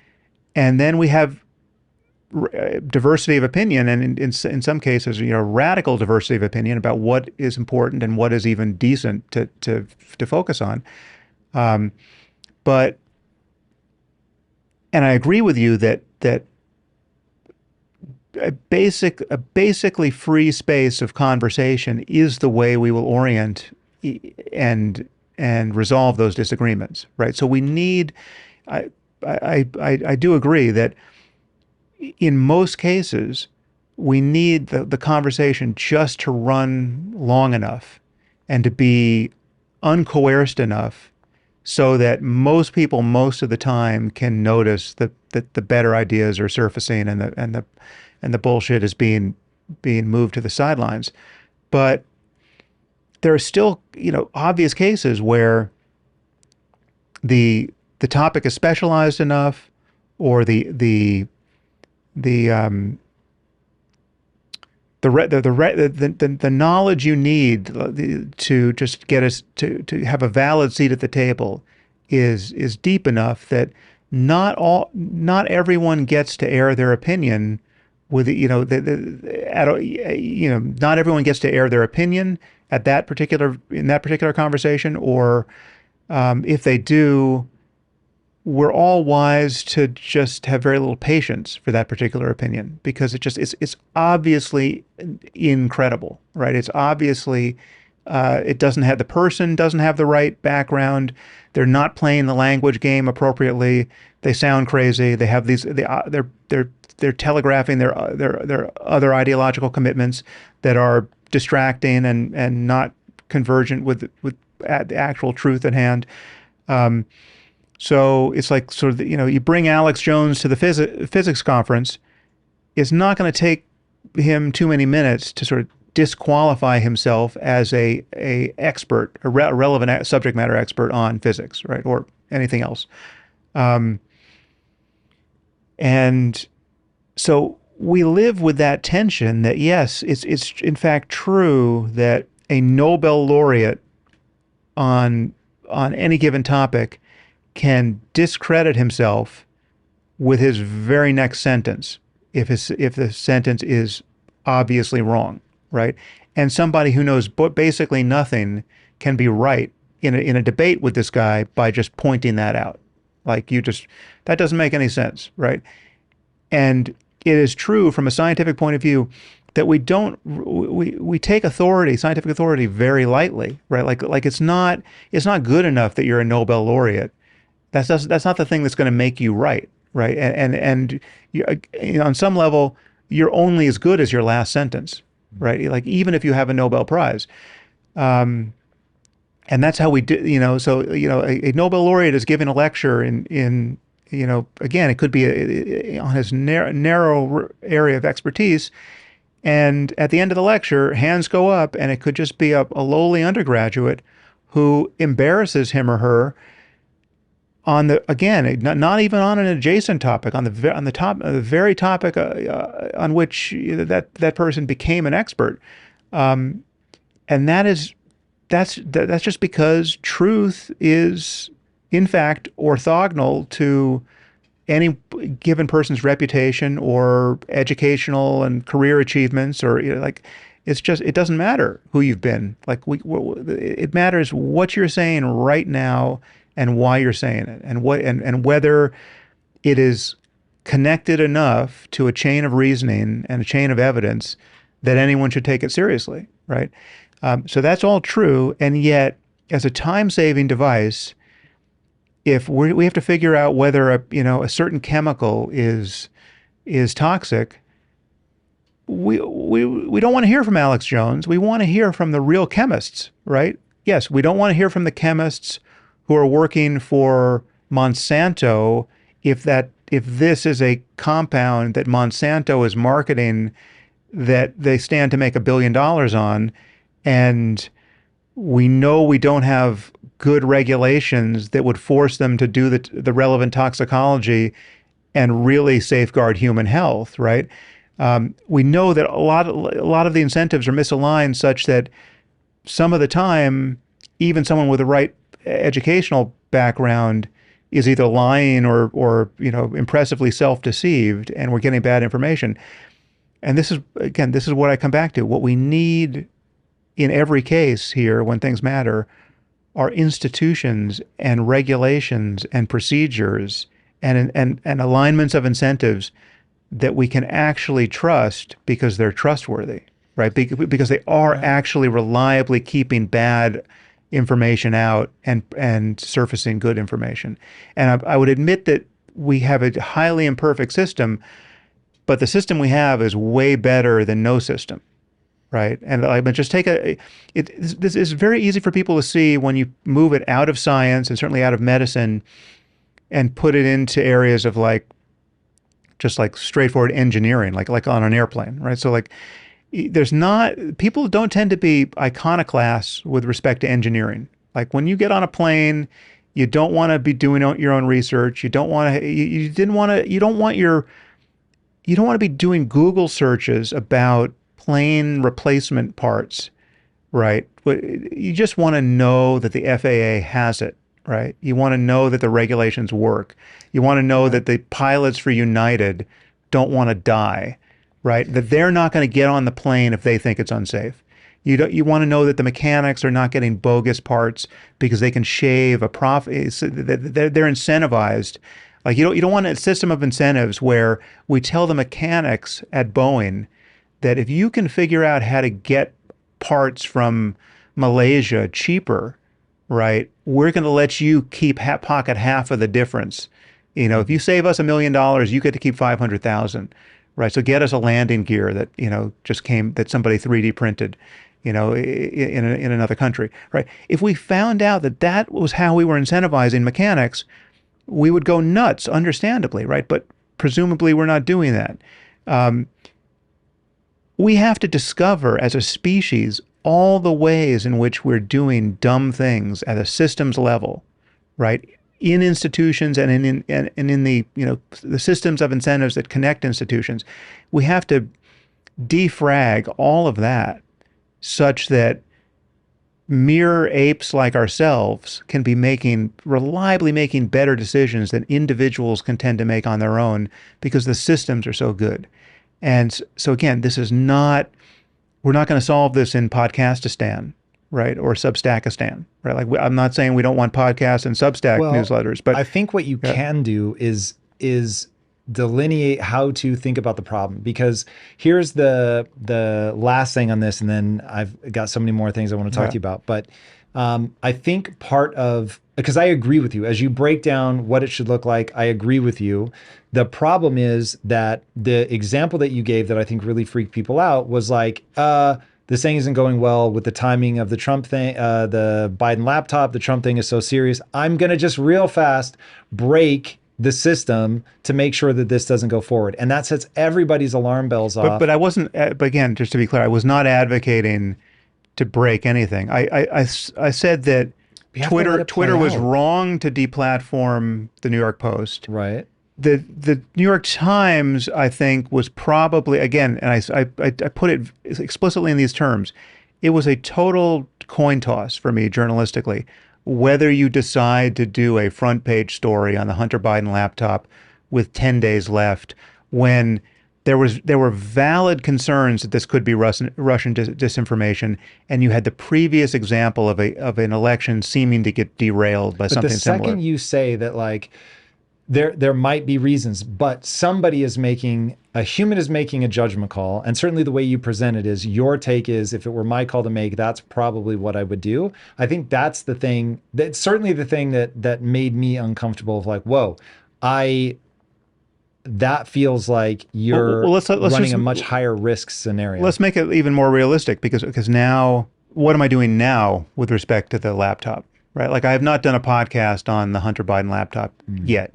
And then we have diversity of opinion, and in some cases, radical diversity of opinion about what is important and what is even decent to focus on. But and I agree with you that a basically free space of conversation is the way we will orient and resolve those disagreements, right? So we need. I do agree that in most cases we need the conversation just to run long enough and to be uncoerced enough so that most people most of the time can notice that the better ideas are surfacing and the bullshit is being moved to the sidelines. But there are still, obvious cases where the topic is specialized enough, or the knowledge you need to just get us to have a valid seat at the table is deep enough that not everyone gets to air their opinion with not everyone gets to air their opinion in that particular conversation, or if they do, we're all wise to just have very little patience for that particular opinion, because it's obviously incredible, right? It's obviously the person doesn't have the right background. They're not playing the language game appropriately. They sound crazy. They have they're telegraphing their other ideological commitments that are distracting and not convergent with the actual truth at hand. So it's like sort of, you bring Alex Jones to the physics conference. It's not going to take him too many minutes to sort of disqualify himself as a expert, a relevant subject matter expert on physics, right, or anything else. And so we live with that tension that, yes, it's in fact true that a Nobel laureate on any given topic can discredit himself with his very next sentence if the sentence is obviously wrong, right? And somebody who knows basically nothing can be right in a debate with this guy by just pointing that out. Like, that doesn't make any sense, right? And it is true from a scientific point of view that we take scientific authority very lightly, right? Like it's not good enough that you're a Nobel laureate. That's not the thing that's going to make you right? And you, on some level, you're only as good as your last sentence, right? Like, even if you have a Nobel Prize, and that's how we do. So a Nobel laureate is giving a lecture in again, it could be on his narrow area of expertise, and at the end of the lecture, hands go up, and it could just be a lowly undergraduate who embarrasses him or her on not even on an adjacent topic, on the very topic on which that person became an expert, and that's just because truth is in fact orthogonal to any given person's reputation or educational and career achievements, or it doesn't matter who you've been. Like, it matters what you're saying right now and why you're saying it, and whether it is connected enough to a chain of reasoning and a chain of evidence that anyone should take it seriously, right? So that's all true, and yet, as a time-saving device, if we have to figure out whether a certain chemical is toxic, we don't want to hear from Alex Jones. We want to hear from the real chemists, right? Yes, we don't want to hear from the chemists who are working for Monsanto if this is a compound that Monsanto is marketing that they stand to make $1 billion on, and we know we don't have good regulations that would force them to do the relevant toxicology and really safeguard human health, right? We know that a lot of the incentives are misaligned such that some of the time, even someone with the right educational background is either lying or impressively self-deceived, and we're getting bad information. And this is what I come back to. What we need in every case here, when things matter, are institutions and regulations and procedures and alignments of incentives that we can actually trust because they're trustworthy, right? Because they are actually reliably keeping bad information out and surfacing good information. And I would admit that we have a highly imperfect system, but the system we have is way better than no system, right? And I mean, just this is very easy for people to see when you move it out of science and certainly out of medicine and put it into areas of just straightforward engineering, like on an airplane, right? So people don't tend to be iconoclasts with respect to engineering. Like when you get on a plane, you don't want to be doing your own research. You don't want to be doing Google searches about plane replacement parts, right? But you just want to know that the FAA has it, right? You want to know that the regulations work. You want to know that the pilots for United don't want to die, right? That they're not going to get on the plane if they think it's unsafe. You want to know that the mechanics are not getting bogus parts because they can shave a profit. They're incentivized. Like you don't want a system of incentives where we tell the mechanics at Boeing that if you can figure out how to get parts from Malaysia cheaper, right, we're going to let you pocket half of the difference. If you save us $1 million, you get to keep 500,000, right? So get us a landing gear that that somebody 3D printed, in another country, right? If we found out that was how we were incentivizing mechanics, we would go nuts, understandably, right? But presumably we're not doing that. We have to discover as a species all the ways in which we're doing dumb things at a systems level, right? In institutions and in the systems of incentives that connect institutions. We have to defrag all of that such that mere apes like ourselves can be reliably making better decisions than individuals can tend to make on their own because the systems are so good. And so again, we're not going to solve this in Podcastistan, right? Or Substackistan, right? Like I'm not saying we don't want podcasts and Substack newsletters, but I think what you can do is delineate how to think about the problem, because here's the last thing on this, and then I've got so many more things I want to talk to you about. But I think because I agree with you as you break down what it should look like. I agree with you. The problem is that the example that you gave that I think really freaked people out was like, this thing isn't going well with the timing of the Trump thing, the Biden laptop, the Trump thing is so serious. I'm going to just real fast break the system to make sure that this doesn't go forward. And that sets everybody's alarm bells off. But I wasn't, but again, just to be clear, I was not advocating to break anything. I said that Twitter was wrong to deplatform the New York Post. Right. The New York Times, I think, was probably, again, and I put it explicitly in these terms, it was a total coin toss for me journalistically, whether you decide to do a front page story on the Hunter Biden laptop with 10 days left when there were valid concerns that this could be Russian disinformation, and you had the previous example of an election seeming to get derailed by But something the second similar. you say that, like, there might be reasons, but a human is making a judgment call, and certainly the way you present it is, your take is, if it were my call to make, that's probably what I would do. I think that's the thing, that's certainly the thing that made me uncomfortable, of like, whoa, that feels like you're let's running just, a much higher risk scenario. let's make it even more realistic, because now, what am I doing now with respect to the laptop? Right, like I have not done a podcast on the Hunter Biden laptop yet,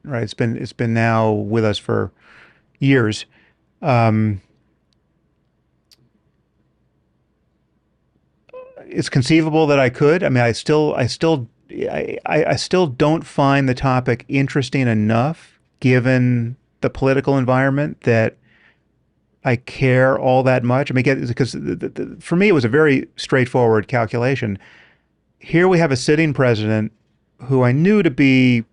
right? It's been now with us for years. It's conceivable that I could. I mean, I still don't find the topic interesting enough, given the political environment, that I care all that much. I mean, because for me, it was a very straightforward calculation. Here we have a sitting president who I knew to be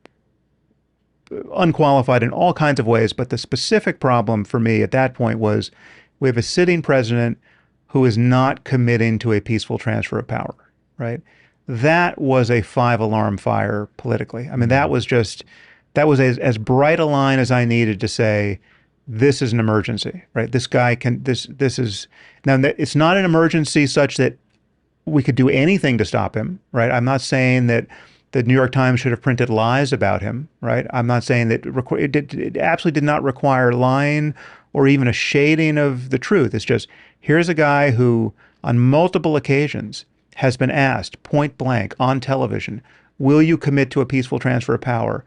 unqualified in all kinds of ways, but the specific problem for me at that point was, we have a sitting president who is not committing to a peaceful transfer of power, right? That was a 5-alarm fire politically. I mean, that was as bright a line as I needed to say, this is an emergency, right? This guy this is, now it's not an emergency such that we could do anything to stop him, right? I'm not saying that the New York Times should have printed lies about him, right? I'm not saying that it absolutely did not require lying or even a shading of the truth. It's just, here's a guy who, on multiple occasions, has been asked point blank on television, will you commit to a peaceful transfer of power?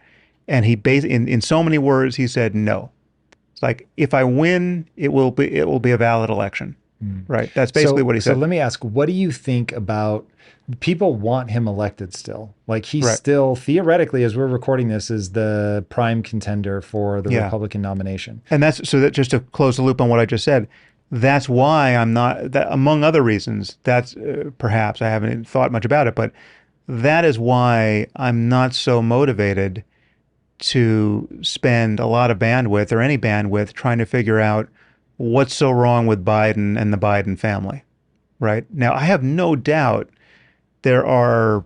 And he in so many words, he said no. It's like, if I win, it will be a valid election. Right. That's basically what he said. So let me ask, what do you think about, people want him elected still? Like, he's still, theoretically, as we're recording this, is the prime contender for the Republican nomination. And that just to close the loop on what I just said, that's why I'm not, that, among other reasons, that's perhaps, I haven't thought much about it, but that is why I'm not so motivated to spend a lot of bandwidth, or any bandwidth, trying to figure out what's so wrong with Biden and the Biden family, right? Now, I have no doubt there are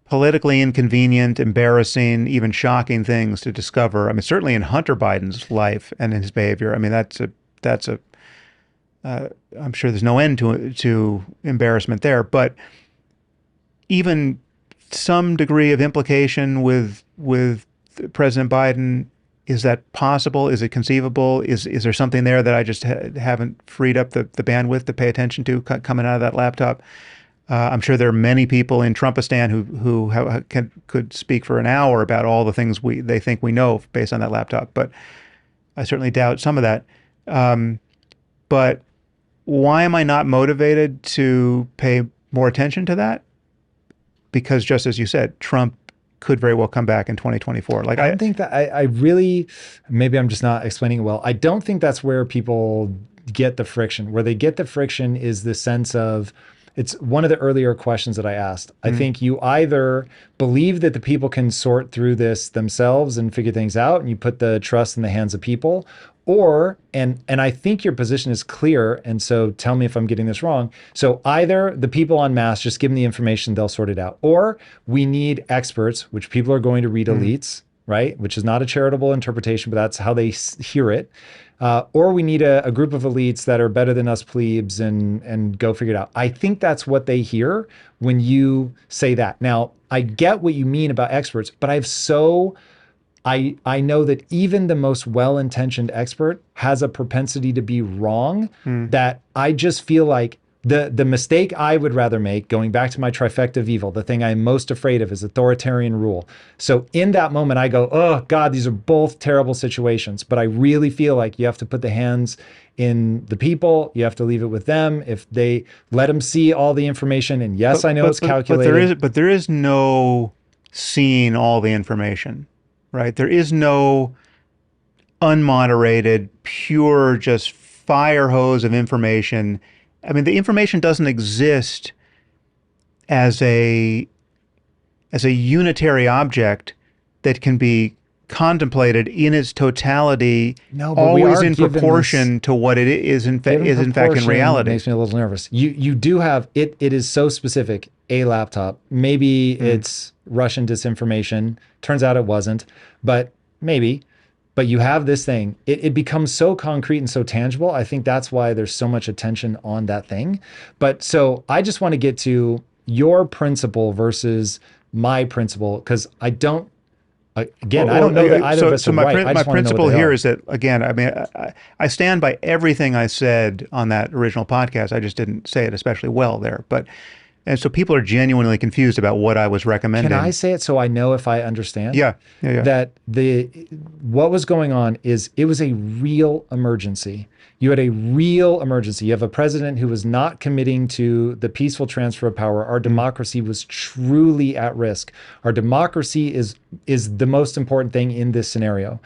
politically inconvenient, embarrassing, even shocking things to discover. I mean, certainly in Hunter Biden's life and in his behavior. I mean, I'm sure there's no end to embarrassment there, but even some degree of implication with President Biden. Is that possible? Is it conceivable? Is there something there that I just haven't freed up the bandwidth to pay attention to coming out of that laptop? I'm sure there are many people in Trumpistan who could speak for an hour about all the things they think we know based on that laptop, but I certainly doubt some of that. But why am I not motivated to pay more attention to that? Because, just as you said, Trump could very well come back in 2024. Like, I don't think that, I really, maybe I'm just not explaining it well. I don't think that's where people get the friction. Where they get the friction is the sense of, it's one of the earlier questions that I asked. I think you either believe that the people can sort through this themselves and figure things out, and you put the trust in the hands of people, or, and I think your position is clear, and so tell me if I'm getting this wrong. So either the people en masse, just give them the information, they'll sort it out, or we need experts, which people are going to read elites, right? Which is not a charitable interpretation, but that's how they hear it. Or we need a group of elites that are better than us plebes and go figure it out. I think that's what they hear when you say that. Now, I get what you mean about experts, but I know that even the most well-intentioned expert has a propensity to be wrong, that I just feel like the mistake I would rather make, going back to my trifecta of evil, the thing I'm most afraid of is authoritarian rule. So in that moment, I go, oh God, these are both terrible situations. But I really feel like you have to put the hands in the people. You have to leave it with them. If they let them see all the information, and yes, I know it's calculated. But there is no seeing all the information. Right? There is no unmoderated, pure, just fire hose of information. I mean, the information doesn't exist as a unitary object that can be contemplated in its totality, No, but we always are in given proportion to what it is in fact in proportion reality. makes me a little nervous. You do have it. It is so specific. A laptop. Maybe it's Russian disinformation. Turns out it wasn't, but maybe. But you have this thing. It becomes so concrete and so tangible. I think that's why there's so much attention on that thing. But so I just want to get to your principle versus my principle, because I don't. Again, I don't know that either of us are right. I My just want to know principle what they here are. is that, again, I mean, I stand by everything I said on that original podcast. I just didn't say it especially well there. And so people are genuinely confused about what I was recommending. Can I say it so I know if I understand? Yeah. That what was going on is it was a real emergency. You had a real emergency. You have a president who was not committing to the peaceful transfer of power. Our democracy was truly at risk. Our democracy is the most important thing in this scenario.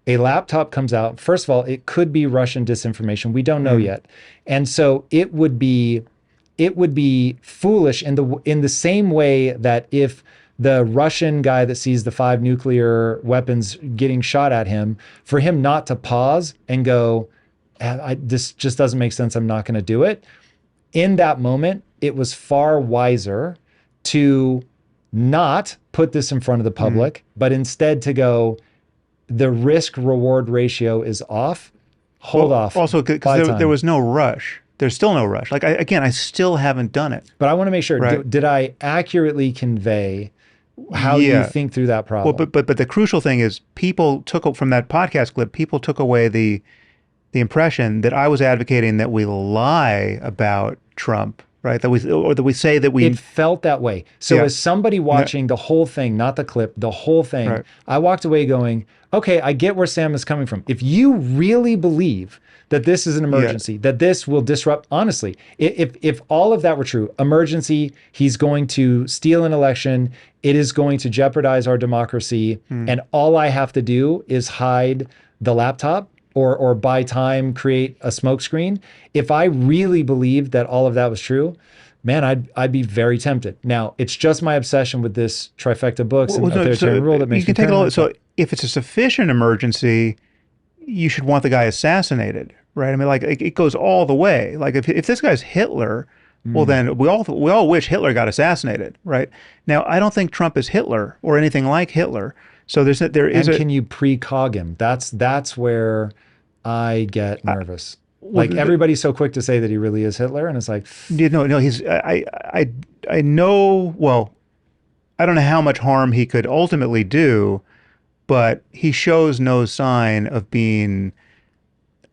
A laptop comes out. First of all, it could be Russian disinformation. We don't know yet. And so it would be foolish in the same way that if the Russian guy that sees the 5 nuclear weapons getting shot at him, for him not to pause and go, this just doesn't make sense, I'm not going to do it. In that moment, it was far wiser to not put this in front of the public, but instead to go, the risk reward ratio is off. Hold off. Also, because there was no rush. There's still no rush. Like, I still haven't done it. But I want to make sure, Right. did I accurately convey how you think through that problem? Well, but the crucial thing is, people took from that podcast clip, people took away the impression that I was advocating that we lie about Trump, right? That we say that we. It felt that way. So Yeah. as somebody watching the whole thing, not the clip, the whole thing, Right. I walked away going, okay, I get where Sam is coming from. If you really believe that this is an emergency, that this will disrupt, honestly, if all of that were true, emergency, he's going to steal an election, it is going to jeopardize our democracy, and all I have to do is hide the laptop or buy time, create a smokescreen. If I really believed that all of that was true, man, I'd be very tempted. Now, it's just my obsession with this trifecta books and authoritarian rule that makes you can me take a paranoid. look. So if it's a sufficient emergency, you should want the guy assassinated, right? I mean, like, it goes all the way. Like, if this guy's Hitler, well, then we all wish Hitler got assassinated, right? Now, I don't think Trump is Hitler or anything like Hitler. So can you precog him? That's where I get nervous. Like, everybody's so quick to say that he really is Hitler, and it's like, no, he's I know, well, I don't know how much harm he could ultimately do, but he shows no sign of being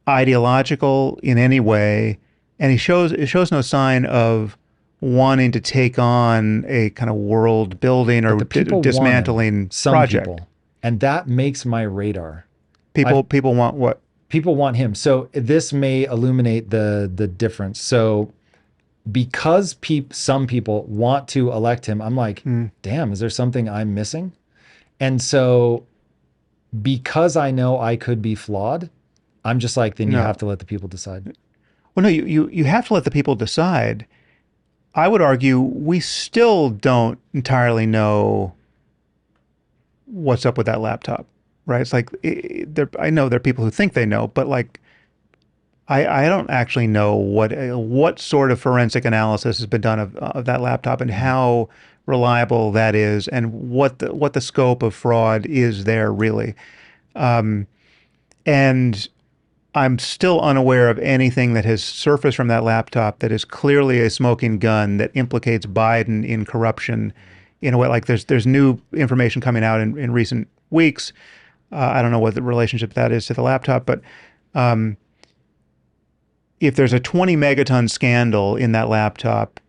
ideological in any way, and it shows no sign of wanting to take on a kind of world building or the people dismantling want some project. people, and that makes my radar. People want what? People want him. So this may illuminate the difference. So because some people want to elect him, I'm like, damn, is there something I'm missing? And so because I know I could be flawed, I'm just like, then you have to let the people decide. Well, no, you have to let the people decide. I would argue we still don't entirely know what's up with that laptop, right? It's like, I know there are people who think they know, but like, I don't actually know what sort of forensic analysis has been done of that laptop and how reliable that is, and what the scope of fraud is there really. And I'm still unaware of anything that has surfaced from that laptop that is clearly a smoking gun that implicates Biden in corruption in a way. Like, there's new information coming out in recent weeks. I don't know what the relationship that is to the laptop, but if there's a 20 megaton scandal in that laptop,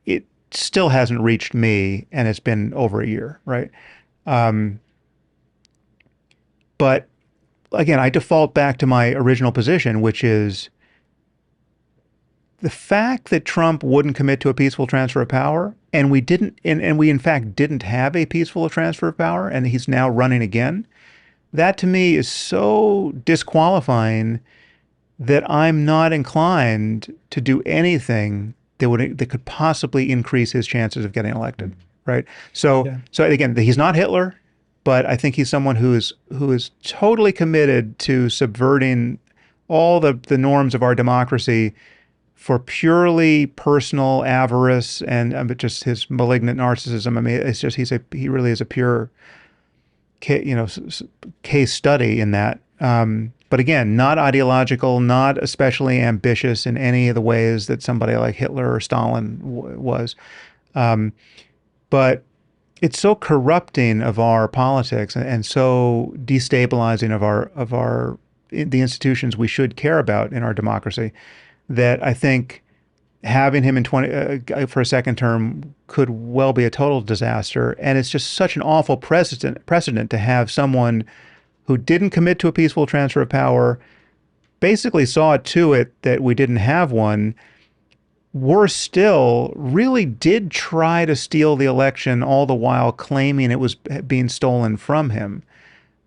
it still hasn't reached me, and it's been over a year, right? But again, I default back to my original position, which is the fact that Trump wouldn't commit to a peaceful transfer of power, and we in fact didn't have a peaceful transfer of power, and he's now running again. That to me is so disqualifying that I'm not inclined to do anything that could possibly increase his chances of getting elected, right? So again, he's not Hitler. but I think he's someone who is totally committed to subverting all the norms of our democracy for purely personal avarice and just his malignant narcissism. I mean, it's just he really is a pure case study in that. But again, not ideological, not especially ambitious in any of the ways that somebody like Hitler or Stalin was. But it's so corrupting of our politics and so destabilizing of the institutions we should care about in our democracy that I think having him in for a second term could well be a total disaster. And it's just such an awful precedent to have someone who didn't commit to a peaceful transfer of power, basically saw to it that we didn't have one. Worse still, really did try to steal the election, all the while claiming it was being stolen from him,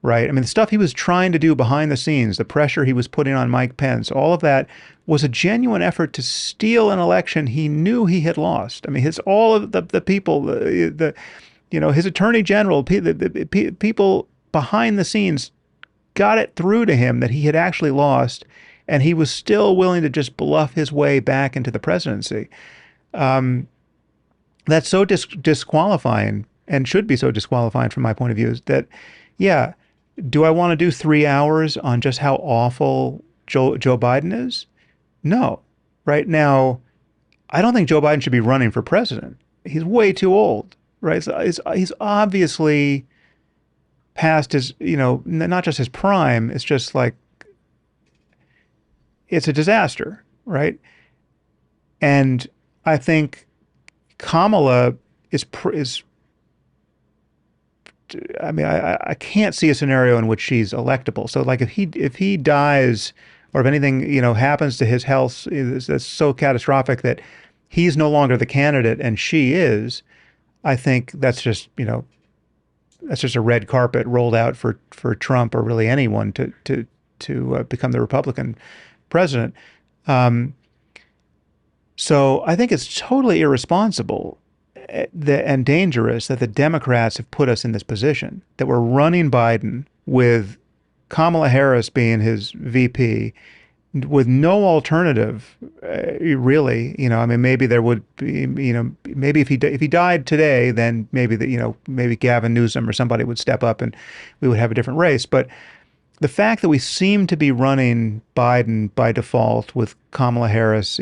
right? I mean, the stuff he was trying to do behind the scenes, the pressure he was putting on Mike Pence, all of that was a genuine effort to steal an election he knew he had lost. I mean, all of the people, his attorney general, the people behind the scenes got it through to him that he had actually lost, and he was still willing to just bluff his way back into the presidency. That's so disqualifying, and should be so disqualifying from my point of view, is that, yeah, do I want to do 3 hours on just how awful Joe Biden is? No. Right now, I don't think Joe Biden should be running for president. He's way too old, right? He's obviously past his, not just his prime, it's just like, it's a disaster, right? And I think Kamala is I mean, I can't see a scenario in which she's electable. So like if he dies or if anything, happens to his health that's so catastrophic that he's no longer the candidate and she is, I think that's just a red carpet rolled out for Trump or really anyone to become the Republican president. So I think it's totally irresponsible and dangerous that the Democrats have put us in this position, that we're running Biden with Kamala Harris being his VP, with no alternative, really. I mean, maybe there would be, maybe if he died today, then maybe Gavin Newsom or somebody would step up and we would have a different race. But the fact that we seem to be running Biden by default with Kamala Harris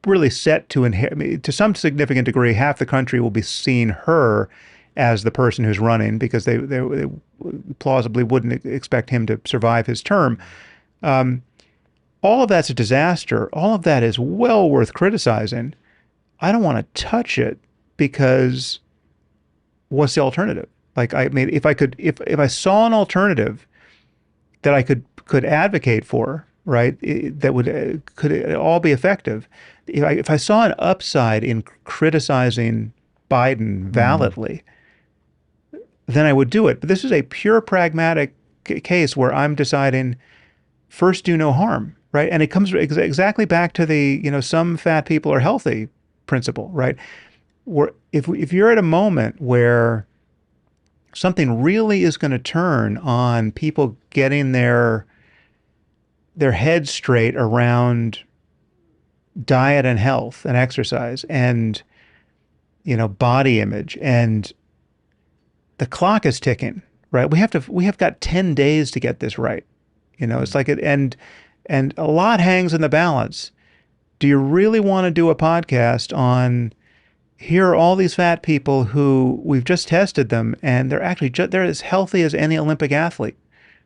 really set to inherit, to some significant degree, half the country will be seeing her as the person who's running because they plausibly wouldn't expect him to survive his term. All of that's a disaster. All of that is well worth criticizing. I don't want to touch it because what's the alternative? Like, I mean, if I saw an alternative that I could advocate for, right, that could it all be effective. If I saw an upside in criticizing Biden validly, then I would do it. But this is a pure pragmatic case where I'm deciding first do no harm, right? And it comes exactly back to the some fat people are healthy principle, right? Where if you're at a moment where something really is going to turn on people getting their heads straight around diet and health and exercise and body image, and the clock is ticking, right? We have got 10 days to get this right. It's like and a lot hangs in the balance. Do you really want to do a podcast on here are all these fat people who we've just tested them and they're actually they're as healthy as any Olympic athlete,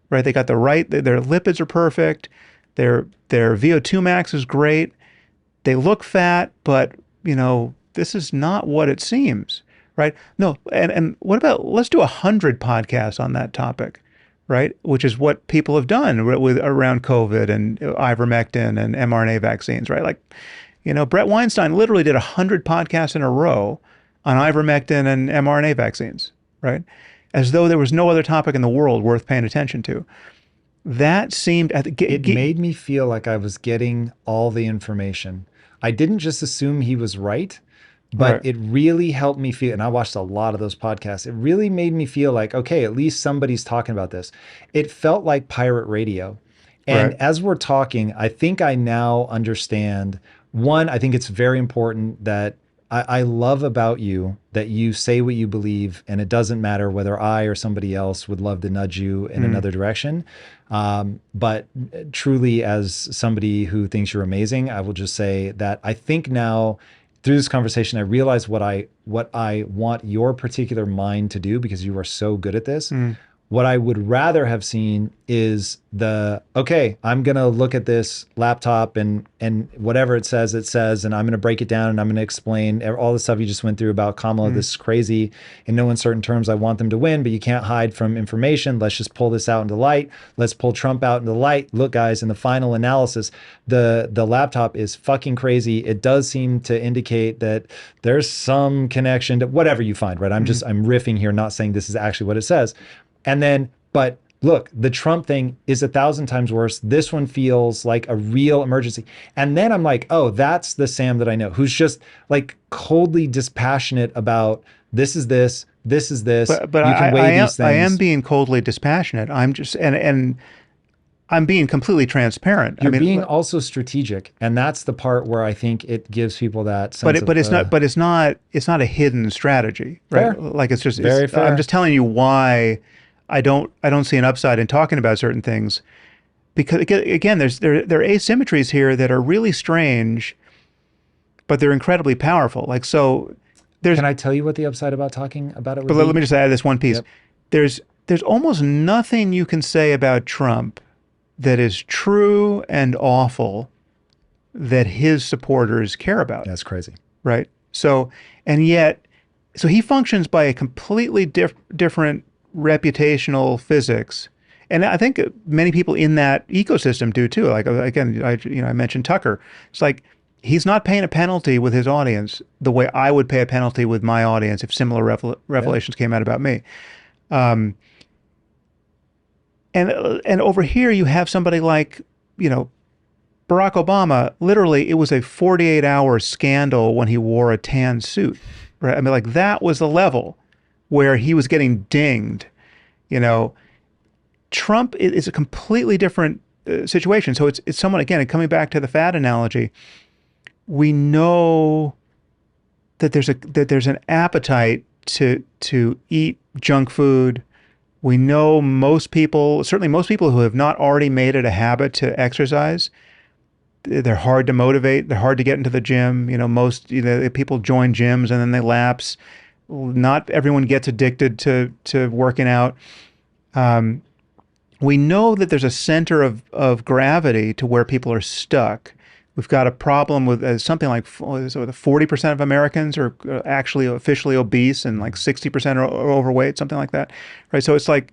right? They got their lipids are perfect. Their VO2 max is great. They look fat, but this is not what it seems, right? No. And what about, let's do 100 podcasts on that topic, right? Which is what people have done around COVID and ivermectin and mRNA vaccines, right? Like, Brett Weinstein literally did 100 podcasts in a row on ivermectin and mRNA vaccines, right? As though there was no other topic in the world worth paying attention to. That seemed it made me feel like I was getting all the information. I didn't just assume he was right. but Right. it really helped me feel, and I watched a lot of those podcasts. It really made me feel like, okay, at least somebody's talking about this. It felt like pirate radio. And Right. as we're talking, I think I now understand. One, I think it's very important that I love about you that you say what you believe, and it doesn't matter whether I or somebody else would love to nudge you in another direction. But truly, as somebody who thinks you're amazing, I will just say that I think now through this conversation, I realize what I want your particular mind to do, because you are so good at this. What I would rather have seen is okay, I'm going to look at this laptop and whatever it says, and I'm going to break it down and I'm going to explain all the stuff you just went through about Kamala. This is crazy. In no uncertain terms, I want them to win, but you can't hide from information. Let's just pull this out into light. Let's pull Trump out into light. Look, guys, in the final analysis, the laptop is fucking crazy. It does seem to indicate that there's some connection to whatever you find, right? I'm riffing here, not saying this is actually what it says. And then, but look, the Trump thing is 1,000 times worse. This one feels like a real emergency. And then I'm like, oh, that's the Sam that I know, who's just like coldly dispassionate about this is this is this. But you can weigh these things. I am being coldly dispassionate. I'm just, and I'm being completely transparent. You're being also strategic, and that's the part where I think it gives people that sense. But it's not a hidden strategy, right? Fair. Like it's just Very fair. I'm just telling you why I don't see an upside in talking about certain things, because again, there are asymmetries here that are really strange, but they're incredibly powerful. Like so, Can I tell you what the upside about talking about it would but be? let me just add this one piece. Yep. There's almost nothing you can say about Trump that is true and awful that his supporters care about. That's crazy. Right. So, and yet, so he functions by a completely different reputational physics. And I think many people in that ecosystem do too. Like, again, I mentioned Tucker. It's like, he's not paying a penalty with his audience the way I would pay a penalty with my audience if similar revelations came out about me. And over here you have somebody like, Barack Obama. Literally, it was a 48-hour scandal when he wore a tan suit, right? I mean, like that was the level where he was getting dinged. Trump is a completely different situation. So it's someone, again, coming back to the fat analogy. We know that there's an appetite to eat junk food. We know certainly most people who have not already made it a habit to exercise, they're hard to motivate. They're hard to get into the gym. Most people join gyms and then they lapse. Not everyone gets addicted to working out. We know that there's a center of gravity to where people are stuck. We've got a problem with something like 40% of Americans are actually officially obese and like 60% are overweight, something like that, right? So it's like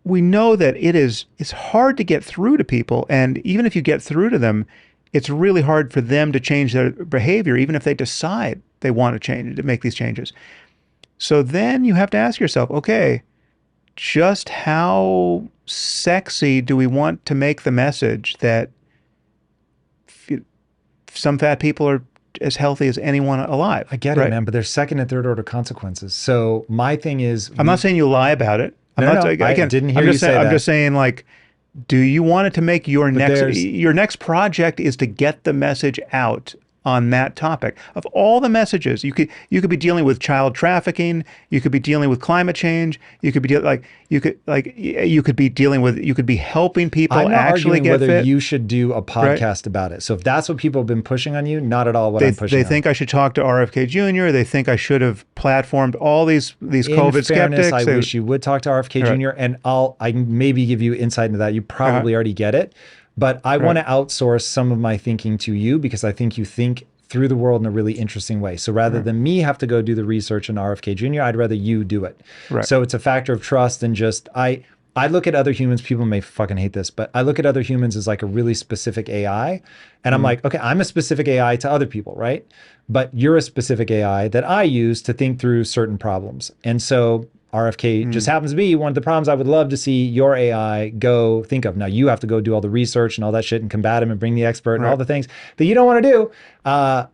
we know that it's hard to get through to people, and even if you get through to them, it's really hard for them to change their behavior, even if they decide they want to change, to make these changes. So then you have to ask yourself, okay, just how sexy do we want to make the message that some fat people are as healthy as anyone alive? I get it, man, but there's second and third order consequences. So my thing is, I'm not saying you lie about it. I didn't hear you say that. I'm just saying, like, do you want it to make your next project is to get the message out on that topic? Of all the messages, you could be dealing with child trafficking, you could be dealing with climate change, you could be helping people I'm not actually arguing get whether fit. you should do a podcast about it. So if that's what people have been pushing on you, not at all what I'm pushing. They think I should talk to RFK Jr. They think I should have platformed all these COVID skeptics. I wish you would talk to RFK Jr. and I maybe give you insight into that. You probably already get it. But I want to outsource some of my thinking to you, because I think you think through the world in a really interesting way. So rather than me have to go do the research on RFK Jr., I'd rather you do it. Right. So it's a factor of trust, and just I look at other humans, people may fucking hate this, but I look at other humans as like a really specific AI. And I'm like, okay, I'm a specific AI to other people, right? But you're a specific AI that I use to think through certain problems. And so RFK just happens to be one of the problems I would love to see your AI go think of. Now you have to go do all the research and all that shit and combat him and bring the expert and all the things that you don't want to do.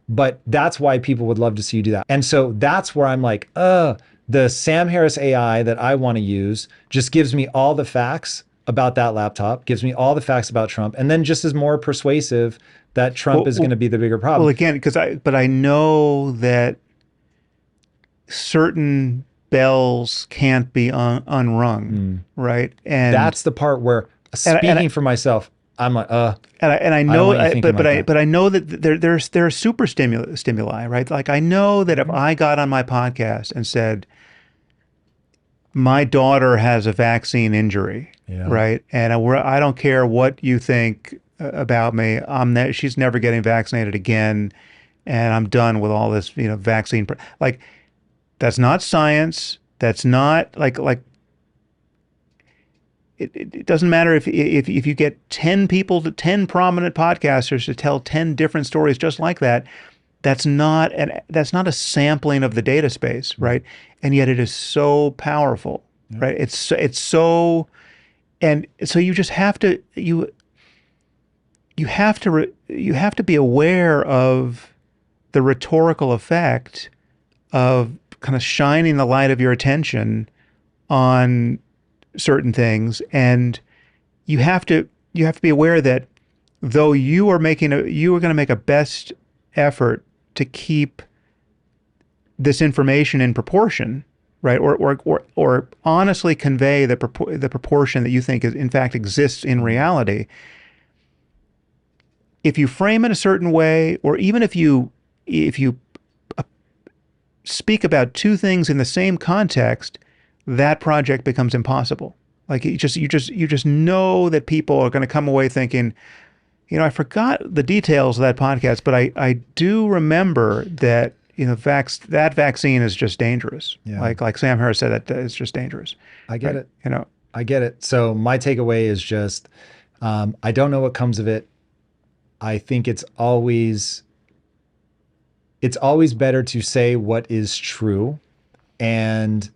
But that's why people would love to see you do that. And so that's where I'm like, the Sam Harris AI that I want to use just gives me all the facts about that laptop, gives me all the facts about Trump, and then just is more persuasive that Trump is going to be the bigger problem. Well, again, but I know that certain bells can't be unrung, right? And that's the part where, speaking for myself, I'm like, and I know, but I know that there are super stimuli, right? Like I know that if I got on my podcast and said, my daughter has a vaccine injury, right? And I don't care what you think about me. She's never getting vaccinated again, and I'm done with all this, vaccine. Like, that's not science. That's not like it doesn't matter if you get 10 prominent podcasters to tell 10 different stories just like that. That's not a sampling of the data space, right? And yet it is so powerful, right? It's so, and so you just have to you have to be aware of the rhetorical effect of kind of shining the light of your attention on certain things, and you have to be aware that though you are going to make a best effort to keep this information in proportion, right, or honestly convey the proportion that you think in fact exists in reality. If you frame it a certain way, or even if you speak about two things in the same context, that project becomes impossible. Like you just know that people are going to come away thinking, I forgot the details of that podcast, but I do remember that that vaccine is just dangerous. Yeah. Like Sam Harris said, that it's just dangerous. I get it. I get it. So my takeaway is just, I don't know what comes of it. I think it's always better to say what is true, and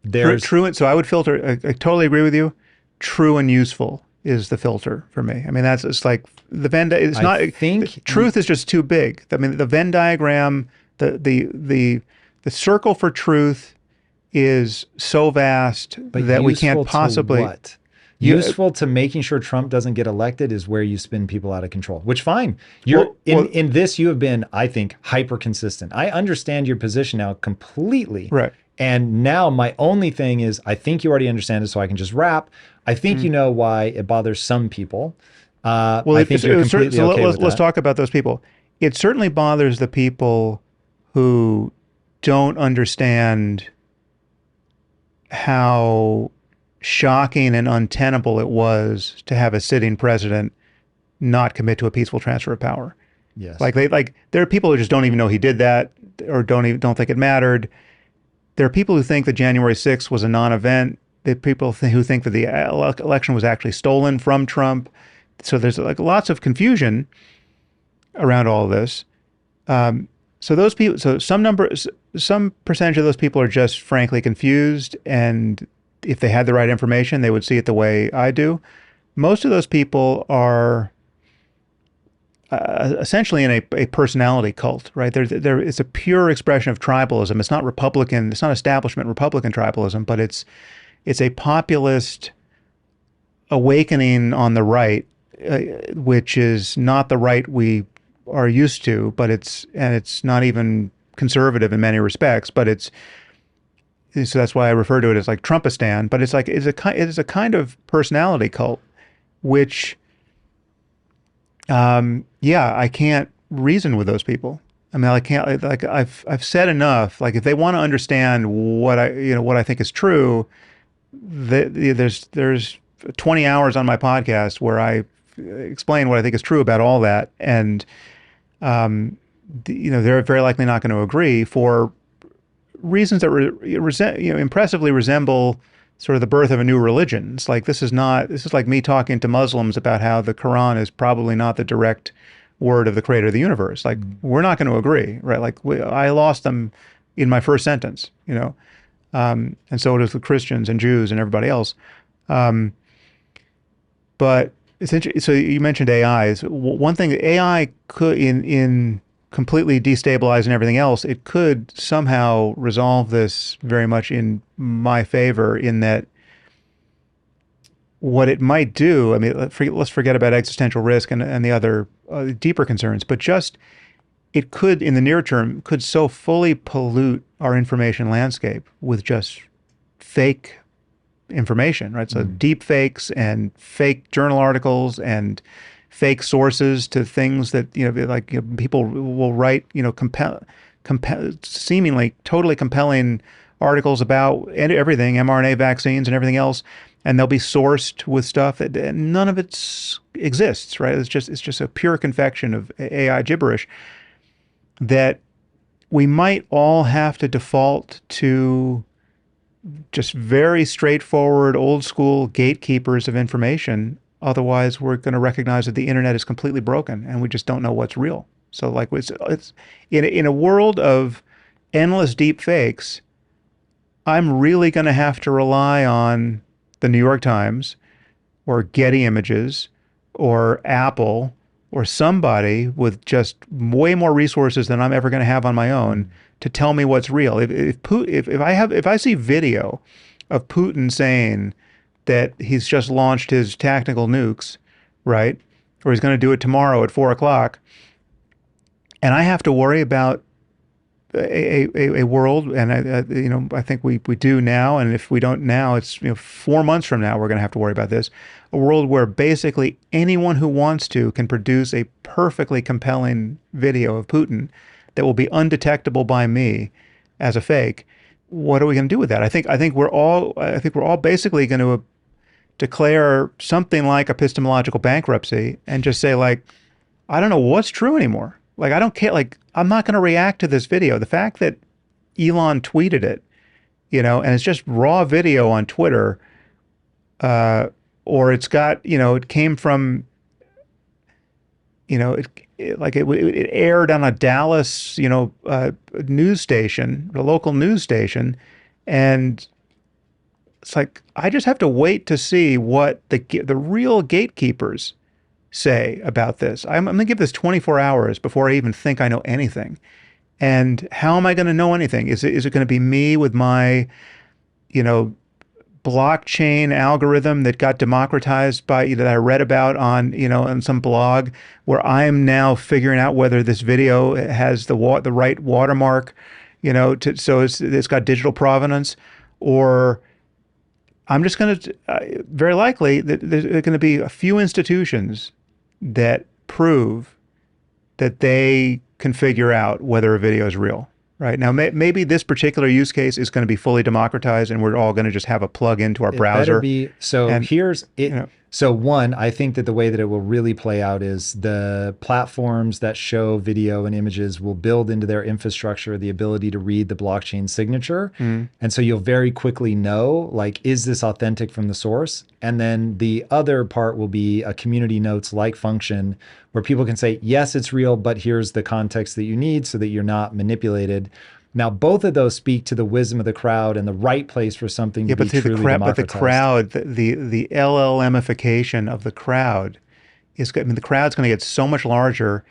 there's true. And so I would filter. I totally agree with you. True and useful is the filter for me. I mean, it's like the Venn. It's not. I think truth is just too big. I mean, the Venn diagram, the circle for truth is so vast that we can't possibly. What? Useful to making sure Trump doesn't get elected is where you spin people out of control, which fine. In this, you have been, I think, hyper consistent. I understand your position now completely. Right. And now my only thing is, I think you already understand it, so I can just wrap. I think you know why it bothers some people. I think you're completely okay with that. Let's talk about those people. It certainly bothers the people who don't understand how shocking and untenable it was to have a sitting president not commit to a peaceful transfer of power. Yes. Like there are people who just don't even know he did that, or don't think it mattered. There are people who think that January 6th was a non-event. There are people who think that the election was actually stolen from Trump. So there's lots of confusion around all of this. So those people, some percentage of those people are just frankly confused, and if they had the right information, they would see it the way I do. Most of those people are essentially in a personality cult, right? It's a pure expression of tribalism. It's not Republican. It's not establishment Republican tribalism, but it's a populist awakening on the right, which is not the right we are used to, but it's not even conservative in many respects, but so that's why I refer to it as like Trumpistan. But it's a kind of personality cult, which, I can't reason with those people. I mean, I can't. Like I've said enough. Like if they want to understand what I think is true, there's 20 hours on my podcast where I explain what I think is true about all that, and they're very likely not going to agree for reasons that impressively resemble sort of the birth of a new religion. It's like this is like me talking to Muslims about how the Quran is probably not the direct word of the creator of the universe. Like we're not going to agree, right? Like I lost them in my first sentence, and so it is with Christians and Jews and everybody else. Um, but it's interesting. So you mentioned AI. One thing that AI could, in completely destabilizing everything else, it could somehow resolve this very much in my favor. In that, what it might do, I mean, let's forget about existential risk and the other deeper concerns, but just it could, in the near term, could so fully pollute our information landscape with just fake information, right? So deep fakes and fake journal articles and fake sources to things that, like, people will write, seemingly totally compelling articles about everything, mRNA vaccines and everything else, and they'll be sourced with stuff that none of it exists, right? It's just a pure confection of AI gibberish that we might all have to default to just very straightforward, old school gatekeepers of information. Otherwise, we're going to recognize that the internet is completely broken and we just don't know what's real. So, like, it's in a world of endless deep fakes, I'm really going to have to rely on the New York Times or Getty Images or Apple or somebody with just way more resources than I'm ever going to have on my own to tell me what's real. If I see video of Putin saying that he's just launched his tactical nukes, right, or he's going to do it tomorrow at 4 o'clock, and I have to worry about a world, and I think we do now, and if we don't now, it's 4 months from now we're going to have to worry about this. A world where basically anyone who wants to can produce a perfectly compelling video of Putin that will be undetectable by me as a fake. What are we going to do with that? I think we're all basically going to declare something like epistemological bankruptcy and just say, like, I don't know what's true anymore. Like, I don't care. Like, I'm not going to react to this video. The fact that Elon tweeted it, and it's just raw video on Twitter, or it's got, it came from, it aired on a Dallas, news station, a local news station, and it's like I just have to wait to see what the real gatekeepers say about this. I'm going to give this 24 hours before I even think I know anything. And how am I going to know anything? Is it going to be me with my, blockchain algorithm that got democratized that I read about on some blog, where I'm now figuring out whether this video has the right watermark, so it's got digital provenance, or I'm just going to very likely that there's going to be a few institutions that prove that they can figure out whether a video is real. Right now, maybe this particular use case is going to be fully democratized, and we're all going to just have a plug into our browser. Better be. So here's it. So one, I think that the way that it will really play out is the platforms that show video and images will build into their infrastructure the ability to read the blockchain signature. And so you'll very quickly know, like, is this authentic from the source? And then the other part will be a community notes like function where people can say, yes, it's real, but here's the context that you need so that you're not manipulated. Now, both of those speak to the wisdom of the crowd and the right place for something to be truly democratized. But the crowd, the LLMification of the crowd the crowd's going to get so much larger,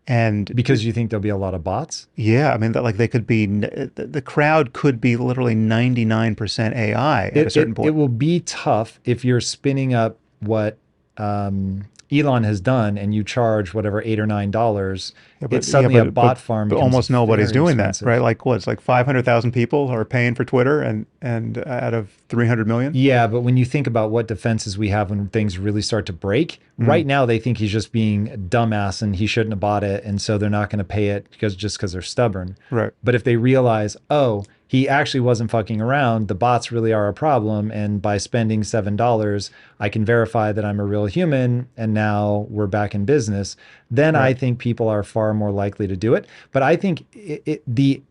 and because you think there'll be a lot of bots. Yeah, I mean, the crowd could be literally 99% AI at a certain point. It will be tough if you're spinning up what Elon has done, and you charge whatever $8 or $9. It's suddenly a bot farm. But almost nobody's doing that, right? Like, what? It's like 500,000 people are paying for Twitter, and out of 300 million. Yeah, but when you think about what defenses we have when things really start to break, right now they think he's just being a dumbass and he shouldn't have bought it, and so they're not going to pay it because they're stubborn. Right. But if they realize, oh, he actually wasn't fucking around, the bots really are a problem, and by spending $7, I can verify that I'm a real human, and now we're back in business, then I think people are far more likely to do it. But I think the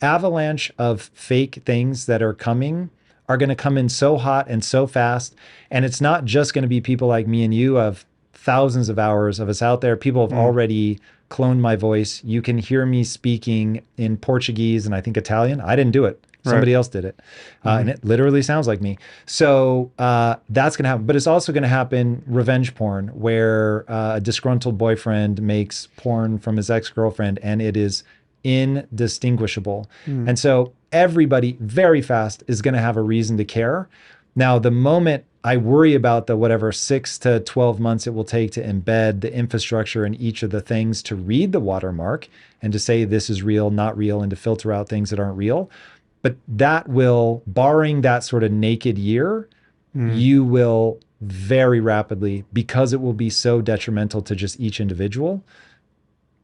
avalanche of fake things that are coming are going to come in so hot and so fast, and it's not just going to be people like me and you of thousands of hours of us out there. People have already cloned my voice. You can hear me speaking in Portuguese and I think Italian. I didn't do it. Somebody else did it. And it literally sounds like me. So that's going to happen. But it's also going to happen revenge porn, where a disgruntled boyfriend makes porn from his ex-girlfriend and it is indistinguishable. And so everybody very fast is going to have a reason to care. Now, the moment I worry about the whatever 6 to 12 months it will take to embed the infrastructure in each of the things to read the watermark and to say this is real, not real, and to filter out things that aren't real. But that will, barring that sort of naked year, you will very rapidly, because it will be so detrimental to just each individual,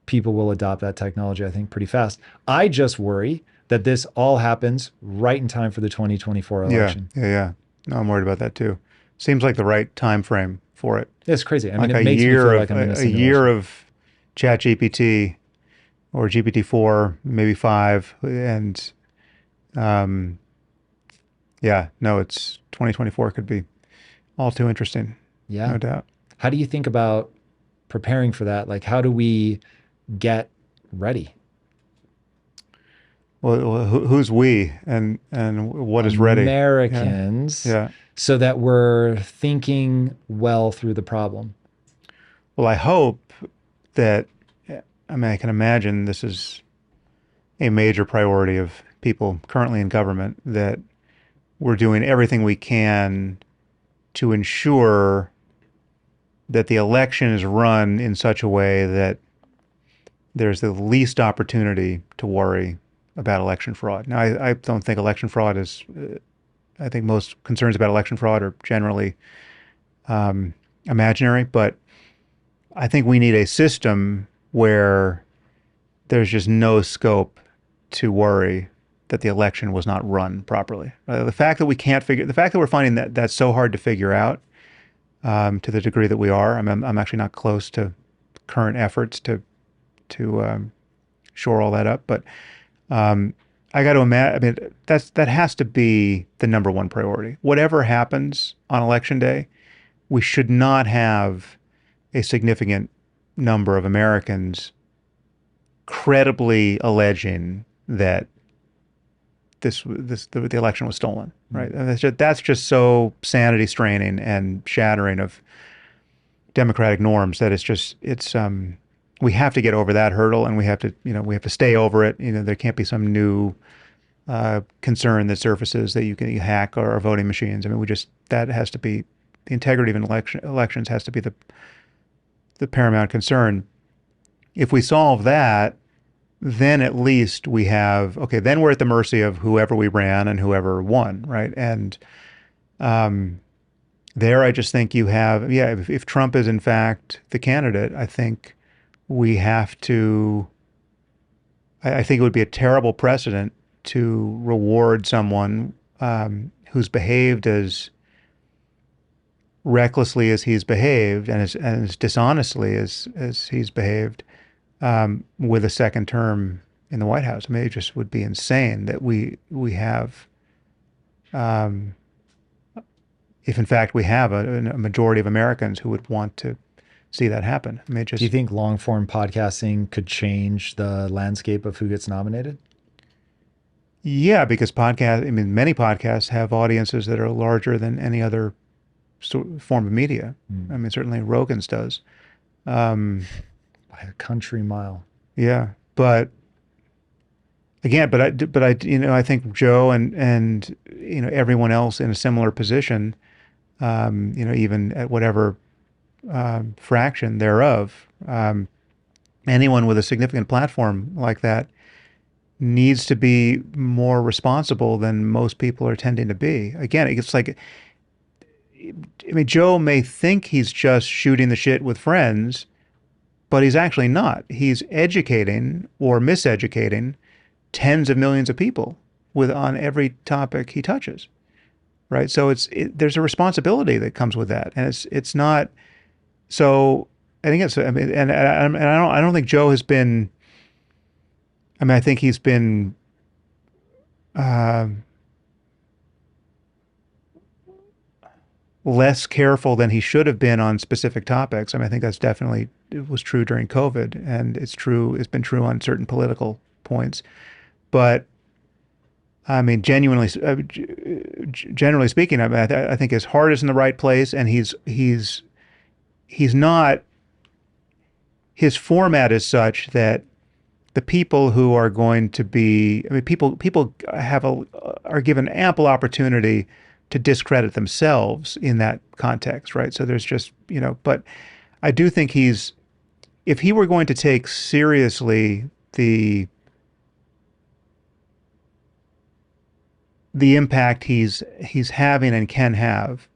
people will adopt that technology, I think, pretty fast. I just worry that this all happens right in time for the 2024 election. Yeah. No, I'm worried about that too. Seems like the right time frame for it. It's crazy. I mean, Like it makes me feel like I'm in a simulation. year of ChatGPT or GPT-4, maybe 5, and it's 2024 could be all too interesting. Yeah. No doubt. How do you think about preparing for that? Like, how do we get ready? Well, who's we and what is ready? Americans. Yeah. So that we're thinking well through the problem. Well, I hope that, I can imagine this is a major priority of people currently in government, that we're doing everything we can to ensure that the election is run in such a way that there's the least opportunity to worry about election fraud. Now, I don't think election fraud is, I think most concerns about election fraud are generally imaginary, but I think we need a system where there's just no scope to worry that the election was not run properly. The fact that we're finding that that's so hard to figure out, to the degree that we are, I'm actually not close to current efforts to shore all that up, but I got to imagine, that has to be the number one priority. Whatever happens on election day, we should not have a significant number of Americans credibly alleging that the election was stolen, right? And that's just so sanity straining and shattering of democratic norms that we have to get over that hurdle, and we have to stay over it. There can't be some new concern that surfaces that you hack our voting machines. That has to be, the integrity of elections has to be the paramount concern. If we solve that, then at least we have, then we're at the mercy of whoever we ran and whoever won, right? And there I just think you have, if Trump is in fact the candidate, I think we have to, I think it would be a terrible precedent to reward someone who's behaved as recklessly as he's behaved and as dishonestly as he's behaved with a second term in the White House. It just would be insane that we have, if in fact we have a majority of Americans who would want to see that happen. Do you think long form podcasting could change the landscape of who gets nominated? Yeah, because many podcasts have audiences that are larger than any other form of media. Certainly Rogan's does. By a country mile. Yeah, but again, I think Joe and everyone else in a similar position, even at whatever fraction thereof, anyone with a significant platform like that needs to be more responsible than most people are tending to be. Again, it's like, Joe may think he's just shooting the shit with friends, but he's actually not. He's educating or miseducating tens of millions of people on every topic he touches, right? So there's a responsibility that comes with that, and it's not. So I think I don't think Joe has been. I think he's been less careful than he should have been on specific topics. I think that's definitely, it was true during COVID, and it's been true on certain political points. But I mean, generally speaking, I mean, I think his heart is in the right place, and he's not. His format is such that the people who are going to be, I mean, people are given ample opportunity to discredit themselves in that context, right? So there's just, but I do think if he were going to take seriously the impact he's having and can have,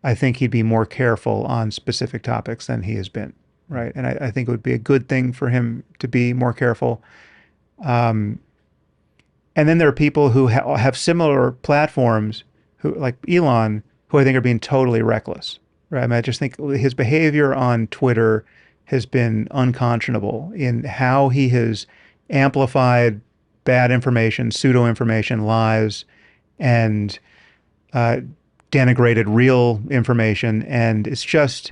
I think he'd be more careful on specific topics than he has been, right? And I think it would be a good thing for him to be more careful. And then there are people who have similar platforms, who like Elon, who I think are being totally reckless, right? I mean, I just think his behavior on Twitter has been unconscionable in how he has amplified bad information, pseudo information, lies, and denigrated real information. And it's just,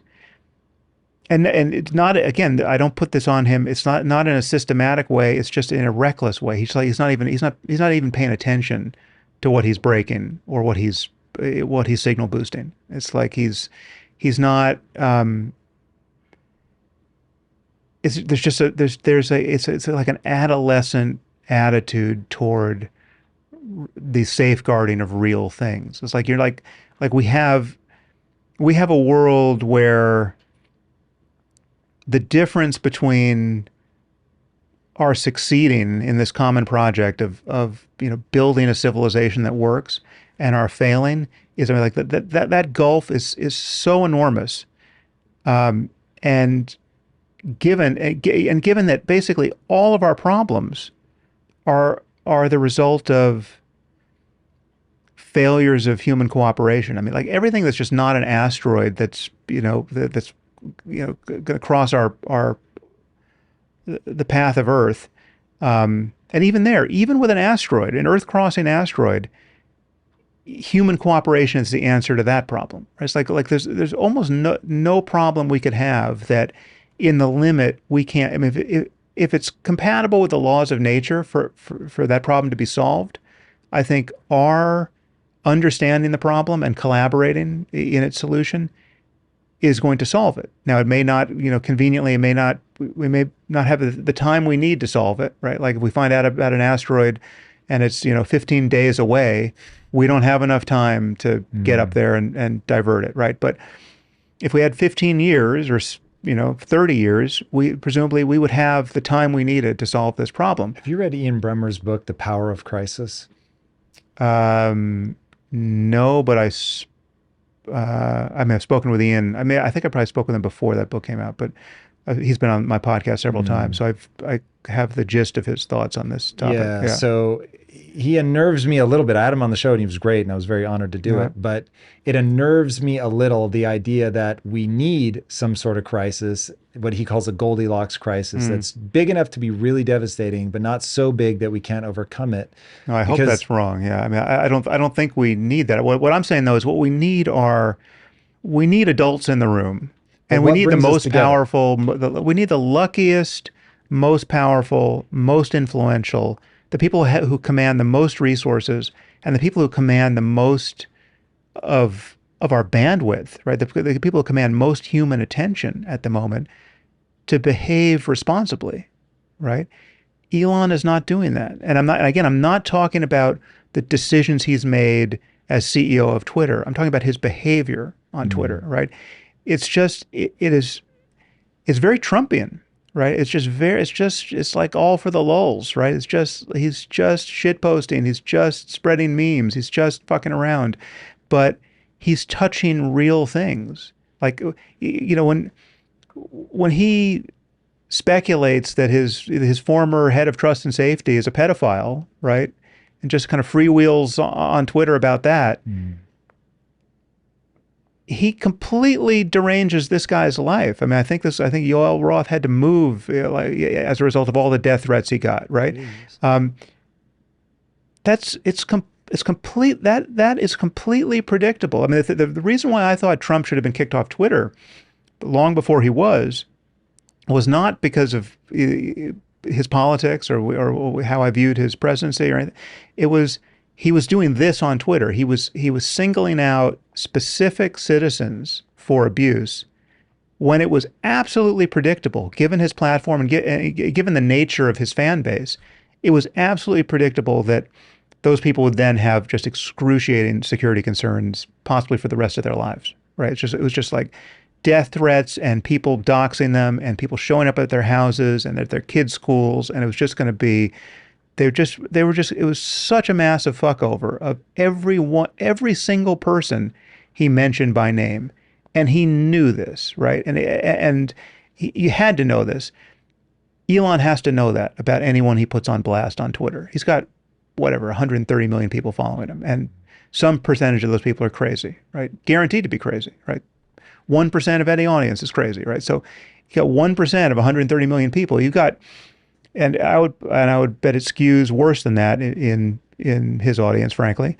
and it's not, again, I don't put this on him. It's not in a systematic way. It's just in a reckless way. He's not even paying attention to what he's breaking or what he's signal boosting. It's like he's not. It's like an adolescent attitude toward the safeguarding of real things. It's like we have a world where the difference between our succeeding in this common project of building a civilization that works and our failing is, I mean, like that gulf is so enormous, and given that basically all of our problems are the result of failures of human cooperation. I mean, like everything that's just not an asteroid that's going to cross the path of Earth, and even with an asteroid, an Earth-crossing asteroid, human cooperation is the answer to that problem. Right? It's like there's almost no problem we could have that, in the limit, we can't. I mean, if it's compatible with the laws of nature for that problem to be solved, I think our understanding the problem and collaborating in its solution is going to solve it. Now, it may not, conveniently, we may not have the time we need to solve it, right? Like if we find out about an asteroid and it's, 15 days away, we don't have enough time to get up there and divert it, right? But if we had 15 years or 30 years, presumably we would have the time we needed to solve this problem. Have you read Ian Bremmer's book, The Power of Crisis? No, but I mean, I've spoken with Ian. I mean, I think I probably spoke with him before that book came out, but he's been on my podcast several times, so I have the gist of his thoughts on this topic. Yeah. So he unnerves me a little bit. I had him on the show and he was great, and I was very honored to do it. But it unnerves me a little, the idea that we need some sort of crisis, what he calls a Goldilocks crisis, that's big enough to be really devastating, but not so big that we can't overcome it. No, I hope that's wrong. Yeah, I mean, I don't think we need that. What I'm saying though is we need adults in the room, and we need the most powerful. We need the luckiest, most powerful, most influential, the people who command the most resources, and the people who command the most of our bandwidth, right? The people who command most human attention at the moment, to behave responsibly, right? Elon is not doing that. And I'm not talking about the decisions he's made as CEO of Twitter. I'm talking about his behavior on Twitter, right? It's just, it's very Trumpian, right? It's like all for the lulz, right? He's just shitposting. He's just spreading memes. He's just fucking around, but he's touching real things. Like, when he speculates that his former head of trust and safety is a pedophile, right? And just kind of freewheels on Twitter about that. He completely deranges this guy's life. I mean, I think Yoel Roth had to move as a result of all the death threats he got, right? That is completely predictable. I mean, the reason why I thought Trump should have been kicked off Twitter long before he was not because of his politics or how I viewed his presidency or anything. It was he was doing this on Twitter. He was singling out specific citizens for abuse when it was absolutely predictable, given his platform and given the nature of his fan base. It was absolutely predictable that those people would then have just excruciating security concerns, possibly for the rest of their lives. Right? It was just like death threats and people doxing them and people showing up at their houses and at their kids' schools, and it was just going to be. It was such a massive fuck over of every single person he mentioned by name. And he knew this, right? And you had to know this. Elon has to know that about anyone he puts on blast on Twitter. He's got, whatever, 130 million people following him. And some percentage of those people are crazy, right? Guaranteed to be crazy, right? 1% of any audience is crazy, right? So you got 1% of 130 million people. You got, and I would bet it skews worse than that in his audience, frankly.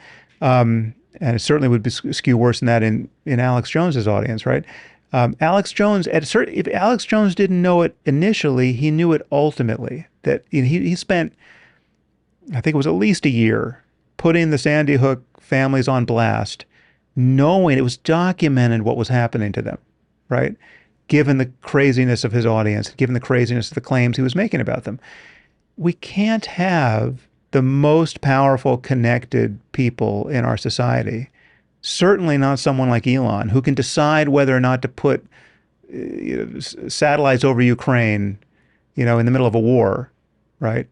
And it certainly would skew worse than that in Alex Jones's audience, right? Alex Jones, if Alex Jones didn't know it initially, he knew it ultimately. That he spent, I think it was at least a year, putting the Sandy Hook families on blast, knowing it was documented what was happening to them, right? Given the craziness of his audience, given the craziness of the claims he was making about them. We can't have the most powerful connected people in our society, certainly not someone like Elon, who can decide whether or not to put satellites over Ukraine, in the middle of a war, right?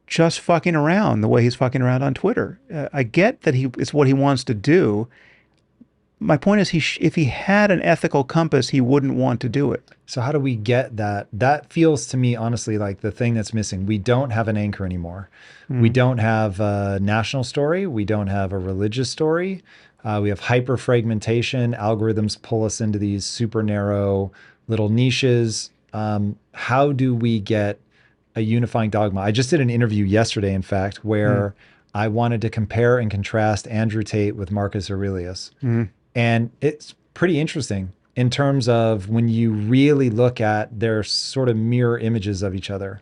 Just fucking around the way he's fucking around on Twitter. I get that it's what he wants to do. My point is, if he had an ethical compass, he wouldn't want to do it. So how do we get that? That feels to me, honestly, like the thing that's missing. We don't have an anchor anymore. We don't have a national story. We don't have a religious story. We have hyper fragmentation. Algorithms pull us into these super narrow little niches. How do we get a unifying dogma? I just did an interview yesterday, in fact, where I wanted to compare and contrast Andrew Tate with Marcus Aurelius. And it's pretty interesting in terms of when you really look at their sort of mirror images of each other.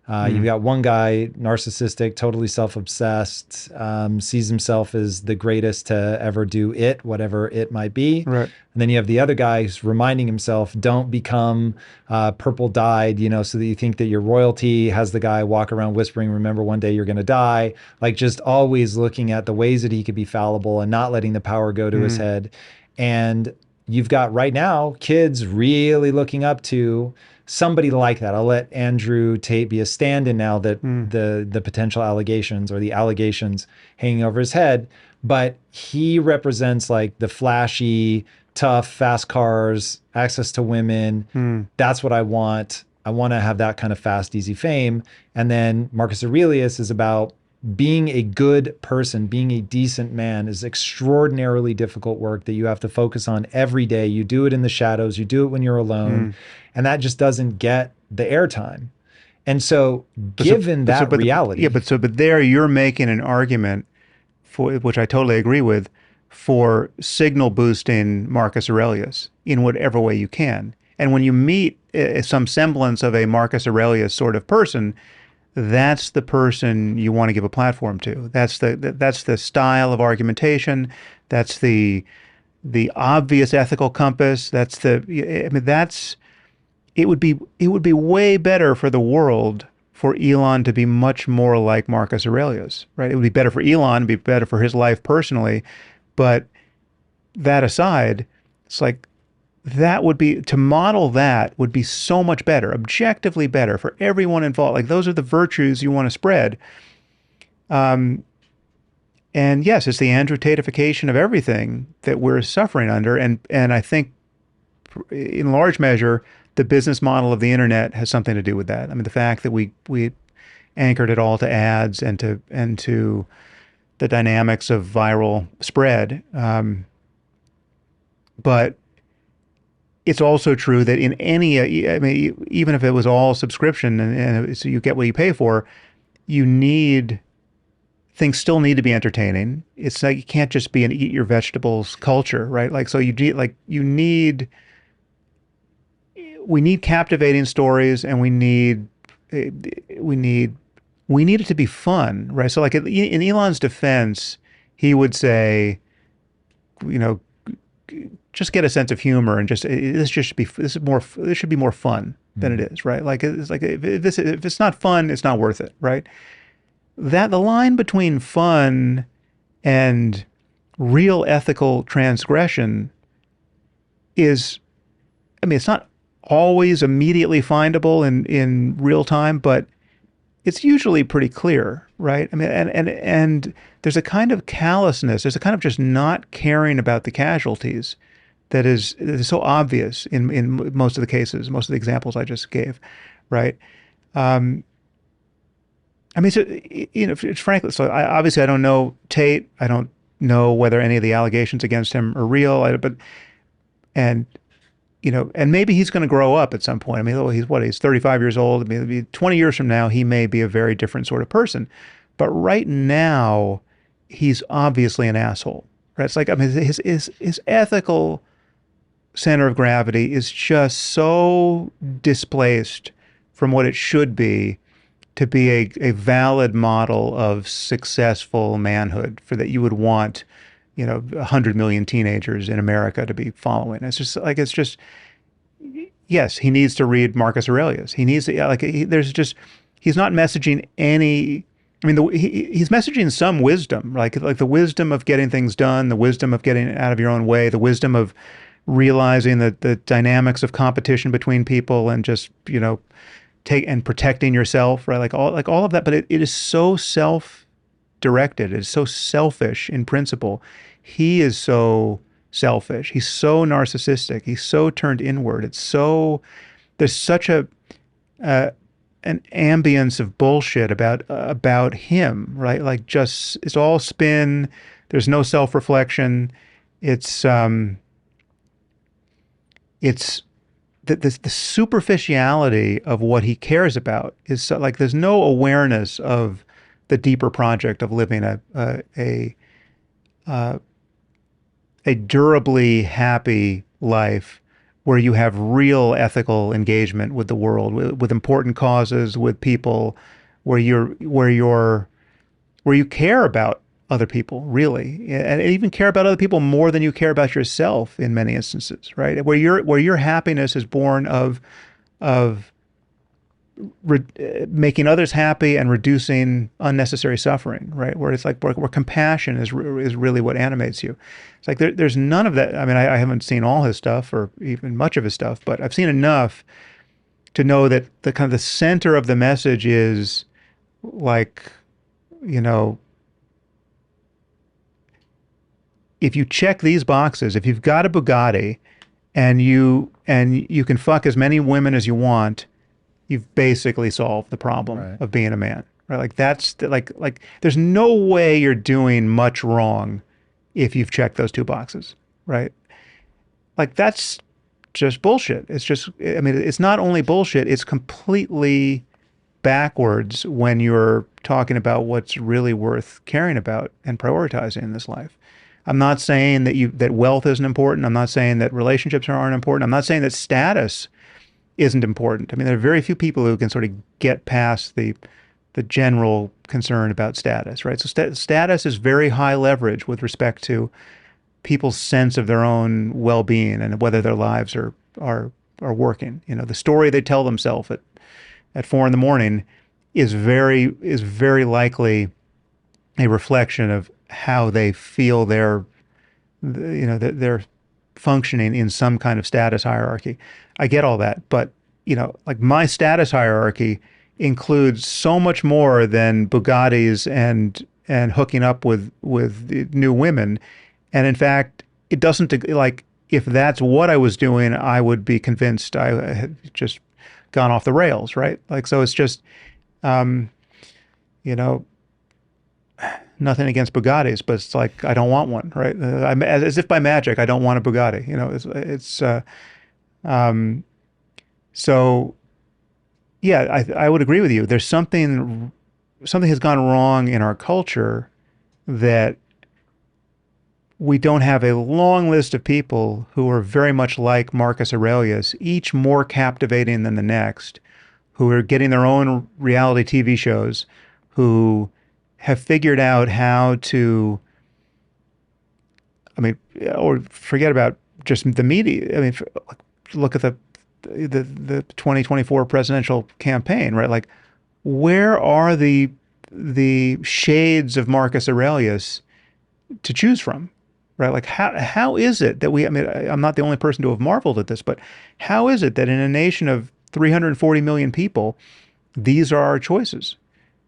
You've got one guy, narcissistic, totally self-obsessed, sees himself as the greatest to ever do it, whatever it might be. Right. And then you have the other guy who's reminding himself, don't become purple dyed, so that you think that your royalty. Has the guy walk around whispering, remember one day you're going to die. Like just always looking at the ways that he could be fallible and not letting the power go to his head. And you've got right now kids really looking up to somebody like that. I'll let Andrew Tate be a stand-in now that the potential allegations or the allegations hanging over his head, but he represents like the flashy, tough, fast cars, access to women. That's what I want. I want to have that kind of fast, easy fame. And then Marcus Aurelius is about being a good person, being a decent man is extraordinarily difficult work that you have to focus on every day. You do it in the shadows, you do it when you're alone, and that just doesn't get the airtime. And so given that reality. But there you're making an argument for, which I totally agree with, for signal boosting Marcus Aurelius in whatever way you can. And when you meet some semblance of a Marcus Aurelius sort of person, that's the person you want to give a platform to. That's the style of argumentation. That's the obvious ethical compass. It would be way better for the world for Elon to be much more like Marcus Aurelius, right? It would be better for Elon, it'd be better for his life personally. But that aside, it's like, to model that would be so much better, objectively better for everyone involved. Like those are the virtues you want to spread. And yes, it's the Andrew Tateification of everything that we're suffering under. And I think in large measure, the business model of the internet has something to do with that. I mean, the fact that we anchored it all to ads and to the dynamics of viral spread. But it's also true that in any, even if it was all subscription and so you get what you pay for, things still need to be entertaining. It's like, you can't just be an eat your vegetables culture, right? Like, so we need captivating stories, and we need we need it to be fun, right? So like in Elon's defense, he would say, you know, just get a sense of humor and just this just should be this should be more fun than it is, right? Like it's like if it's not fun, it's not worth it, right? That the line between fun and real ethical transgression is, I mean, it's not always immediately findable in real time, but it's usually pretty clear, right? I mean, and there's a kind of callousness, there's a kind of just not caring about the casualties that is so obvious in most of the cases, most of the examples I just gave, right? I mean, so, you know, it's frankly, so obviously I don't know Tate. I don't know whether any of the allegations against him are real, but, and, you know, and maybe he's going to grow up at some point. I mean, he's 35 years old. I mean, 20 years from now, he may be a very different sort of person. But right now, he's obviously an asshole, right? It's like, I mean, his ethical center of gravity is just so displaced from what it should be to be a valid model of successful manhood for that you would want, you know, 100 million teenagers in America to be following. It's just like, it's just, yes, he needs to read Marcus Aurelius. He needs to, like, there's just, he's not messaging any, I mean, he's messaging some wisdom, like the wisdom of getting things done, the wisdom of getting out of your own way, the wisdom of realizing that the dynamics of competition between people and just, you know, protecting yourself, right? Like all of that, but it is so self-directed. It is so selfish in principle. He is so selfish. He's so narcissistic. He's so turned inward. It's so, there's such an ambience of bullshit about him, right? Like just, it's all spin. There's no self-reflection. It's the superficiality of what he cares about is so, like there's no awareness of the deeper project of living a durably happy life where you have real ethical engagement with the world, with important causes, with people, where you care about other people, really, and even care about other people more than you care about yourself in many instances, right? Where your happiness is born of making others happy and reducing unnecessary suffering, right? Where it's like where compassion is really what animates you. It's like there's none of that. I mean, I haven't seen all his stuff or even much of his stuff, but I've seen enough to know that the kind of the center of the message is like, you know, if you check these boxes, if you've got a Bugatti and you can fuck as many women as you want, you've basically solved the problem of being a man, right? Like that's like there's no way you're doing much wrong if you've checked those two boxes, right? Like that's just bullshit. It's just, I mean, it's not only bullshit, it's completely backwards when you're talking about what's really worth caring about and prioritizing in this life. I'm not saying that wealth isn't important. I'm not saying that relationships aren't important. I'm not saying that status isn't important. I mean, there are very few people who can sort of get past the general concern about status, right? So status is very high leverage with respect to people's sense of their own well-being and whether their lives are working. You know, the story they tell themselves at 4 a.m. is very likely a reflection of how they feel they're functioning in some kind of status hierarchy. I get all that, but you know, like my status hierarchy includes so much more than Bugattis and hooking up with new women. And in fact, it doesn't, like, if that's what I was doing, I would be convinced I had just gone off the rails, right? Like, so it's just, you know, nothing against Bugattis, but it's like, I don't want one, right? As if by magic, I don't want a Bugatti, you know, so yeah, I would agree with you. There's something has gone wrong in our culture that we don't have a long list of people who are very much like Marcus Aurelius, each more captivating than the next, who are getting their own reality TV shows, who have figured out how to, I mean, or forget about just the media. I mean, look at the 2024 presidential campaign, right? Like, where are the shades of Marcus Aurelius to choose from, right? Like, how is it that we? I mean, I'm not the only person to have marveled at this, but how is it that in a nation of 340 million people, these are our choices?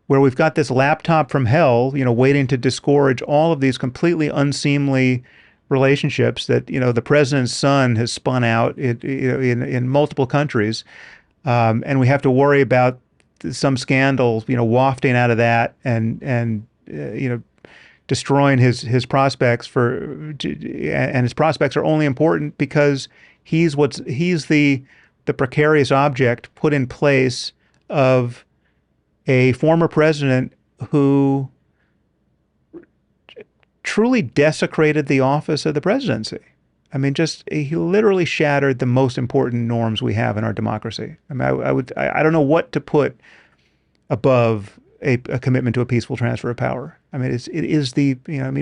Where we've got this laptop from hell, waiting to discourage all of these completely unseemly relationships that the president's son has spun out in multiple countries, and we have to worry about some scandal wafting out of that and destroying his prospects and his prospects are only important because he's the precarious object put in place of a former president who truly desecrated the office of the presidency. I mean, he literally shattered the most important norms we have in our democracy. I mean, I don't know what to put above a commitment to a peaceful transfer of power. I mean, it is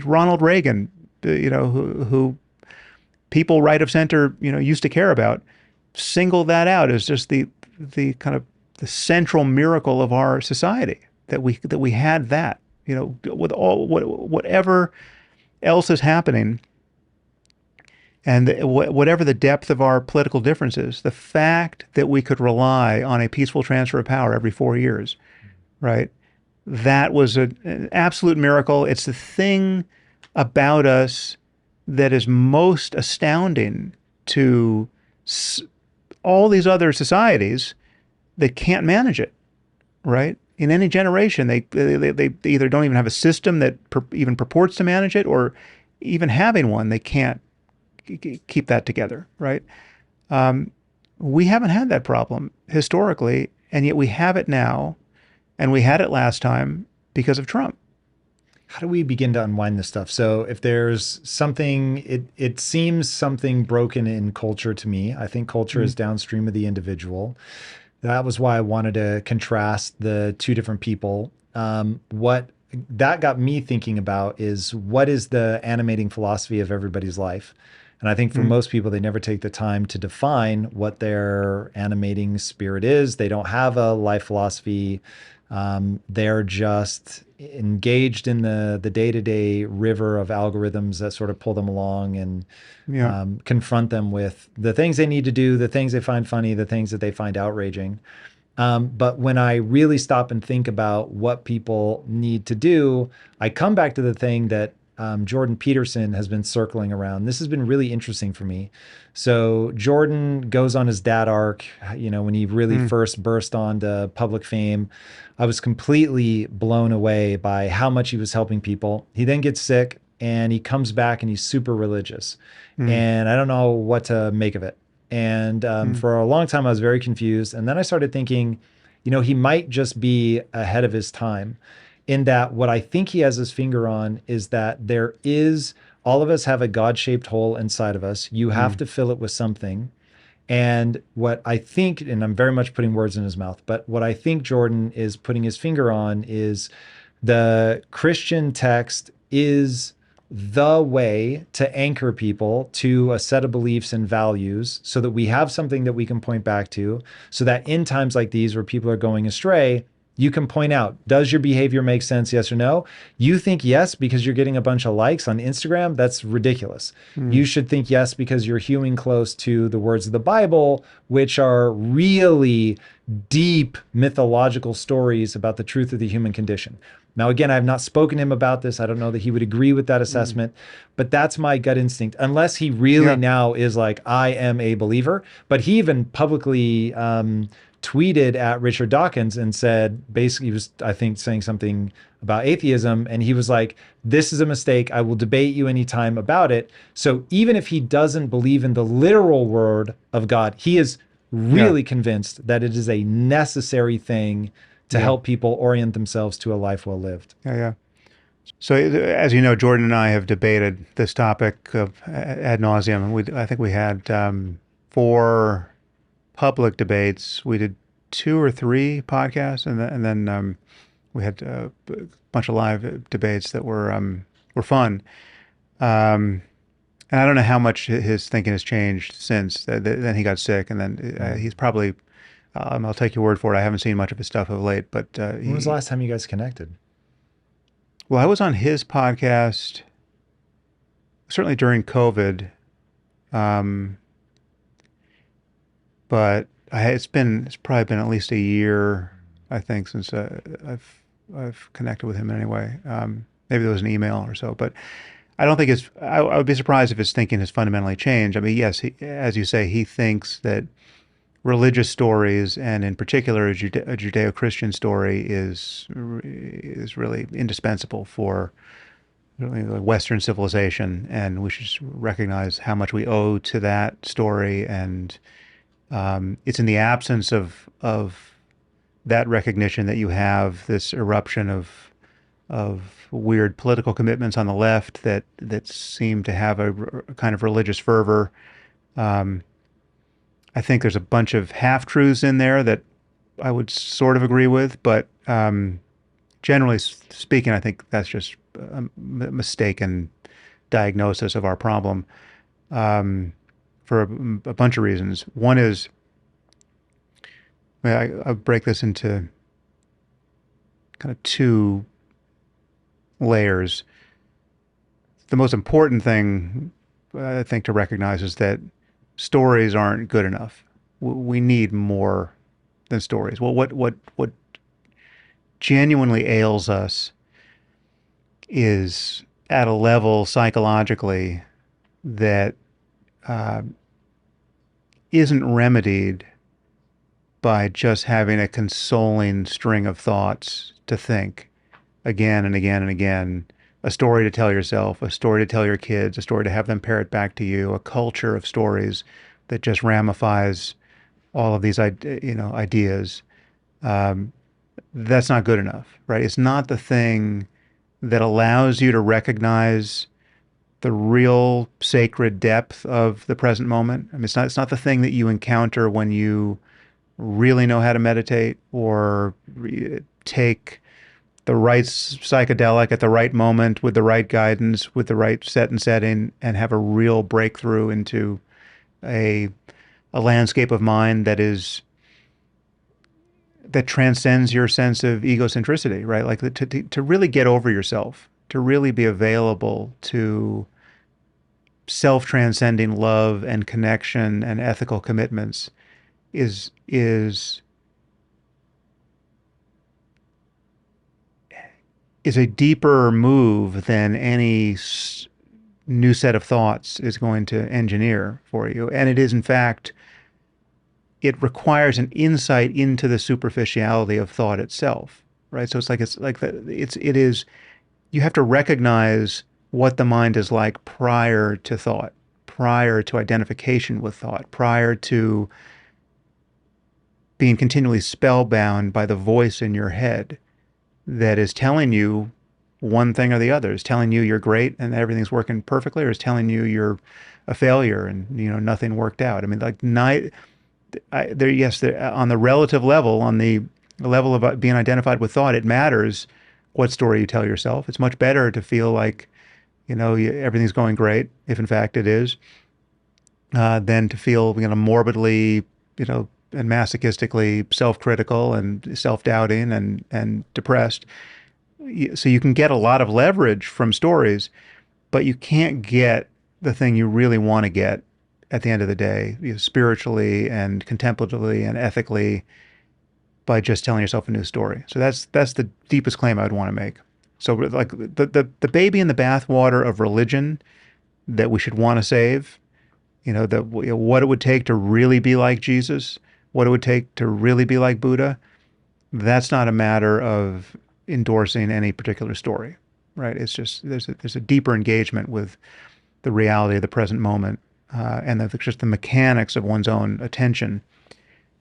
Ronald Reagan, who people right of center, used to care about, singled that out as just the kind of the central miracle of our society that we had that, with whatever else is happening and whatever the depth of our political differences, the fact that we could rely on a peaceful transfer of power every 4 years, right? That was an absolute miracle. It's the thing about us that is most astounding to all these other societies that can't manage it, right? In any generation, they either don't even have a system that even purports to manage it, or even having one, they can't keep that together, right? We haven't had that problem historically, and yet we have it now, and we had it last time because of Trump. How do we begin to unwind this stuff? So if there's something, it seems something broken in culture to me. I think culture is downstream of the individual. That was why I wanted to contrast the two different people. What that got me thinking about is, what is the animating philosophy of everybody's life? And I think for most people, they never take the time to define what their animating spirit is. They don't have a life philosophy. They're just engaged in the day-to-day river of algorithms that sort of pull them along and confront them with the things they need to do, the things they find funny, the things that they find outraging. But when I really stop and think about what people need to do, I come back to the thing that Jordan Peterson has been circling around. This has been really interesting for me. So Jordan goes on his dad arc, when he really first burst onto public fame. I was completely blown away by how much he was helping people. He then gets sick and he comes back and he's super religious. And I don't know what to make of it. And for a long time, I was very confused. And then I started thinking, he might just be ahead of his time, in that what I think he has his finger on is that all of us have a God-shaped hole inside of us. You have to fill it with something. And what I think, and I'm very much putting words in his mouth, but what I think Jordan is putting his finger on is the Christian text is the way to anchor people to a set of beliefs and values so that we have something that we can point back to, so that in times like these where people are going astray, you can point out, does your behavior make sense, yes or no? You think yes because you're getting a bunch of likes on Instagram? That's ridiculous. You should think yes because you're hewing close to the words of the Bible, which are really deep mythological stories about the truth of the human condition. Now, again, I have not spoken to him about this. I don't know that he would agree with that assessment, but that's my gut instinct. Unless he really now is like, I am a believer. But he even publicly tweeted at Richard Dawkins and said, basically, he was, I think, saying something about atheism. And he was like, this is a mistake. I will debate you anytime about it. So even if he doesn't believe in the literal word of God, he is really convinced that it is a necessary thing to help people orient themselves to a life well lived. So as you know, Jordan and I have debated this topic ad nauseum. I think we had 4 public debates. We did 2 or 3 podcasts, and then We had a bunch of live debates that were fun. And I don't know how much his thinking has changed since. Then he got sick, and then he's probably. I'll take your word for it. I haven't seen much of his stuff of late, but When was the last time you guys connected? well, I was on his podcast certainly during COVID, um, but it's probably been at least a year, I think, since I've connected with him in any way. Maybe there was an email or so, but I don't think I would be surprised if his thinking has fundamentally changed. I mean, yes, as you say, he thinks that religious stories, and in particular a Judeo-Christian story, is really indispensable for really Western civilization, and we should recognize how much we owe to that story. And it's in the absence of that recognition that you have this eruption of weird political commitments on the left that seem to have a kind of religious fervor. I think there's a bunch of half-truths in there that I would sort of agree with, but generally speaking, I think that's just a mistaken diagnosis of our problem for a bunch of reasons. One is, I'll break this into kind of two layers. The most important thing I think to recognize is that stories aren't good enough. We need more than stories. Well, what genuinely ails us is at a level psychologically that isn't remedied by just having a consoling string of thoughts to think again and again and again. A story to tell yourself, a story to tell your kids, a story to have them parrot back to you, a culture of stories that just ramifies all of these ideas. That's not good enough, right? It's not the thing that allows you to recognize the real sacred depth of the present moment. I mean, it's not the thing that you encounter when you really know how to meditate or take the right psychedelic at the right moment with the right guidance, with the right set and setting, and have a real breakthrough into a landscape of mind that transcends your sense of egocentricity, right? Like to really get over yourself, to really be available to self-transcending love and connection and ethical commitments is a deeper move than any new set of thoughts is going to engineer for you. And it is, in fact, it requires an insight into the superficiality of thought itself, right? So it is, you have to recognize what the mind is like prior to thought, prior to identification with thought, prior to being continually spellbound by the voice in your head that is telling you one thing or the other, is telling you you're great and everything's working perfectly, or is telling you you're a failure and nothing worked out. I mean, like on the relative level, on the level of being identified with thought, it matters what story you tell yourself. It's much better to feel like everything's going great, if in fact it is, than to feel morbidly and masochistically self-critical and self-doubting and depressed. So you can get a lot of leverage from stories, but you can't get the thing you really want to get at the end of the day, spiritually and contemplatively and ethically, by just telling yourself a new story. So that's the deepest claim I would want to make. So like the baby in the bathwater of religion that we should want to save, what it would take to really be like Jesus, what it would take to really be like Buddha, that's not a matter of endorsing any particular story, right? It's just there's a deeper engagement with the reality of the present moment and just the mechanics of one's own attention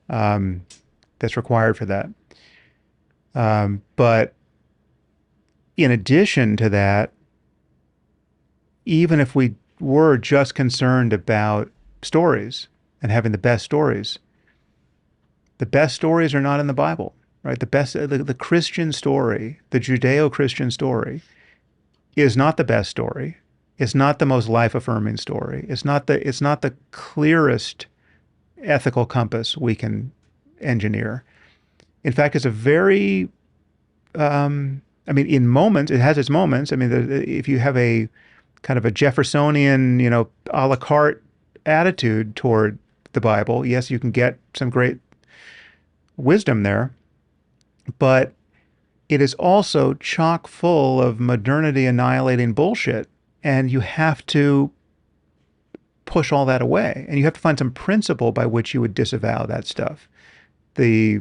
that's required for that. But in addition to that, even if we were just concerned about stories and having the best stories are not in the Bible. right? The Christian story, the Judeo-Christian story, is not the best story. It's not the most life-affirming story. It's not the clearest ethical compass we can engineer. In fact, it's a very, I mean, in moments, it has its moments. I mean, if you have a kind of a Jeffersonian, a la carte attitude toward the Bible, yes, you can get some great wisdom there, but it is also chock full of modernity annihilating bullshit. And you have to push all that away. And you have to find some principle by which you would disavow that stuff. The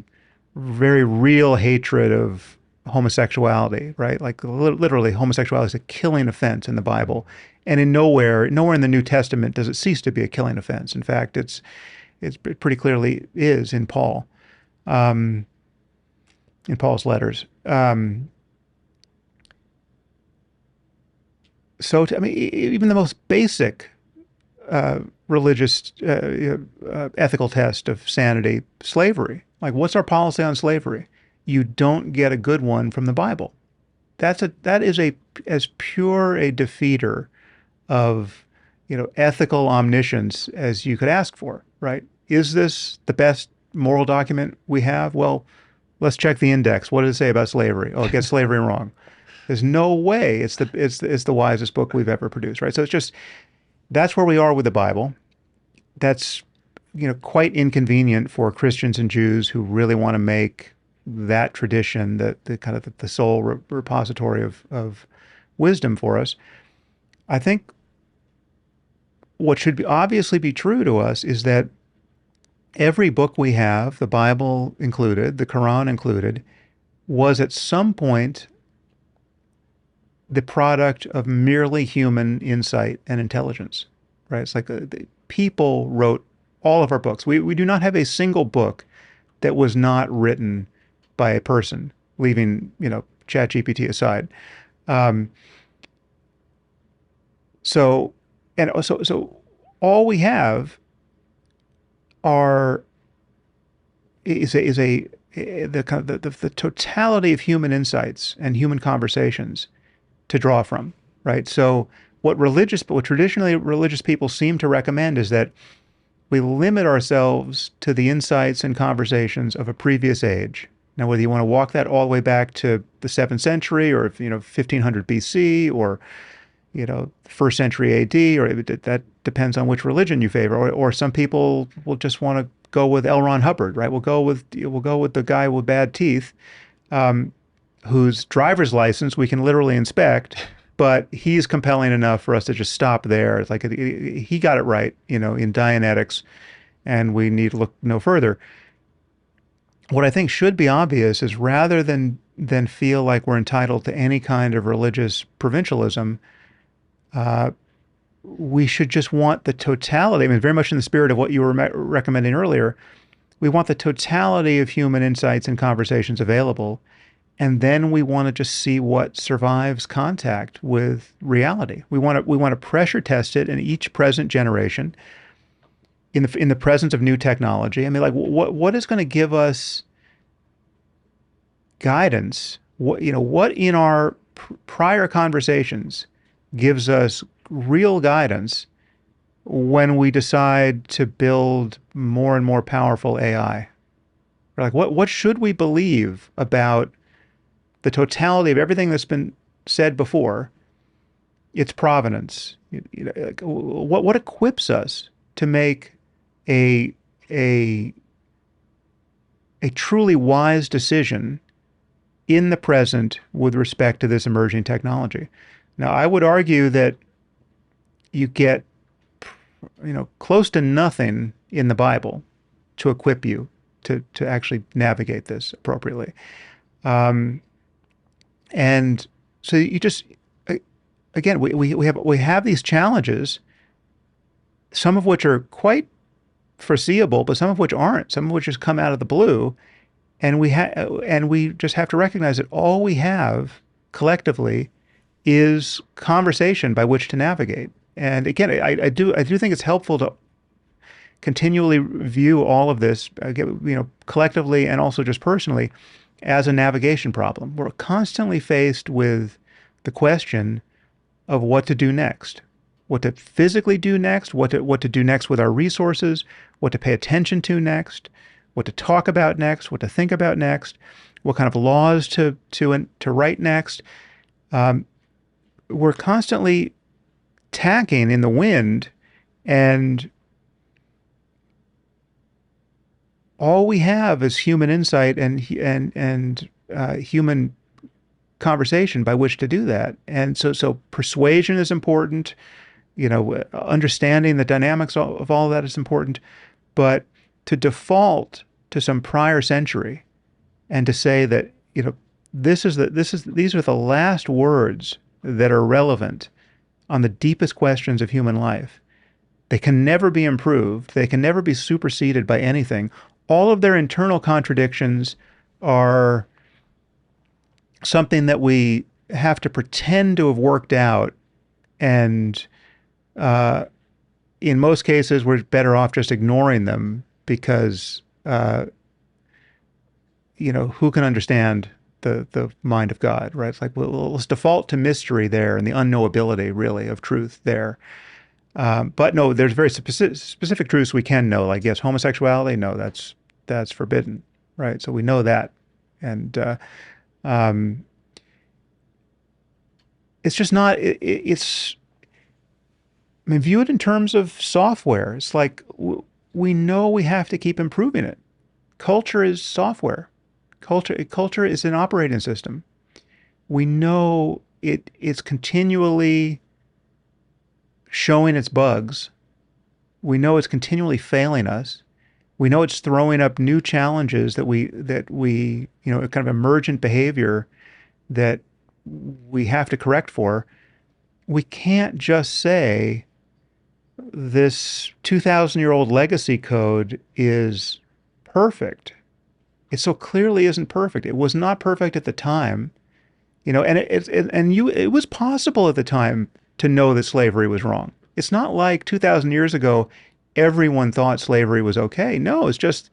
very real hatred of homosexuality, right? Like literally, homosexuality is a killing offense in the Bible. And nowhere in the New Testament does it cease to be a killing offense. In fact, it pretty clearly is in Paul, in Paul's letters. I mean, even the most basic religious ethical test of sanity, slavery. Like, what's our policy on slavery? You don't get a good one from the Bible. That is as pure a defeater of ethical omniscience as you could ask for, right? Is this the best moral document we have? Well, let's check the index. What does it say about slavery? Oh, it gets slavery wrong. There's no way it's the wisest book we've ever produced, right? So that's where we are with the Bible. That's quite inconvenient for Christians and Jews who really want to make that tradition the kind of the sole repository of wisdom for us. I think what should obviously be true to us is that every book we have, the Bible included, the Quran included, was at some point the product of merely human insight and intelligence, right? It's like people wrote all of our books. We do not have a single book that was not written by a person, leaving ChatGPT aside. So all we have is the totality of human insights and human conversations to draw from, right? So what traditionally religious people seem to recommend is that we limit ourselves to the insights and conversations of a previous age. Now, whether you want to walk that all the way back to the 7th century or 1500 BC or 1st century AD, or that depends on which religion you favor. Or some people will just want to go with L. Ron Hubbard, right? We'll go with the guy with bad teeth, whose driver's license we can literally inspect, but he's compelling enough for us to just stop there. It's like he got it right, in Dianetics, and we need to look no further. What I think should be obvious is rather than feel like we're entitled to any kind of religious provincialism, we should just want the totality. I mean, very much in the spirit of what you were recommending earlier, we want the totality of human insights and conversations available. And then we want to just see what survives contact with reality. We want to pressure test it in each present generation, in the presence of new technology. I mean, like, what is going to give us guidance? What in our prior conversations gives us real guidance when we decide to build more and more powerful AI? Like, what should we believe about the totality of everything that's been said before, its provenance? What equips us to make a truly wise decision in the present with respect to this emerging technology? Now, I would argue that you get close to nothing in the Bible to equip you to actually navigate this appropriately. And so you just, again, we have these challenges, some of which are quite foreseeable, but some of which aren't. Some of which just come out of the blue, and we just have to recognize that all we have collectively is conversation by which to navigate. And again, I do think it's helpful to continually view all of this, collectively and also just personally, as a navigation problem. We're constantly faced with the question of what to do next, what to physically do next, what to do next with our resources, what to pay attention to next, what to talk about next, what to think about next, what kind of laws to write next. We're constantly tacking in the wind, and all we have is human insight and human conversation by which to do that. And so persuasion is important. Understanding the dynamics of all of that is important. But to default to some prior century and to say that these are the last words that are relevant on the deepest questions of human life. They can never be improved. They can never be superseded by anything. All of their internal contradictions are something that we have to pretend to have worked out, and in most cases, we're better off just ignoring them because who can understand the mind of God, right? It's like, well, let's default to mystery there and the unknowability, really, of truth there. But no, there's very specific truths we can know. Like, yes, homosexuality, no, that's forbidden, right? So we know that, and it's just not. It's. I mean, view it in terms of software. It's like we know we have to keep improving it. Culture is software. Culture is an operating system. We know it's continually showing its bugs. We know it's continually failing us. We know it's throwing up new challenges that we kind of emergent behavior that we have to correct for. We can't just say this 2,000-year-old legacy code is perfect. It so clearly isn't perfect. It was not perfect at the time, and it was possible at the time to know that slavery was wrong. It's not like 2,000 years ago, everyone thought slavery was okay. No, it's just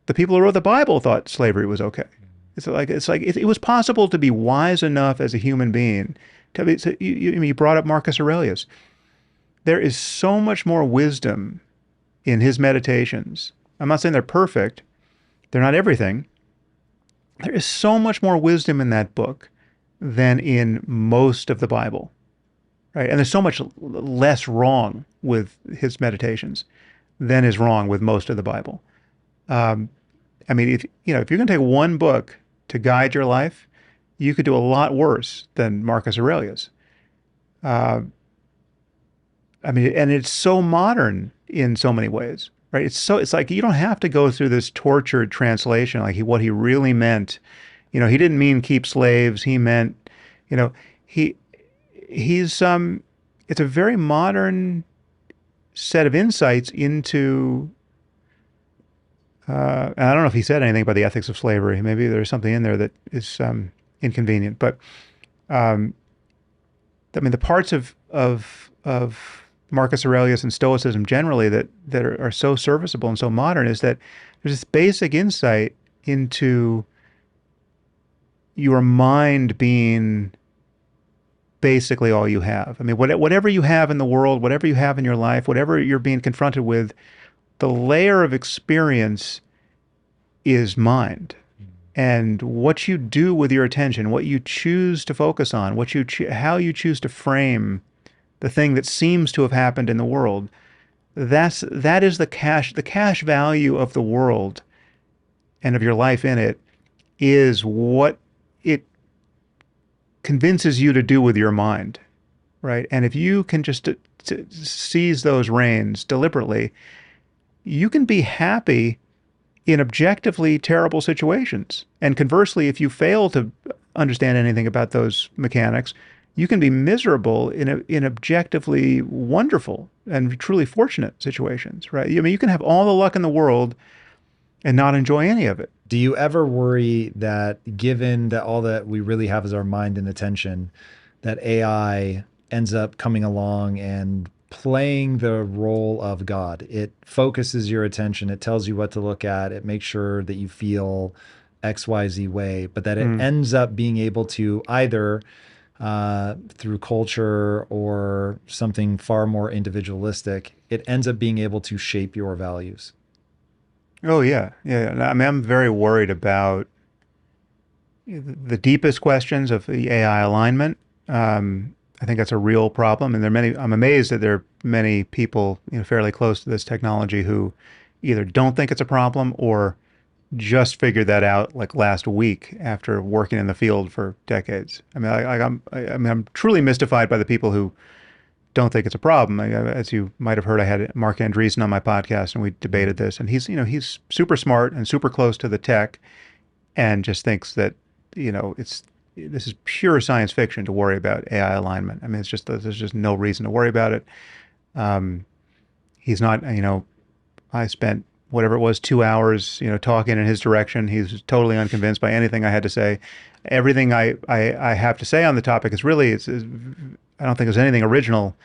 the people who wrote the Bible thought slavery was okay. It was possible to be wise enough as a human being. You brought up Marcus Aurelius. There is so much more wisdom in his meditations. I'm not saying they're perfect. They're not everything. There is so much more wisdom in that book than in most of the Bible, right? And there's so much less wrong with his meditations than is wrong with most of the Bible. If you're going to take one book to guide your life, you could do a lot worse than Marcus Aurelius. And it's so modern in so many ways, right? It's like you don't have to go through this tortured translation, like what he really meant. He didn't mean keep slaves. He meant, he's it's a very modern set of insights into. And I don't know if he said anything about the ethics of slavery. Maybe there's something in there that is inconvenient. But the parts of Marcus Aurelius and Stoicism generally that are so serviceable and so modern is that there's this basic insight into your mind being basically all you have. Whatever you have in the world, whatever you have in your life, whatever you're being confronted with, the layer of experience is mind. And what you do with your attention, what you choose to focus on, how you choose to frame the thing that seems to have happened in the world, that is the cash value of the world and of your life in it, is what it convinces you to do with your mind, right? And if you can just to seize those reins deliberately, you can be happy in objectively terrible situations. And conversely, if you fail to understand anything about those mechanics, you can be miserable in objectively wonderful and truly fortunate situations, right? You can have all the luck in the world and not enjoy any of it. Do you ever worry that, given that all that we really have is our mind and attention, that AI ends up coming along and playing the role of God? It focuses your attention. It tells you what to look at. It makes sure that you feel XYZ way, but that it ends up being able to either through culture or something far more individualistic, it ends up being able to shape your values. Oh yeah, yeah. I mean, I'm very worried about the deepest questions of the AI alignment. I think that's a real problem, and there are many. I'm amazed that there are many people, fairly close to this technology who either don't think it's a problem or just figured that out like last week after working in the field for decades. I mean, I'm truly mystified by the people who don't think it's a problem. As you might have heard, I had Mark Andreessen on my podcast, and we debated this. And he's super smart and super close to the tech, and just thinks that this is pure science fiction to worry about AI alignment. I mean, there's just no reason to worry about it. He's not. I spent whatever it was 2 hours, talking in his direction. He's totally unconvinced by anything I had to say. Everything I have to say on the topic is really I don't think there's anything original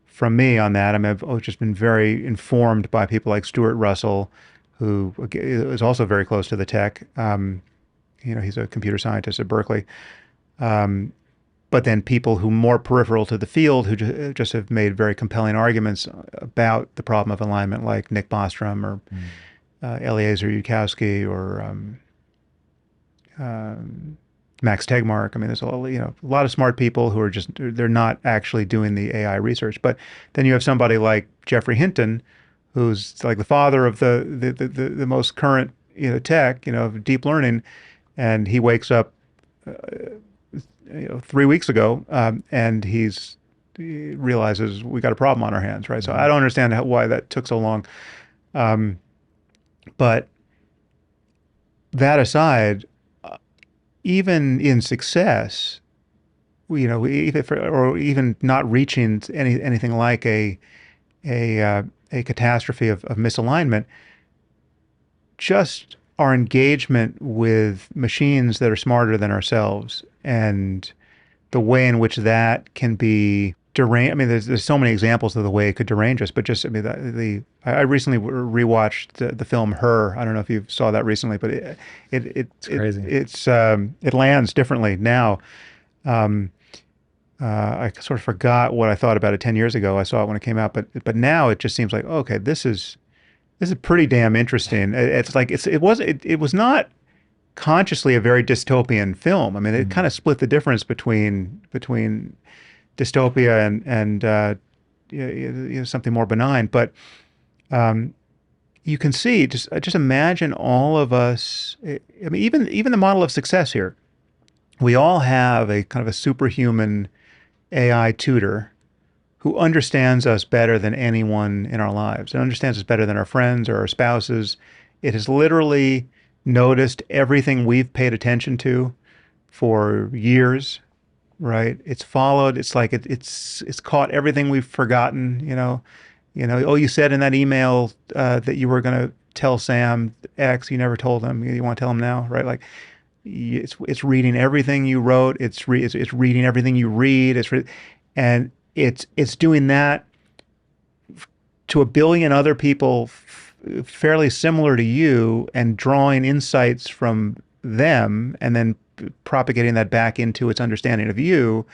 from me on that. I mean, I've just been very informed by people like Stuart Russell, who is also very close to the tech. He's a computer scientist at Berkeley. But then people who more peripheral to the field, who just have made very compelling arguments about the problem of alignment, like Nick Bostrom or Eliezer Yudkowsky or Max Tegmark. I mean, there's a lot of smart people who are they're not actually doing the AI research. But then you have somebody like Geoffrey Hinton, who's like the father of the most current tech, of deep learning, and he wakes up 3 weeks ago, and he realizes we got a problem on our hands, right? So I don't understand why that took so long. But that aside, even in success, or even not reaching anything like a catastrophe of misalignment, just our engagement with machines that are smarter than ourselves and the way in which that can be deranged. I mean, there's so many examples of the way it could derange us, but just, I mean, I recently rewatched the film Her. I don't know if you saw that recently, but It's crazy. It lands differently now. I sort of forgot what I thought about it 10 years ago. I saw it when it came out, but now it just seems like, okay, this is pretty damn interesting. It was not consciously a very dystopian film. I mean, it kind of split the difference between dystopia and something more benign. But you can see, just imagine all of us. I mean, even the model of success here. We all have a kind of a superhuman AI tutor who understands us better than anyone in our lives. It understands us better than our friends or our spouses. It has literally noticed everything we've paid attention to for years, right? It's followed. It's like it's caught everything we've forgotten. Oh, you said in that email that you were going to tell Sam X. You never told him. You want to tell him now, right? Like it's reading everything you wrote. It's reading everything you read. And it's doing that to a billion other people fairly similar to you, and drawing insights from them and then propagating that back into its understanding of you.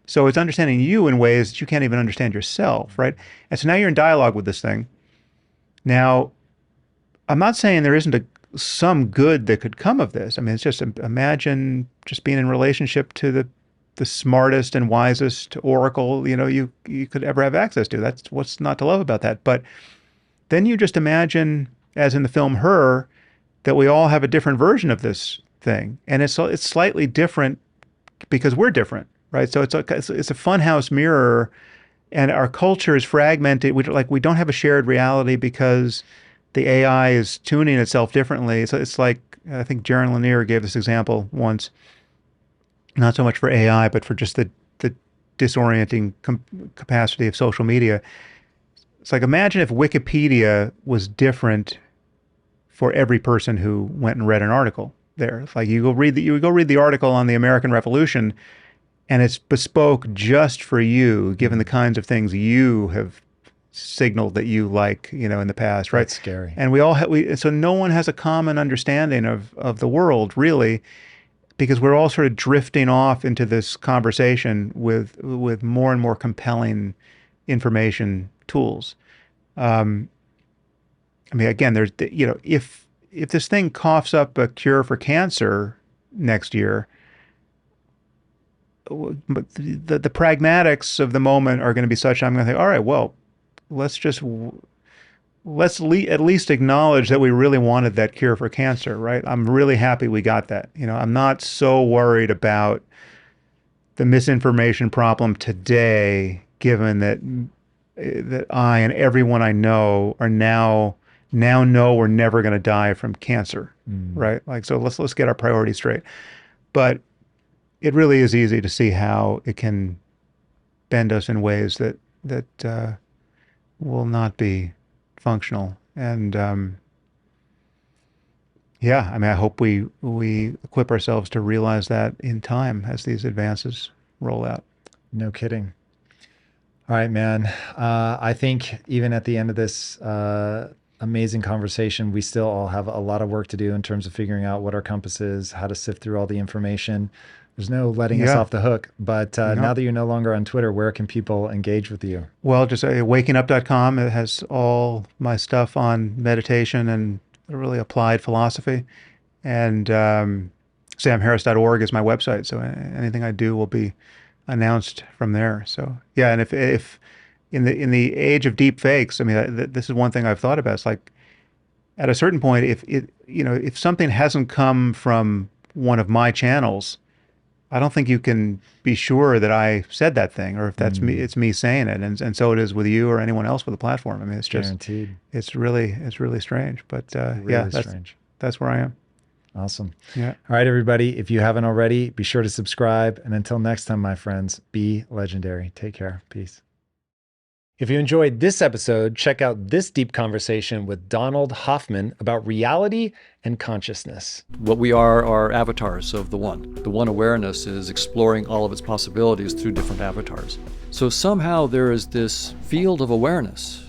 So it's understanding you in ways that you can't even understand yourself, right? And so now you're in dialogue with this thing. Now, I'm not saying there isn't some good that could come of this. I mean, it's just, imagine just being in relationship to the smartest and wisest oracle you could ever have access to. That's what's not to love about that. But then you just imagine, as in the film Her, that we all have a different version of this thing, and it's slightly different because we're different, right? So it's a funhouse mirror, and our culture is fragmented. We don't have a shared reality because the AI is tuning itself differently. It's like, I think Jaron Lanier gave this example once, not so much for AI, but for just the disorienting capacity of social media. It's like, imagine if Wikipedia was different for every person who went and read an article there. It's like you go read the article on the American Revolution, and it's bespoke just for you, given the kinds of things you have signaled that you like, in the past, right? That's scary. And we all so no one has a common understanding of the world, really, because we're all sort of drifting off into this conversation with more and more compelling information tools. I mean, again, there's, if this thing coughs up a cure for cancer next year, but the pragmatics of the moment are going to be such, I'm going to think, all right, well, let's at least acknowledge that we really wanted that cure for cancer, right? I'm really happy we got that. I'm not so worried about the misinformation problem today, given that I and everyone I know are now know we're never going to die from cancer, right? Like, so let's get our priorities straight. But it really is easy to see how it can bend us in ways that will not be functional. And yeah, I mean, I hope we equip ourselves to realize that in time as these advances roll out. No kidding. All right, man. I think even at the end of this amazing conversation, we still all have a lot of work to do in terms of figuring out what our compass is, how to sift through all the information. There's no letting us off the hook. But now that you're no longer on Twitter, where can people engage with you? Well, just wakingup.com. It has all my stuff on meditation and really applied philosophy. And samharris.org is my website. So anything I do will be announced from there. So yeah, and if in the age of deep fakes, I mean, this is one thing I've thought about. It's like, at a certain point, if something hasn't come from one of my channels, I don't think you can be sure that I said that thing, or if that's me, it's me saying it. And so it is with you or anyone else with a platform. I mean, it's just guaranteed. It's really strange. But Really strange. That's where I am. Awesome. Yeah. All right, everybody. If you haven't already, be sure to subscribe. And until next time, my friends, be legendary. Take care. Peace. If you enjoyed this episode, check out this deep conversation with Donald Hoffman about reality and consciousness. What we are avatars of the One. The One awareness is exploring all of its possibilities through different avatars. So somehow there is this field of awareness